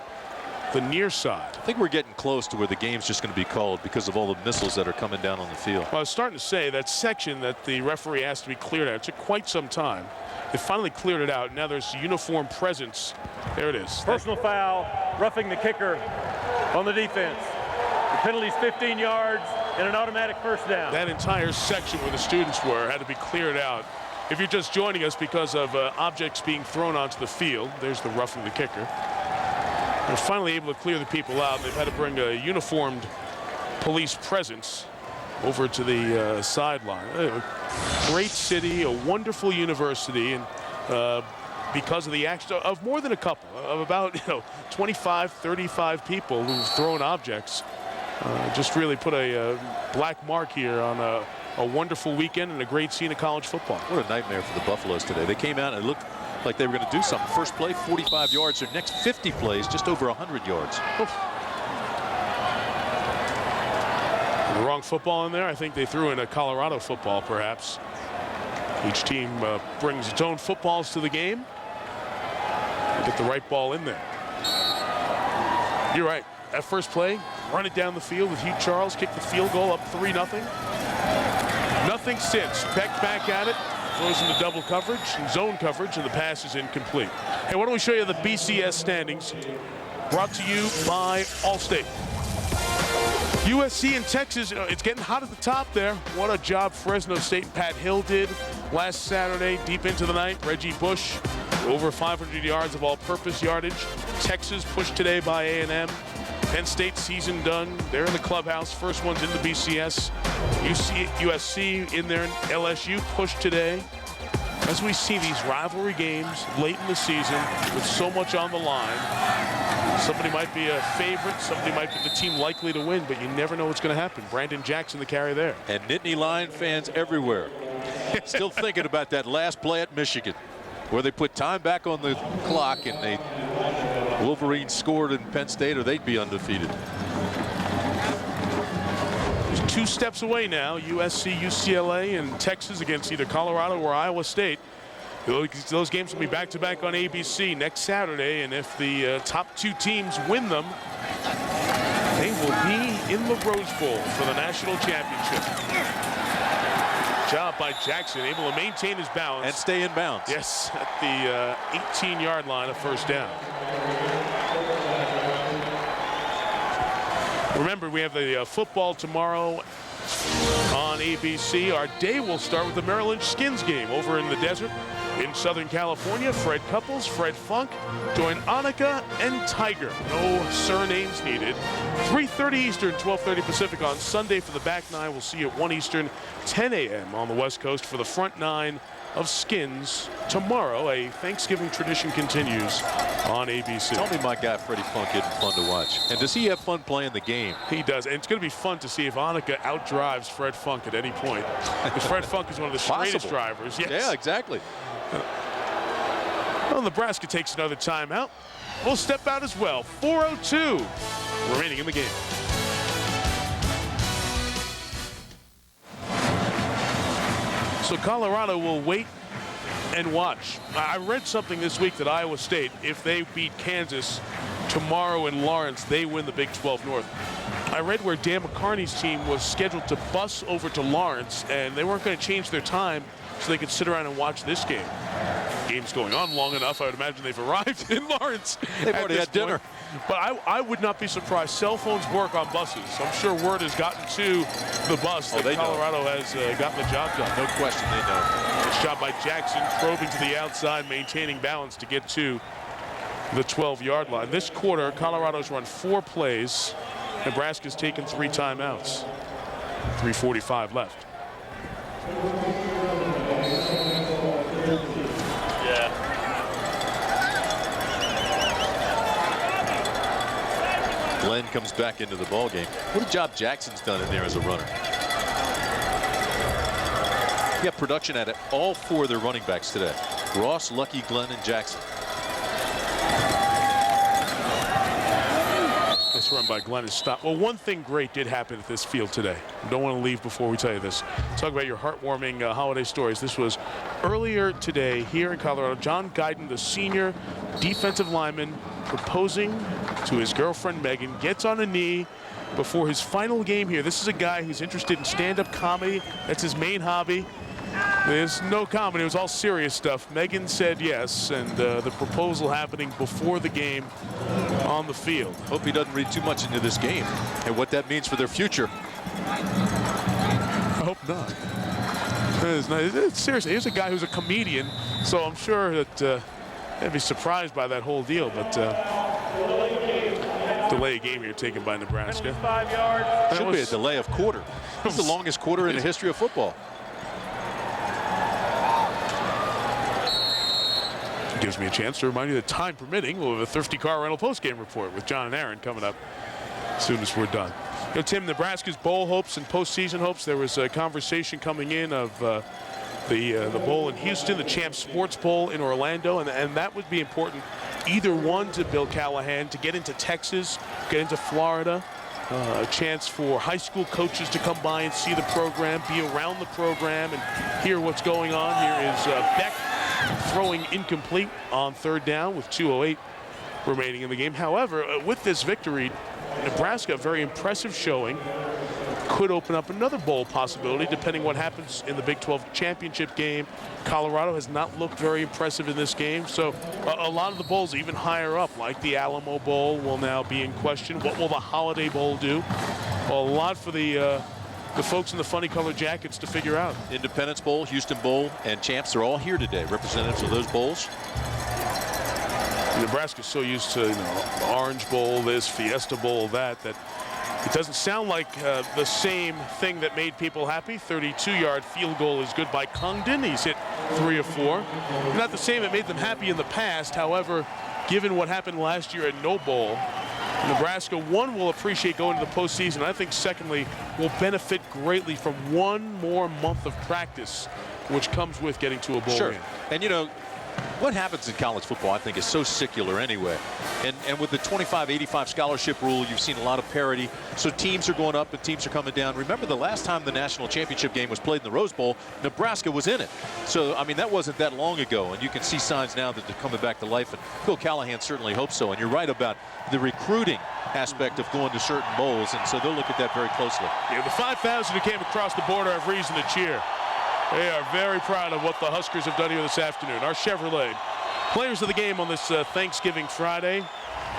the near side. I think we're getting close to where the game's just going to be called because of all the missiles that are coming down on the field. Well, I was starting to say that section that the referee has to be cleared out. It took quite some time. They finally cleared it out. Now there's uniform presence. There it is. Personal foul, roughing the kicker on the defense. The penalty's 15 yards and an automatic first down. That entire section where the students were had to be cleared out. If you're just joining us because of objects being thrown onto the field, there's the roughing the kicker. They're finally able to clear the people out. They've had to bring a uniformed police presence over to the sideline. Great city, a wonderful university, and because of the action of more than a couple, of about 25, 35 people who've thrown objects, just really put a black mark here on a wonderful weekend and a great scene of college football. What a nightmare for the Buffaloes today. They came out and it looked like they were going to do something. First play, 45 yards. Their next 50 plays, just over 100 yards. The wrong football in there. I think they threw in a Colorado football, perhaps. Each team brings its own footballs to the game. Get the right ball in there. You're right. That first play, run it down the field with Hugh Charles, kick the field goal up 3-0. Nothing since. Peck back at it. Throws into double coverage and zone coverage, and the pass is incomplete. Hey, why don't we show you the BCS standings? Brought to you by Allstate. USC and Texas, it's getting hot at the top there. What a job Fresno State and Pat Hill did last Saturday, deep into the night. Reggie Bush, over 500 yards of all-purpose yardage. Texas pushed today by A&M. Penn State season done. They're in the clubhouse. First one's in the BCS. USC in there. LSU pushed today. As we see these rivalry games late in the season with so much on the line, somebody might be a favorite, somebody might be the team likely to win, but you never know what's going to happen. Brandon Jackson, the carry there. And Nittany Lion fans everywhere. Still thinking about that last play at Michigan. Where they put time back on the clock and they Wolverines scored in Penn State, or they'd be undefeated. There's 2 steps away now. USC, UCLA, and Texas against either Colorado or Iowa State. Those games will be back-to-back on ABC next Saturday, and if the top 2 teams win them, they will be in the Rose Bowl for the national championship. Good job by Jackson, able to maintain his balance. And stay in bounds. Yes, at the 18-yard line, a first down. Remember, we have the football tomorrow on ABC. Our day will start with the Merrill Lynch Skins game over in the desert in Southern California. Fred Couples, Fred Funk join Annika and Tiger. No surnames needed. 3:30 Eastern, 12:30 Pacific on Sunday for the back 9. We'll see you at 1 Eastern, 10 a.m. on the West Coast for the front 9 of Skins tomorrow. A Thanksgiving tradition continues on ABC. Tell me my guy Freddie Funk isn't fun to watch. And does he have fun playing the game? He does. And it's going to be fun to see if Annika outdrives Fred Funk at any point. Because Fred Funk is one of the straightest drivers. Yes. Yeah, exactly. Well, Nebraska takes another timeout. We'll step out as well. 4:02 remaining in the game. So Colorado will wait and watch. I read something this week that Iowa State, if they beat Kansas tomorrow in Lawrence, they win the Big 12 North. I read where Dan McCarney's team was scheduled to bus over to Lawrence, and they weren't going to change their time so they could sit around and watch this game. Game's going on long enough. I would imagine they've arrived in Lawrence. They've already had dinner. But I would not be surprised. Cell phones work on buses. I'm sure word has gotten to the bus that Colorado has gotten the job done. No question, they know. Nice job by Jackson, probing to the outside, maintaining balance to get to the 12-yard line. This quarter, Colorado's run 4 plays. Nebraska's taken 3 timeouts. 3:45 left. Glenn comes back into the ball game. What a job Jackson's done in there as a runner. You got production at it. All 4 of their running backs today. Ross, Lucky, Glenn, and Jackson. This run by Glenn is stopped. Well, one thing great did happen at this field today. I don't want to leave before we tell you this. Talk about your heartwarming holiday stories. This was earlier today here in Colorado. John Guyton, the senior defensive lineman, proposing to his girlfriend Megan, gets on a knee before his final game here. This is a guy who's interested in stand-up comedy. That's his main hobby. There's no comedy. It was all serious stuff. Megan said yes, and the proposal happening before the game on the field. Hope he doesn't read too much into this game and what that means for their future. I hope not. It's seriously, here's a guy who's a comedian, so I'm sure that they'd be surprised by that whole deal, but delay a game here taken by Nebraska. 5 yards. Should be a delay of quarter. It's the longest quarter in the history of football. Gives me a chance to remind you that time permitting, we'll have a Thrifty Car Rental postgame report with John and Aaron coming up as soon as we're done. You know, Tim, Nebraska's bowl hopes and postseason hopes. There was a conversation coming in of the bowl in Houston, the Champs Sports Bowl in Orlando, and that would be important. Either one to Bill Callahan to get into Texas, get into Florida. A chance for high school coaches to come by and see the program, be around the program, and hear what's going on. Here is Beck throwing incomplete on 3rd down with 2:08 remaining in the game. However, with this victory, Nebraska, a very impressive showing, could open up another bowl possibility depending what happens in the Big 12 championship game. Colorado has not looked very impressive in this game, so a lot of the bowls even higher up, like the Alamo Bowl, will now be in question. What will the Holiday Bowl do? Well, a lot for the folks in the funny colored jackets to figure out. Independence Bowl, Houston Bowl, and Champs are all here today, representatives of those bowls. Nebraska's so used to Orange Bowl, this, Fiesta Bowl, that it doesn't sound like the same thing that made people happy. 32-yard field goal is good by Congdon. He's hit 3 of 4. Not the same that made them happy in the past. However, given what happened last year at no bowl, Nebraska, one, will appreciate going to the postseason. I think, secondly, will benefit greatly from one more month of practice, which comes with getting to a bowl game. And, you know, what happens in college football, I think, is so secular anyway. And with the 25-85 scholarship rule, you've seen a lot of parity. So teams are going up and teams are coming down. Remember the last time the national championship game was played in the Rose Bowl, Nebraska was in it. So, I mean, that wasn't that long ago. And you can see signs now that they're coming back to life. And Phil Callahan certainly hopes so. And you're right about the recruiting aspect of going to certain bowls. And so they'll look at that very closely. Yeah, the 5,000 who came across the border have reason to cheer. They are very proud of what the Huskers have done here this afternoon. Our Chevrolet players of the game on this Thanksgiving Friday.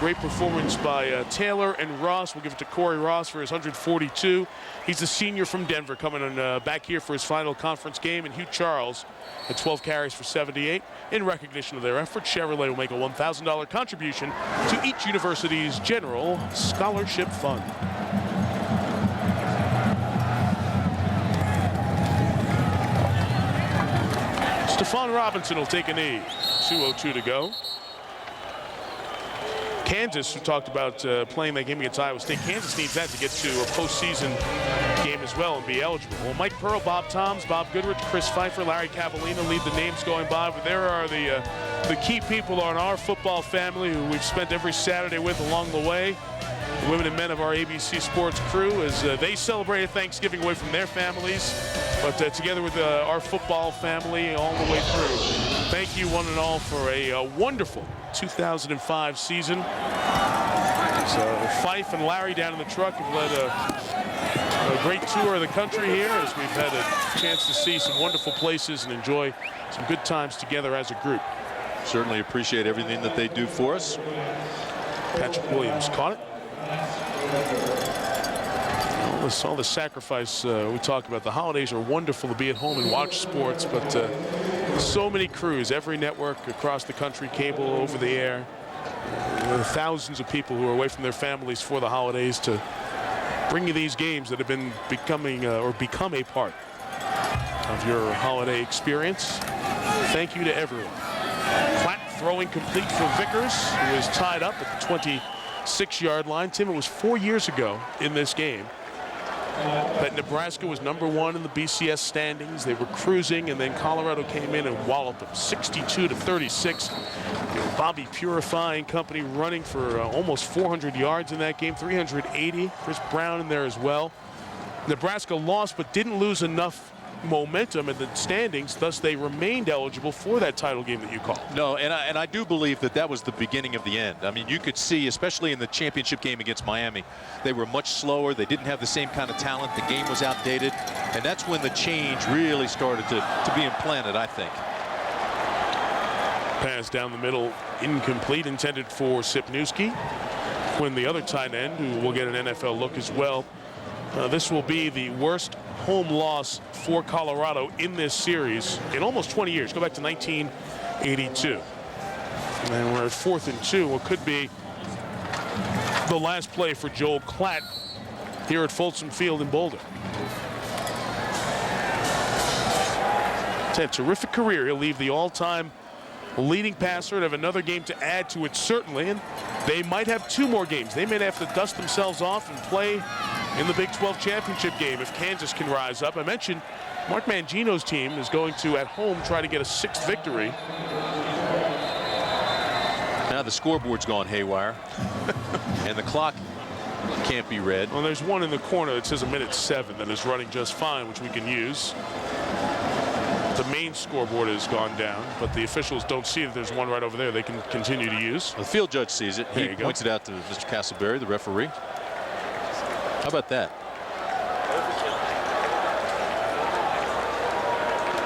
Great performance by Taylor and Ross. We'll give it to Corey Ross for his 142. He's a senior from Denver coming on back here for his final conference game. And Hugh Charles at 12 carries for 78. In recognition of their effort, Chevrolet will make a $1,000 contribution to each university's general scholarship fund. Stephon Robinson will take a knee. 2:02 to go. Kansas, who talked about playing that game against Iowa State, Kansas needs that to get to a postseason game as well and be eligible. Well, Mike Pearl, Bob Toms, Bob Goodrich, Chris Pfeiffer, Larry Cavallina lead the names going by, but there are the key people on our football family who we've spent every Saturday with along the way. The women and men of our ABC Sports crew as they celebrated Thanksgiving away from their families, but together with our football family all the way through. Thank you one and all for a wonderful 2005 season. So Fife and Larry down in the truck have led a great tour of the country here as we've had a chance to see some wonderful places and enjoy some good times together as a group. Certainly appreciate everything that they do for us. Patrick Williams caught it. All the sacrifice we talk about. The holidays are wonderful to be at home and watch sports, but so many crews, every network across the country, cable, over the air, thousands of people who are away from their families for the holidays to bring you these games that have been becoming or become a part of your holiday experience. Thank you to everyone. Platt throwing complete for Vickers, who is tied up at the 26-yard line. Tim, it was 4 years ago in this game that Nebraska was #1 in the BCS standings. They were cruising, and then Colorado came in and walloped them 62-36. Bobby Purify and company running for almost 400 yards in that game, 380. Chris Brown in there as well. Nebraska lost, but didn't lose enough momentum in the standings, thus they remained eligible for that title game that you called. No, and I do believe that that was the beginning of the end. I mean, you could see, especially in the championship game against Miami, they were much slower. They didn't have the same kind of talent. The game was outdated, and that's when the change really started to be implanted, I think. Pass down the middle, incomplete, intended for Sipniewski. Quinn, the other tight end, who will get an NFL look as well. This will be the worst home loss for Colorado in this series in almost 20 years. Go back to 1982. And we're at 4th and 2. What could be the last play for Joel Klatt here at Folsom Field in Boulder. He's had a terrific career. He'll leave the all-time leading passer and have another game to add to it, certainly. And they might have 2 more games. They may have to dust themselves off and play in the Big 12 championship game if Kansas can rise up. I mentioned Mark Mangino's team is going to, at home, try to get a 6th victory. Now the scoreboard's gone haywire. And the clock can't be read. Well, there's one in the corner that says 1:07 that is running just fine, which we can use. The main scoreboard has gone down, but the officials don't see that there's one right over there they can continue to use. The field judge sees it. He points it out to Mr. Castleberry, the referee. How about that?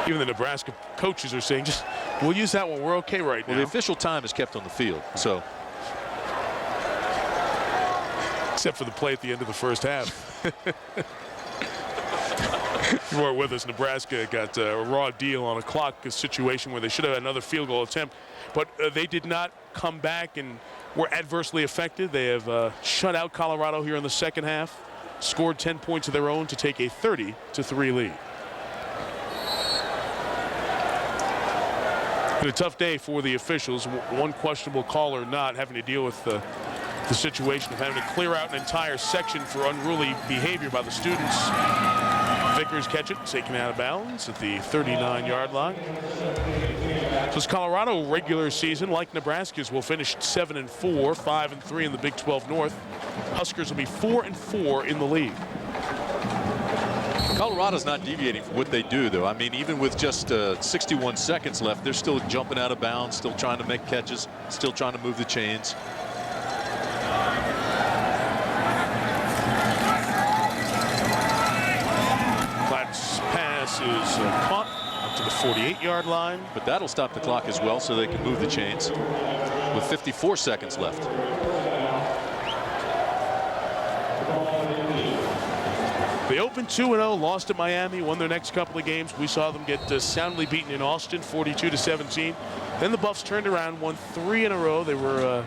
Even the Nebraska coaches are saying, just we'll use that one. We're okay right now. Well, the official time is kept on the field, so. Except for the play at the end of the first half. If you weren't with us, Nebraska got a raw deal on a clock situation where they should have had another field goal attempt, but they did not come back and were adversely affected. They have shut out Colorado here in the second half, scored 10 points of their own to take a 30-3 lead. Been a tough day for the officials. One questionable call or not, having to deal with the situation of having to clear out an entire section for unruly behavior by the students. Vickers catch it, taken out of bounds at the 39-yard line. So this Colorado regular season, like Nebraska's, will finish 7-4, 5-3 in the Big 12 North. Huskers will be 4-4 in the league. Colorado's not deviating from what they do, though. I mean, even with just 61 seconds left, they're still jumping out of bounds, still trying to make catches, still trying to move the chains. Platt's pass is caught up to the 48-yard line. But that'll stop the clock as well, so they can move the chains with 54 seconds left. They opened 2-0, lost at Miami, won their next couple of games. We saw them get soundly beaten in Austin, 42-17. Then the Buffs turned around, won 3 in a row. They were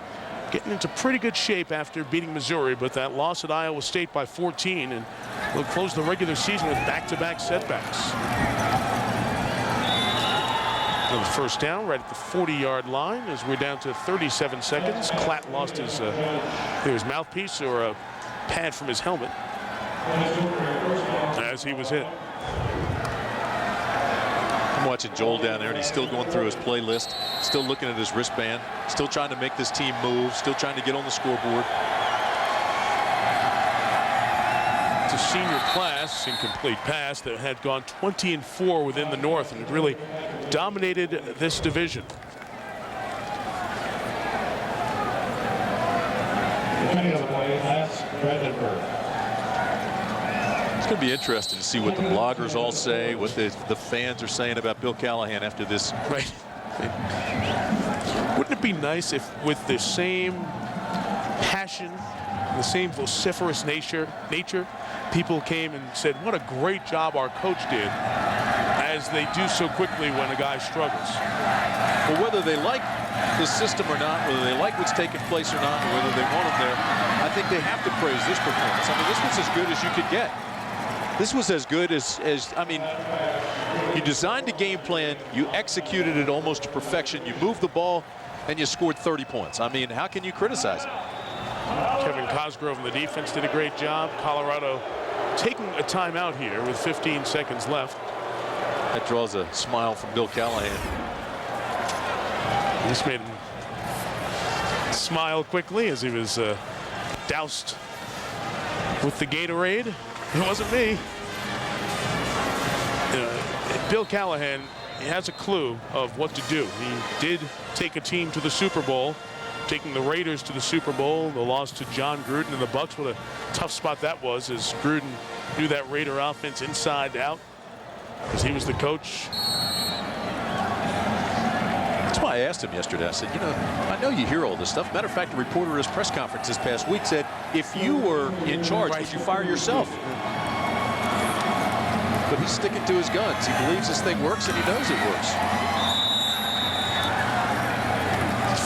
getting into pretty good shape after beating Missouri, but that loss at Iowa State by 14, and they'll close the regular season with back-to-back setbacks. So the first down right at the 40-yard line as we're down to 37 seconds. Klatt lost his mouthpiece or a pad from his helmet as he was hit. I'm watching Joel down there, and he's still going through his playlist, still looking at his wristband, still trying to make this team move, still trying to get on the scoreboard. It's a senior class, incomplete pass that had gone 20-4 within the North and really dominated this division. It's going to be interesting to see what the bloggers all say, what the fans are saying about Bill Callahan after this. Right. Wouldn't it be nice if, with the same passion, the same vociferous nature, people came and said, what a great job our coach did, as they do so quickly when a guy struggles. Well, whether they like the system or not, whether they like what's taking place or not, or whether they want him there, I think they have to praise this performance. I mean, this was as good as you could get. This was as good as I mean, you designed a game plan, you executed it almost to perfection, you moved the ball, and you scored 30 points. I mean, how can you criticize it? Kevin Cosgrove and the defense did a great job. Colorado taking a timeout here with 15 seconds left. That draws a smile from Bill Callahan. This made him smile quickly as he was doused with the Gatorade. It wasn't me. Bill Callahan, he has a clue of what to do. He did take a team to the Super Bowl, taking the Raiders to the Super Bowl. The loss to John Gruden and the Bucs. What a tough spot that was, as Gruden knew that Raider offense inside out, because he was the coach. That's why I asked him yesterday. I said, you know, I know you hear all this stuff. Matter of fact, a reporter at his press conference this past week said, if you were in charge, would you fire yourself? But he's sticking to his guns. He believes this thing works, and he knows it works.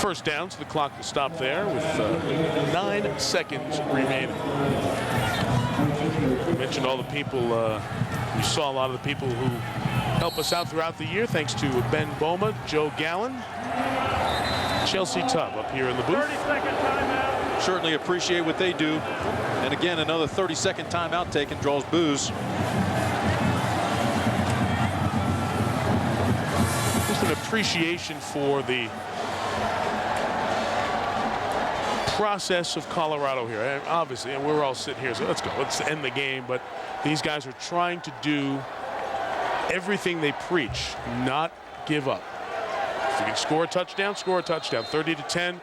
First down, so the clock will stop there with 9 seconds remaining. We mentioned all the people, we saw a lot of the people who help us out throughout the year, thanks to Ben Boma, Joe Gallen, Chelsea Tubb up here in the booth. 30-second timeout. Certainly appreciate what they do. And again, another 30-second timeout taken, draws boos. Just an appreciation for the process of Colorado here. And obviously, and we're all sitting here, so let's go, let's end the game. But these guys are trying to do everything they preach, not give up. If you can score a touchdown, score a touchdown. 30-10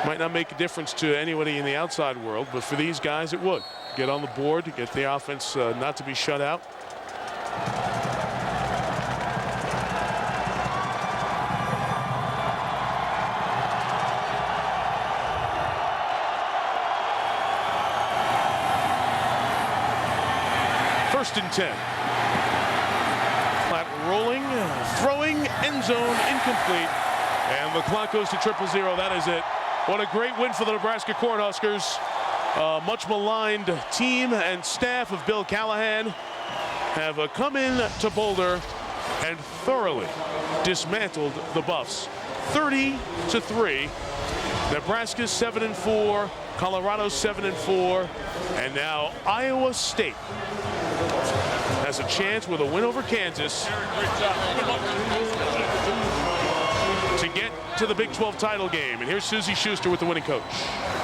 might not make a difference to anybody in the outside world, but for these guys it would. Get on the board, get the offense not to be shut out. First and 10. Platt rolling, throwing, end zone, incomplete. And the clock goes to 0-0. That is it. What a great win for the Nebraska Cornhuskers. Much maligned team and staff of Bill Callahan have come in to Boulder and thoroughly dismantled the Buffs. 30-3. Nebraska 7-4. Colorado 7-4. And now Iowa State has a chance with a win over Kansas to get to the Big 12 title game. And here's Susie Schuster with the winning coach.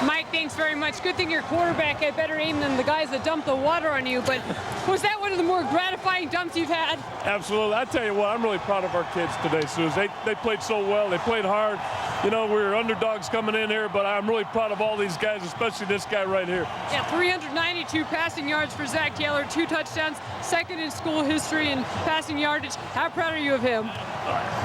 Mike, thanks very much. Good thing your quarterback had better aim than the guys that dumped the water on you, but was that one of the more gratifying dumps you've had? Absolutely. I tell you what, I'm really proud of our kids today, Suze. They played so well. They played hard. You know, we were underdogs coming in here, but I'm really proud of all these guys, especially this guy right here. Yeah, 392 passing yards for Zach Taylor, 2 touchdowns, second in school history in passing yardage. How proud are you of him?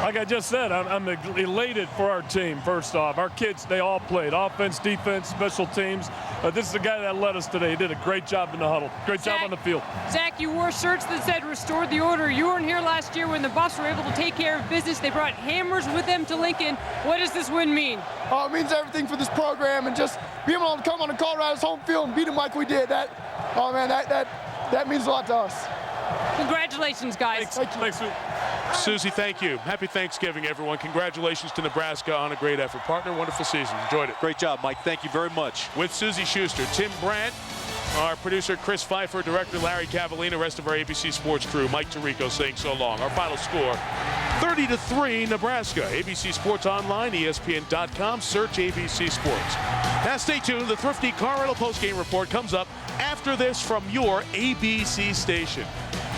Like I just said, I'm elated for our team, first off. Our kids, they all played. Offense, defense, special teams. This is the guy that led us today. He did a great job in the huddle. Great job on the field. Zach, you wore shirts that said restored the order. You weren't here last year when the Buffs were able to take care of business. They brought hammers with them to Lincoln. What does this win mean? Oh, it means everything for this program, and just being able to come on to Colorado's home field and beat them like we did. That means a lot to us. Congratulations, guys. Thanks. Susie, thank you. Happy Thanksgiving, everyone. Congratulations to Nebraska on a great effort. Partner, wonderful season. Enjoyed it. Great job, Mike. Thank you very much. With Susie Schuster, Tim Brandt, our producer Chris Pfeiffer, director Larry Cavallina, rest of our ABC Sports crew, Mike Tirico saying so long. Our final score, 30-3 Nebraska. ABC Sports Online, ESPN.com, search ABC Sports. Now stay tuned. The Thrifty Colorado postgame report comes up after this from your ABC station.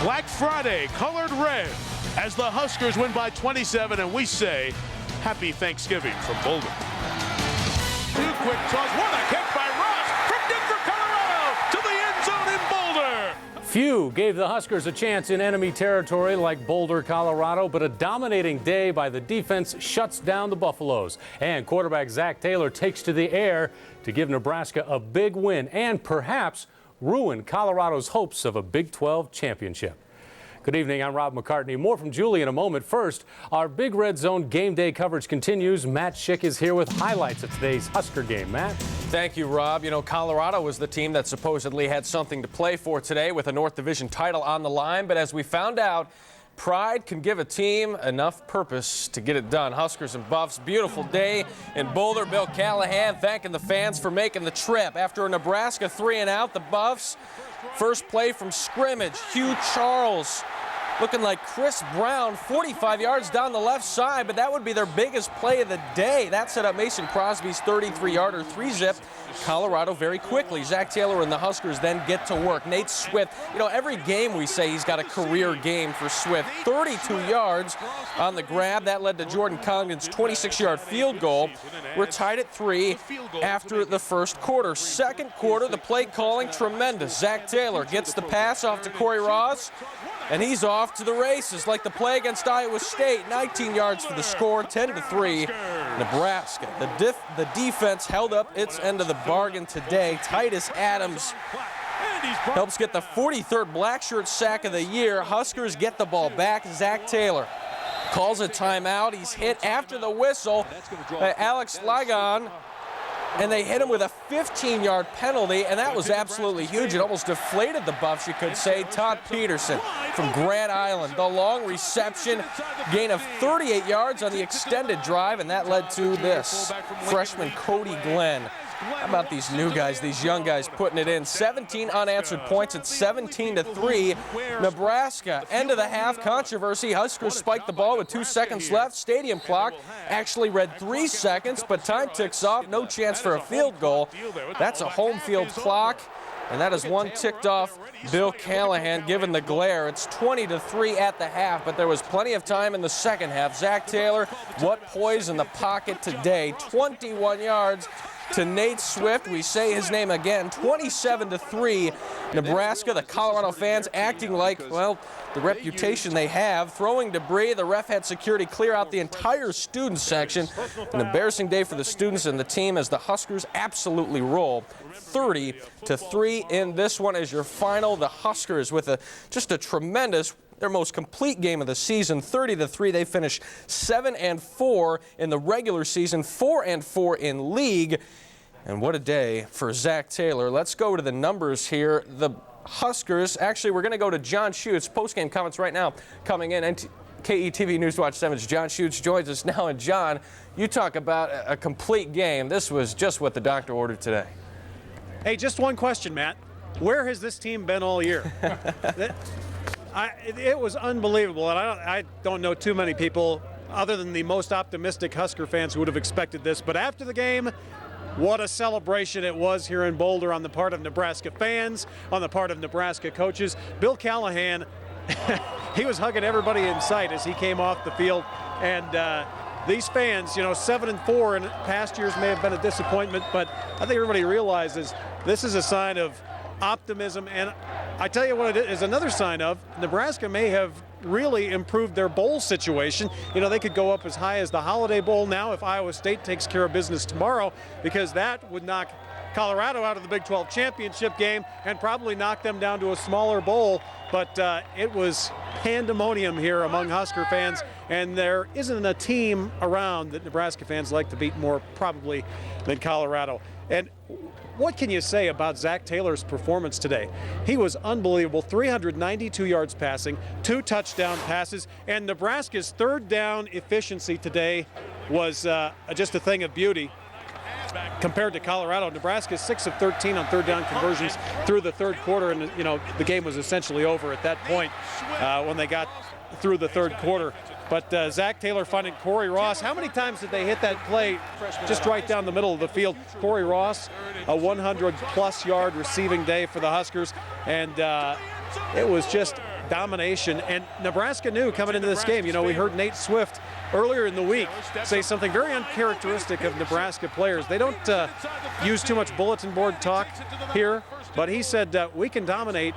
Black Friday, colored red, as the Huskers win by 27, and we say happy Thanksgiving from Boulder. 2 quick toss. What a kick by Ross from Denver, Colorado to the end zone in Boulder. Few gave the Huskers a chance in enemy territory like Boulder, Colorado, but a dominating day by the defense shuts down the Buffaloes. And quarterback Zach Taylor takes to the air to give Nebraska a big win and perhaps ruin Colorado's hopes of a Big 12 championship. Good evening, I'm Rob McCartney. More from Julie in a moment. First, our Big Red Zone game day coverage continues. Matt Schick is here with highlights of today's Husker game. Matt? Thank you, Rob. You know, Colorado was the team that supposedly had something to play for today with a North Division title on the line. But as we found out, pride can give a team enough purpose to get it done. Huskers and Buffs, beautiful day in Boulder. Bill Callahan thanking the fans for making the trip. After a Nebraska 3-and-out, the Buffs, first play from scrimmage, Hugh Charles looking like Chris Brown, 45 yards down the left side, but that would be their biggest play of the day. That set up Mason Crosby's 33-yarder 3-zip. Colorado very quickly. Zach Taylor and the Huskers then get to work. Nate Swift, you know, every game we say he's got a career game for Swift. 32 yards on the grab. That led to Jordan Congdon's 26-yard field goal. We're tied at 3 after the first quarter. Second quarter, the play calling tremendous. Zach Taylor gets the pass off to Corey Ross, and he's off to the races like the play against Iowa State. 19 yards for the score, 10-3. Nebraska. The defense held up its end of the bargain today. Titus Adams helps get the 43rd black shirt sack of the year. Huskers get the ball back. Zach Taylor calls a timeout. He's hit after the whistle by Alex Ligon, and they hit him with a 15-yard penalty, and that was absolutely huge. It almost deflated the Buffs, you could say. Todd Peterson from Grand Island, the long reception, gain of 38 yards on the extended drive, and that led to this. Freshman Cody Glenn. How about these new guys, these young guys putting it in? 17 unanswered points at 17-3. Nebraska, end of the half controversy. Huskers spiked the ball with 2 seconds left. Stadium clock actually read 3 seconds, but time ticks off. No chance for a field goal. That's a home field clock, and that is one ticked off Bill Callahan given the glare. It's 20-3 at the half, but there was plenty of time in the second half. Zach Taylor, what poise in the pocket today. 21 yards to Nate Swift. We say his name again. 27-3. Nebraska, the Colorado fans acting like, well, the reputation they have. Throwing debris. The ref had security clear out the entire student section. An embarrassing day for the students and the team as the Huskers absolutely roll. 30-3 in this one as your final. The Huskers with just a tremendous, their most complete game of the season. 30-3. They finish 7-4 in the regular season, 4-4 in league. And what a day for Zach Taylor. Let's go to the numbers here. The Huskers, actually, we're going to go to John Schutz. Post-game comments right now coming in. KETV Newswatch 7's John Schutz joins us now. And John, you talk about a complete game. This was just what the doctor ordered today. Hey, just one question, Matt. Where has this team been all year? It was unbelievable, and I don't know too many people other than the most optimistic Husker fans who would have expected this. But after the game, what a celebration it was here in Boulder on the part of Nebraska fans, on the part of Nebraska coaches. Bill Callahan, he was hugging everybody in sight as he came off the field. And these fans, 7-4 in past years may have been a disappointment, but I think everybody realizes this is a sign of optimism. And I tell you what it is another sign of, Nebraska may have really improved their bowl situation. They could go up as high as the Holiday Bowl now if Iowa State takes care of business tomorrow, because that would knock Colorado out of the Big 12 championship game and probably knock them down to a smaller bowl. But it was pandemonium here among Husker fans, and there isn't a team around that Nebraska fans like to beat more probably than Colorado. And what can you say about Zach Taylor's performance today? He was unbelievable. 392 yards passing, 2 touchdown passes, and Nebraska's third down efficiency today was just a thing of beauty. Compared to Colorado, Nebraska's 6 of 13 on third down conversions through the third quarter, and the game was essentially over at that point when they got through the third quarter. But Zach Taylor finding Corey Ross. How many times did they hit that play just right down the middle of the field? Corey Ross, a 100-plus yard receiving day for the Huskers, and it was just domination. And Nebraska knew coming into this game, we heard Nate Swift earlier in the week say something very uncharacteristic of Nebraska players. They don't use too much bulletin board talk here, but he said we can dominate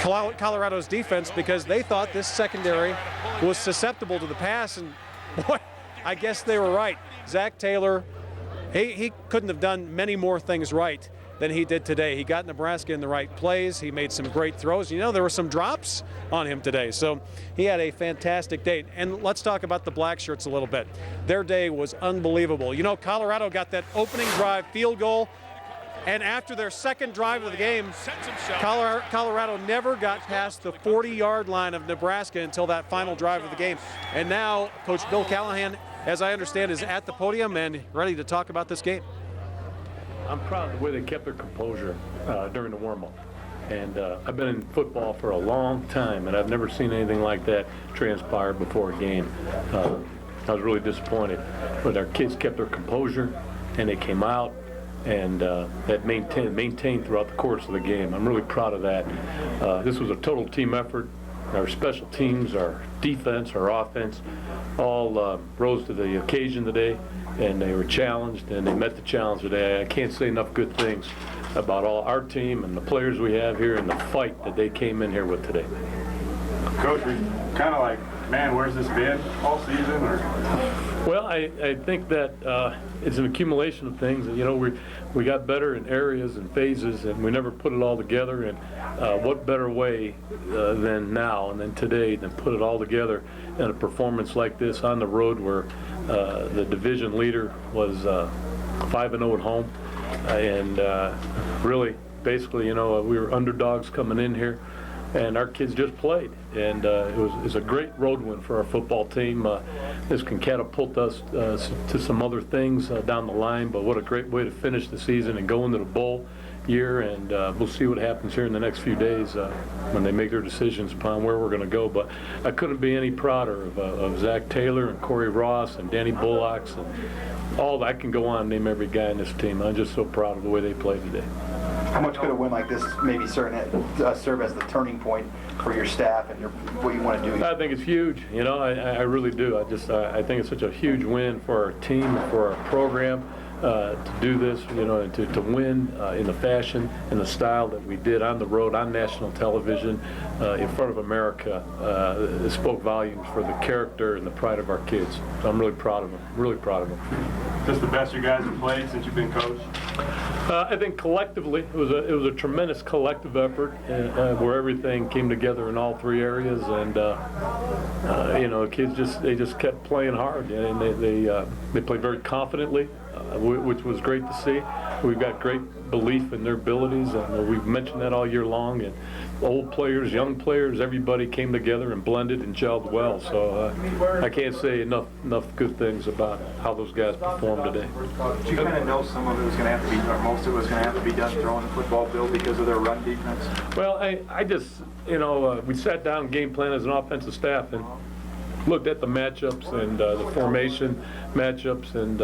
Colorado's defense because they thought this secondary was susceptible to the pass, and boy, I guess they were right. Zach Taylor, he couldn't have done many more things right than he did today. He got Nebraska in the right plays. He made some great throws. There were some drops on him today. So he had a fantastic day. And let's talk about the Black Shirts a little bit. Their day was unbelievable. Colorado got that opening drive field goal, and after their second drive of the game, Colorado never got past the 40-yard line of Nebraska until that final drive of the game. And now Coach Bill Callahan, as I understand, is at the podium and ready to talk about this game. I'm proud of the way they kept their composure during the warm-up. And I've been in football for a long time, and I've never seen anything like that transpire before a game. I was really disappointed. But our kids kept their composure, and they came out, and that maintained throughout the course of the game. I'm really proud of that. This was a total team effort. Our special teams, our defense, our offense, all rose to the occasion today, and they were challenged, and they met the challenge today. I can't say enough good things about our team and the players we have here and the fight that they came in here with today. Coach, we kind of like, man, where's this been all season? Well, I think that it's an accumulation of things. We got better in areas and phases, and we never put it all together. And what better way than now and then today than put it all together in a performance like this on the road, where the division leader was 5-0 at home, and really, basically, we were underdogs coming in here. And our kids just played, and it was a great road win for our football team. This can catapult us to some other things down the line, but what a great way to finish the season and go into the bowl year, and we'll see what happens here in the next few days when they make their decisions upon where we're going to go. But I couldn't be any prouder of Zach Taylor and Corey Ross and Danny Bullocks and all that. I can go on and name every guy in this team. I'm just so proud of the way they played today. How much could a win like this maybe serve as the turning point for your staff and what you want to do? I think it's huge. I really do. I think it's such a huge win for our team, for our program, to do this, and to win in the fashion and the style that we did on the road, on national television, in front of America. It spoke volumes for the character and the pride of our kids. So I'm really proud of them. Really proud of them. Is this the best you guys have played since you've been coached? I think collectively it was a tremendous collective effort where everything came together in all three areas, and kids just kept playing hard, and they played very confidently, which was great to see. we've got great belief in their abilities, and we've mentioned that all year long. And old players, young players, everybody came together and blended and gelled well. So I can't say enough good things about how those guys performed today. Did you kind of know some of it was going to have to be, or most of it was going to have to be done throwing the football, Bill, because of their run defense? Well, I just, we sat down and game plan as an offensive staff and looked at the matchups and the formation matchups and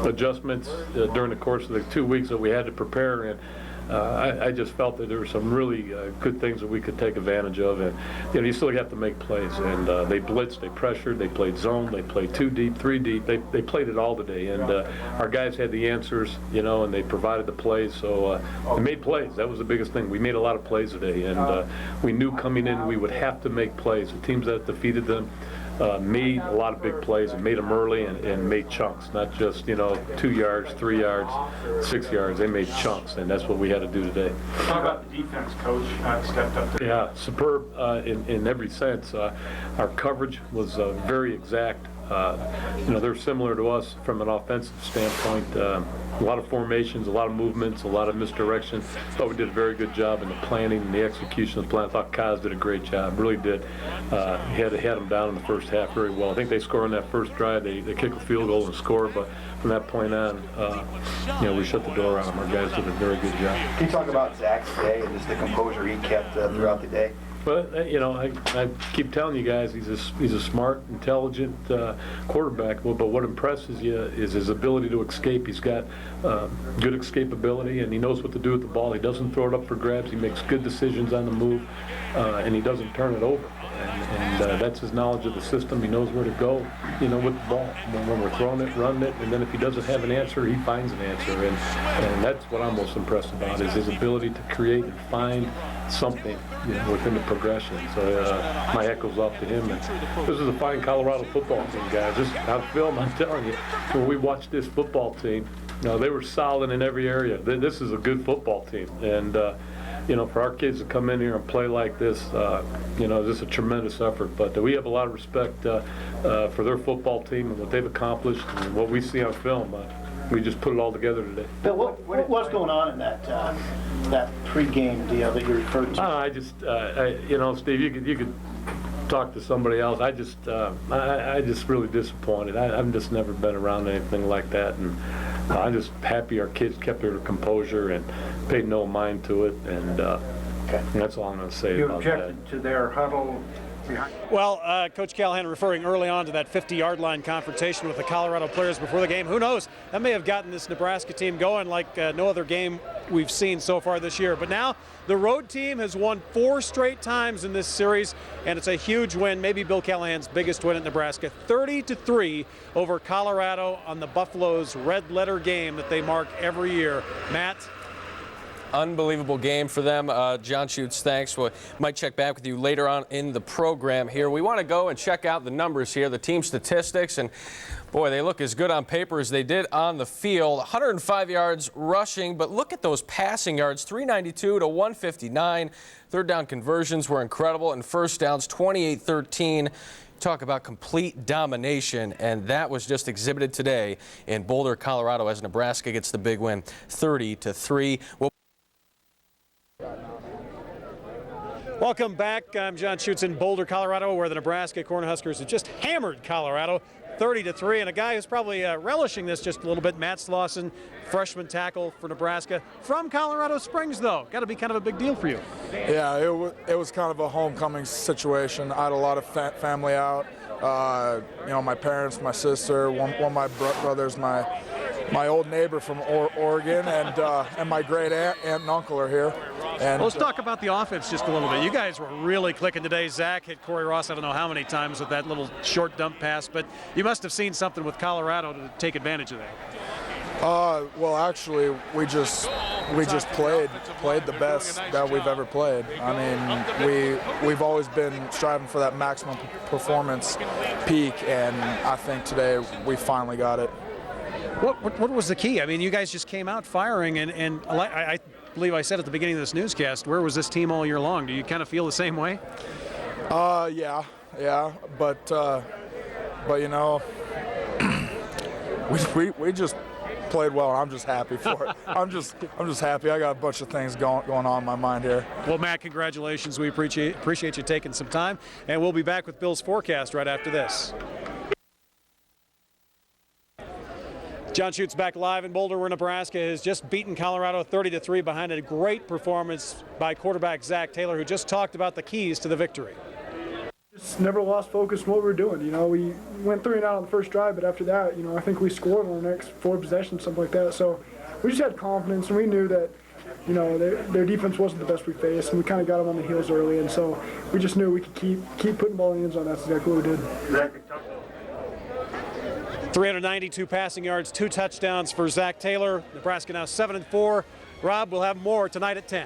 adjustments during the course of the 2 weeks that we had to prepare. And I just felt that there were some really good things that we could take advantage of, and you still have to make plays. And they blitzed, they pressured, they played zone, they played 2 deep, 3 deep. They played it all today, and our guys had the answers, and they provided the plays. So they made plays. That was the biggest thing. We made a lot of plays today, and we knew coming in we would have to make plays. The teams that defeated them made a lot of big plays and made them early and made chunks, not just 2 yards, 3 yards, 6 yards. They made chunks, and that's what we had to do today. How about the defense, Coach? Stepped up today. Yeah, superb in every sense. Our coverage was very exact. They're similar to us from an offensive standpoint. A lot of formations, a lot of movements, a lot of misdirection. I thought we did a very good job in the planning and the execution of the plan. I thought Kaz did a great job, really did. He had them down in the first half very well. I think they scored on that first drive. They kicked a field goal and scored, but from that point on, we shut the door on them. Our guys did a very good job. Can you talk about Zach's day and just the composure he kept throughout the day? But I keep telling you guys, he's a smart, intelligent quarterback. But what impresses you is his ability to escape. He's got good escapability, and he knows what to do with the ball. He doesn't throw it up for grabs. He makes good decisions on the move, and he doesn't turn it over. And that's his knowledge of the system. He knows where to go, with the ball. When we're throwing it, running it, and then if he doesn't have an answer, he finds an answer. And that's what I'm most impressed about, is his ability to create and find something within the progression. So my hat goes off to him. And this is a fine Colorado football team, guys. This on film, I'm telling you, when we watched this football team, they were solid in every area. This is a good football team. And for our kids to come in here and play like this, this is a tremendous effort. But we have a lot of respect for their football team and what they've accomplished and what we see on film. We just put it all together today. Bill, what's going on in that pregame deal that you referred to? I just, Steve, you could talk to somebody else. I just really disappointed. I've just never been around anything like that, and I'm just happy our kids kept their composure and paid no mind to it, and that's all I'm going to say about that. You objected to their huddle. Well, Coach Callahan referring early on to that 50-yard line confrontation with the Colorado players before the game. Who knows? That may have gotten this Nebraska team going like no other game we've seen so far this year. But now the road team has won 4 straight times in this series, and it's a huge win, maybe Bill Callahan's biggest win at Nebraska, 30-3 over Colorado on the Buffalo's red letter game that they mark every year. Matt? Unbelievable game for them. John Schutz, thanks. We might check back with you later on in the program here. We want to go and check out the numbers here, the team statistics, and boy, they look as good on paper as they did on the field. 105 yards rushing, but look at those passing yards, 392 to 159. Third down conversions were incredible, and first downs 28-13. Talk about complete domination, and that was just exhibited today in Boulder, Colorado, as Nebraska gets the big win, 30-3. Welcome back. I'm John Schutz in Boulder, Colorado, where the Nebraska Cornhuskers have just hammered Colorado 30-3. And a guy who's probably relishing this just a little bit, Matt Slauson, freshman tackle for Nebraska from Colorado Springs, though. Got to be kind of a big deal for you. Yeah, it was kind of a homecoming situation. I had a lot of family out. My parents, my sister, one of my brothers, my old neighbor from Oregon, and my great aunt and uncle are here. And let's talk about the offense just a little bit. You guys were really clicking today. Zach hit Corey Ross I don't know how many times with that little short dump pass, but you must have seen something with Colorado to take advantage of that. Well, actually, we just played the best that we've ever played. I mean, we've always been striving for that maximum performance peak, and I think today we finally got it. What was the key? I mean, you guys just came out firing, and I believe I said at the beginning of this newscast, where was this team all year long? Do you kind of feel the same way? Yeah, but we just played well. I'm just happy for it. I'm just happy. I got a bunch of things going on in my mind here. Well, Matt, congratulations. We appreciate you taking some time, and we'll be back with Bill's forecast right after this. John Schutt's back live in Boulder, where Nebraska has just beaten Colorado 30-3 behind a great performance by quarterback Zach Taylor, who just talked about the keys to the victory. Just never lost focus on what we were doing. You know, we went 3 and out on the first drive, but after that, you know, I think we scored on the next 4 possessions, something like that. So we just had confidence, and we knew that, you know, their defense wasn't the best we faced, and we kind of got them on the heels early, and so we just knew we could keep putting the ball in the end zone. That's exactly what we did. 392 passing yards, 2 touchdowns for Zach Taylor. Nebraska now 7-4. Rob, we'll have more tonight at 10.